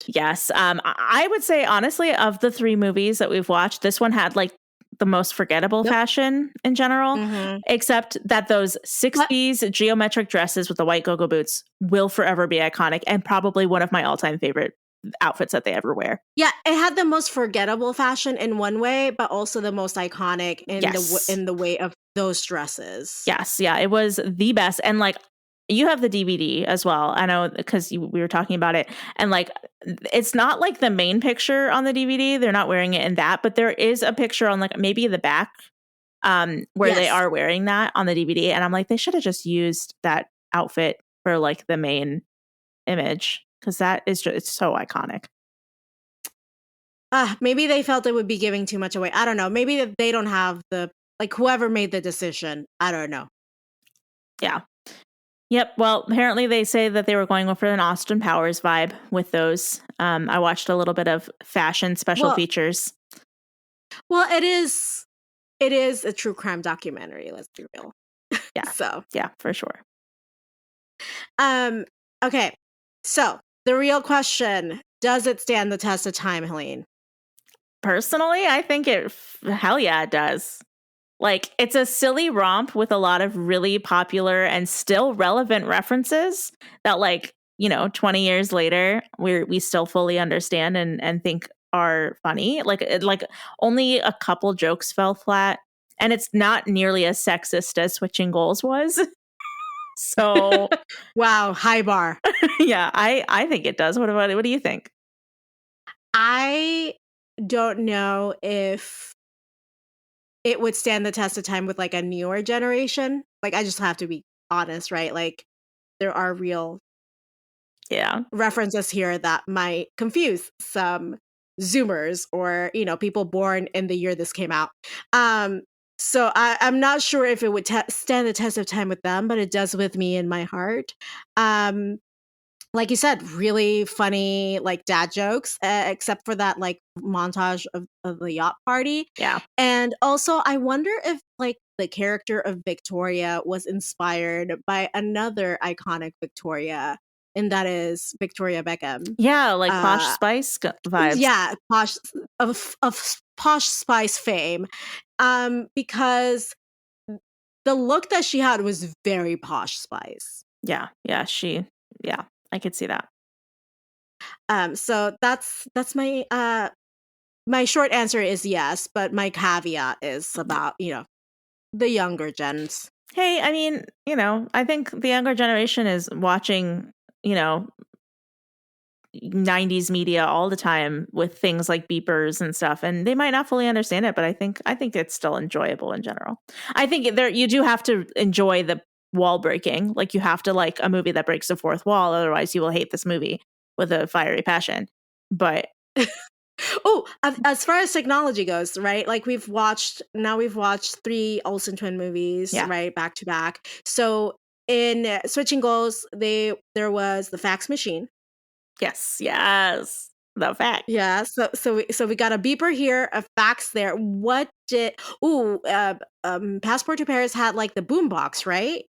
Yes. I would say honestly, of the 3 movies that we've watched, this one had like the most forgettable fashion in general, except that those 60s geometric dresses with the white go-go boots will forever be iconic and probably one of my all-time favorite outfits that they ever wear. Yeah, it had the most forgettable fashion in one way, but also the most iconic in the way of those dresses. Yes, yeah, it was the best. And like you have the DVD as well. I know because we were talking about it. And like, it's not like the main picture on the DVD. They're not wearing it in that, but there is a picture on like maybe the back where they are wearing that on the DVD. And I'm like, they should have just used that outfit for like the main image because that is just, it's so iconic. Maybe they felt it would be giving too much away. I don't know. Maybe they don't have like whoever made the decision. I don't know. Yeah. Yep. Well, apparently they say that they were going for an Austin Powers vibe with those. I watched a little bit of fashion special features. Well, it is a true crime documentary. Let's be real. Yeah. So yeah, for sure. Okay. So the real question: does it stand the test of time, Helene? Personally, I think hell yeah, it does. Like, it's a silly romp with a lot of really popular and still relevant references that, like, 20 years later, we still fully understand and think are funny. Like only a couple jokes fell flat, and it's not nearly as sexist as Switching Goals was. So, wow, high bar. Yeah, I think it does. What do you think? I don't know if it would stand the test of time with like a newer generation. Like, I just have to be honest, right? Like, there are real references here that might confuse some Zoomers or, people born in the year this came out. So I'm not sure if it would stand the test of time with them, but it does with me in my heart. Like you said, really funny, like dad jokes, except for that like montage of the yacht party. Yeah. And also, I wonder if like the character of Victoria was inspired by another iconic Victoria, and that is Victoria Beckham. Yeah, like Posh Spice vibes. Yeah, of Posh Spice fame. Because the look that she had was very Posh Spice. Yeah, I could see that. So that's my my short answer is yes, but my caveat is about, the younger gens. Hey, I mean, I think the younger generation is watching, 90s media all the time with things like beepers and stuff, and they might not fully understand it, but I think it's still enjoyable in general. I think you do have to enjoy the wall breaking. Like, you have to like a movie that breaks the fourth wall, otherwise you will hate this movie with a fiery passion. But Oh, as far as technology goes, right? Like we've watched 3 Olsen twin movies, Yeah. right, back to back. So in Switching Goals, there was the fax machine. yes, the fact. Yeah, so we got a beeper here, a fax there. What did Passport to Paris had like the boombox, right?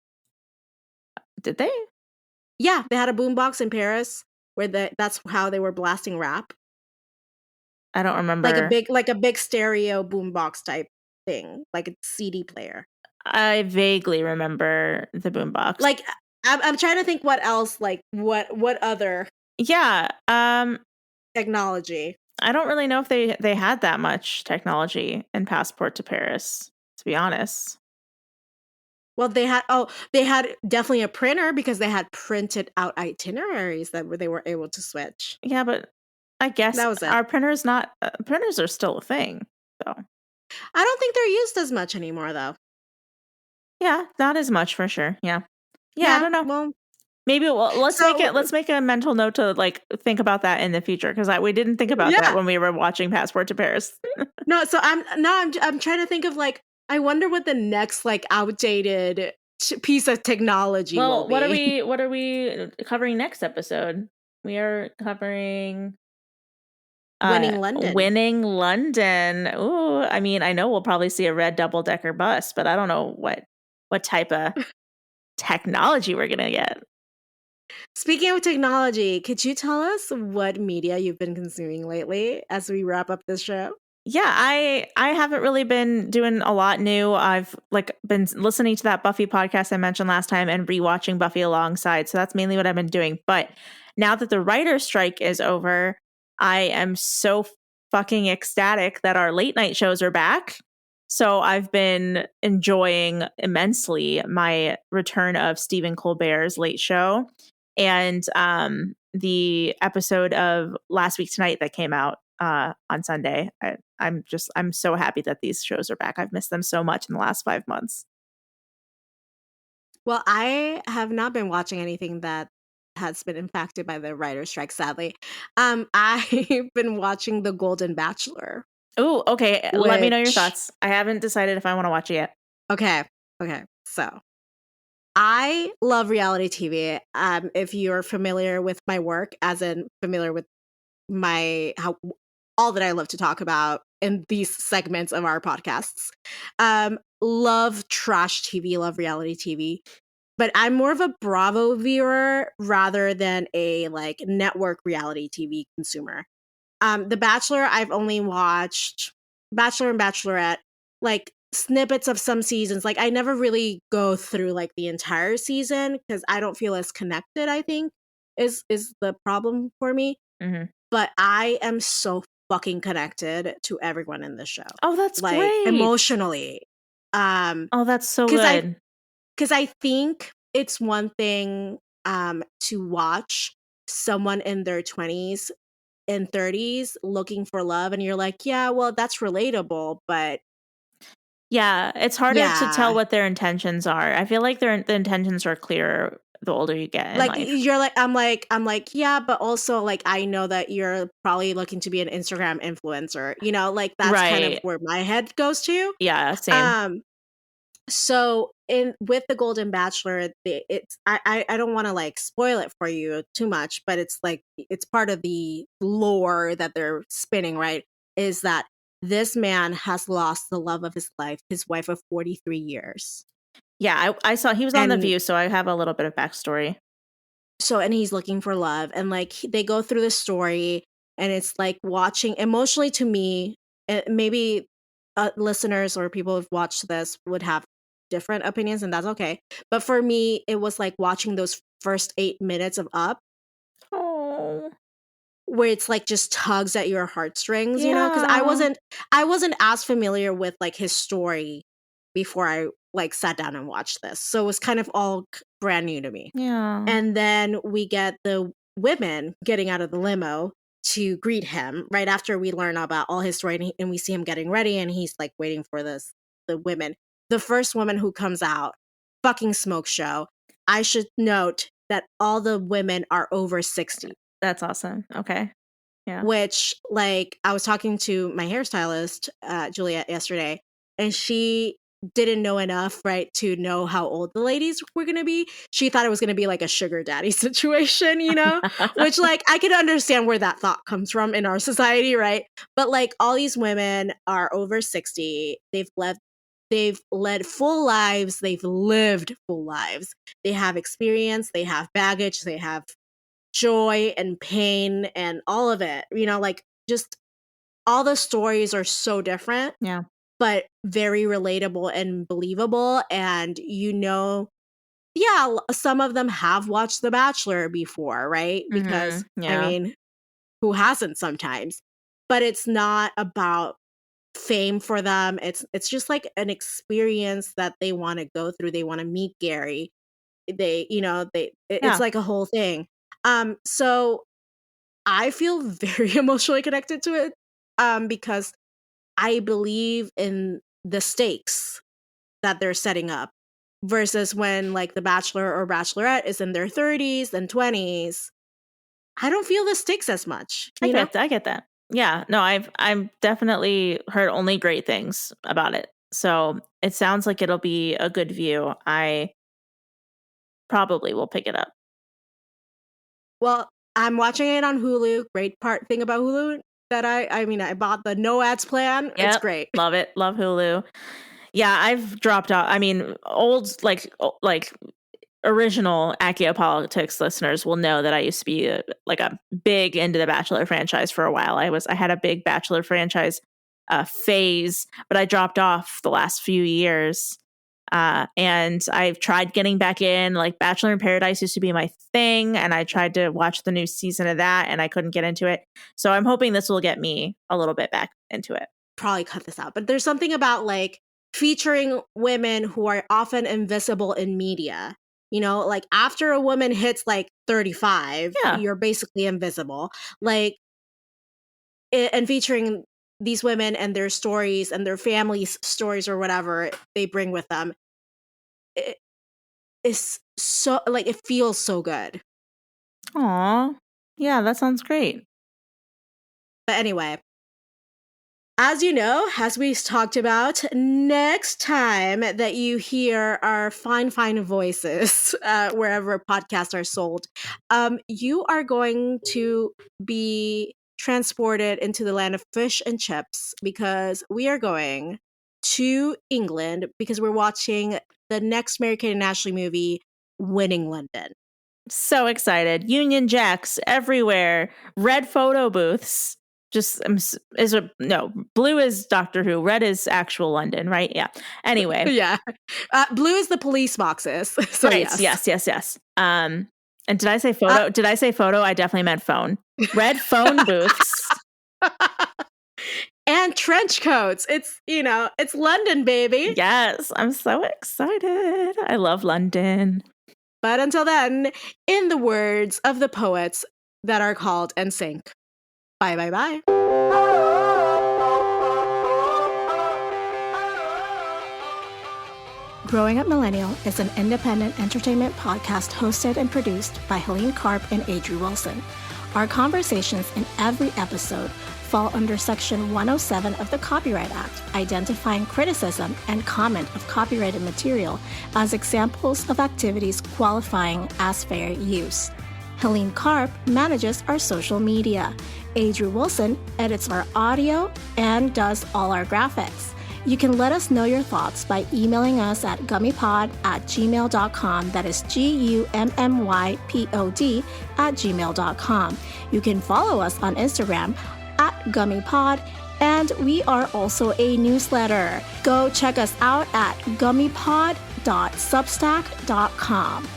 Did they? Yeah, they had a boombox in Paris where that's how they were blasting rap. I don't remember. Like a big stereo boombox type thing, like a CD player. I vaguely remember the boombox. Like I'm trying to think what else, like what other technology. I don't really know if they had that much technology in Passport to Paris, to be honest. Well, they had definitely a printer because they had printed out itineraries that they were able to switch. Yeah, but I guess That was it. our printers are still a thing. So I don't think they're used as much anymore, though. yeah, not as much for sure. Yeah, I don't know. Well, maybe let's make a mental note to like think about that in the future, because we didn't think about that when we were watching Passport to Paris. No, so I'm trying to think of like, I wonder what the next like outdated piece of technology will be. What are we covering next episode? We are covering Winning London. Winning London. Ooh, I mean, I know we'll probably see a red double-decker bus, but I don't know what type of technology we're gonna get. Speaking of technology, could you tell us what media you've been consuming lately as we wrap up this show? Yeah, I haven't really been doing a lot new. I've like been listening to that Buffy podcast I mentioned last time and rewatching Buffy alongside. So that's mainly what I've been doing. But now that the writer's strike is over, I am so fucking ecstatic that our late night shows are back. So I've been enjoying immensely my return of Stephen Colbert's Late Show and the episode of Last Week Tonight that came out on Sunday. I'm so happy that these shows are back. I've missed them so much in the last 5 months. Well, I have not been watching anything that has been impacted by the writer's strike, sadly. I've been watching The Golden Bachelor. Oh, okay. Let me know your thoughts. I haven't decided if I want to watch it yet. Okay. So I love reality TV. If you're familiar with my work, as in familiar with all that I love to talk about in these segments of our podcasts. Love trash TV, love reality TV. But I'm more of a Bravo viewer rather than a like network reality TV consumer. The Bachelor, I've only watched Bachelor and Bachelorette, like snippets of some seasons. Like I never really go through like the entire season because I don't feel as connected, I think, is the problem for me. Mm-hmm. But I am so fucking connected to everyone in the show. Oh, that's like great. Emotionally. Oh, that's so good. Because I think it's one thing to watch someone in their 20s and 30s looking for love, and you're like, yeah, well, that's relatable, but yeah, it's harder to tell what their intentions are. I feel like the intentions are clearer the older you get in like life. You're like, I'm like, yeah, but also like I know that you're probably looking to be an Instagram influencer, you know, like that's kind of where my head goes to. Yeah, same. So with the Golden Bachelor, it's I don't want to like spoil it for you too much, but it's like it's part of the lore that they're spinning, right? Is that this man has lost the love of his life, his wife of 43 years. Yeah, I saw he was on The View, so I have a little bit of backstory. So, and he's looking for love, and like they go through the story, and it's like watching emotionally to me. Maybe listeners or people who've watched this would have different opinions, and that's okay. But for me, it was like watching those first 8 minutes of Up. Oh. Where it's like just tugs at your heartstrings, you know, because I wasn't as familiar with like his story before I like sat down and watched this, so it was kind of all brand new to me. Yeah. And then we get the women getting out of the limo to greet him right after we learn about all his story, and we see him getting ready, and he's like waiting for the women. The first woman who comes out, fucking smoke show. I should note that all the women are over 60. That's awesome. Okay. Yeah. Which, like, I was talking to my hairstylist, Juliet, yesterday, and she didn't know enough, right, to know how old the ladies were going to be. She thought it was going to be like a sugar daddy situation, you know, which, like, I can understand where that thought comes from in our society, right? But, like, all these women are over 60. They've led full lives. They've lived full lives. They have experience. They have baggage. They have joy and pain and all of it. You know, like, just all the stories are so different. Yeah. But very relatable and believable. And, you know, yeah, some of them have watched The Bachelor before, right? Because, yeah. I mean, who hasn't sometimes? But it's not about fame for them. It's just like an experience that they want to go through. They want to meet Gary. It's like a whole thing. So I feel very emotionally connected to it because I believe in the stakes that they're setting up versus when, like, the Bachelor or Bachelorette is in their 30s and 20s. I don't feel the stakes as much. I get that. Yeah, no, I've definitely heard only great things about it. So it sounds like it'll be a good view. I probably will pick it up. Well, I'm watching it on Hulu. Great thing about Hulu that I bought the no ads plan. Yep. It's great. Love it. Love Hulu. Yeah, I've dropped out. I mean, old like original Accio Politics listeners will know that I used to be a big into the Bachelor franchise for a while. I had a big Bachelor franchise phase, but I dropped off the last few years. And I've tried getting back in. Like, Bachelor in Paradise used to be my thing, and I tried to watch the new season of that, and I couldn't get into it. So I'm hoping this will get me a little bit back into it. Probably cut this out, but there's something about, like, featuring women who are often invisible in media. You know, like, after a woman hits like 35, you're basically invisible. Like, and featuring these women and their stories and their families' stories or whatever they bring with them. It is so, like, it feels so good. Aw, yeah, that sounds great. But anyway, as you know, as we talked about, next time that you hear our fine voices wherever podcasts are sold, you are going to be transported into the land of fish and chips, because we are going to England because we're watching the next Mary-Kate and Ashley movie, Winning London. So excited. Union Jacks everywhere. Red photo booths. Blue is Doctor Who. Red is actual London, right? Yeah. Anyway. Yeah. Blue is the police boxes. So right. Yes. And did I say photo? Did I say photo? I definitely meant phone. Red phone booths. And trench coats. It's London, baby. Yes. I'm so excited. I love London. But until then, in the words of the poets that are called NSYNC, bye, bye, bye. Growing Up Millennial is an independent entertainment podcast hosted and produced by Helene Karp and Adri Wilson. Our conversations in every episode fall under Section 107 of the Copyright Act, identifying criticism and comment of copyrighted material as examples of activities qualifying as fair use. Helene Karp manages our social media. Adri Wilson edits our audio and does all our graphics. You can let us know your thoughts by emailing us at gummypod@gmail.com. That is gummypod@gmail.com. You can follow us on Instagram @gummypod, and we are also a newsletter. Go check us out at gummypod.substack.com.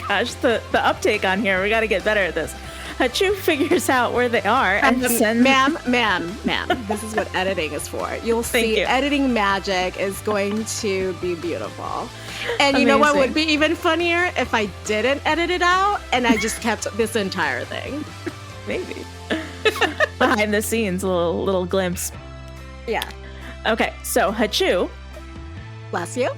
Gosh, the uptake on here, we got to get better at this. Hatchew figures out where they are and sends... Ma'am, this is what editing is for. You'll see editing magic is going to be beautiful. And you know what would be even funnier? If I didn't edit it out and I just kept this entire thing. Maybe. Behind the scenes, a little glimpse. Yeah. Okay, so Hatchew. Bless you.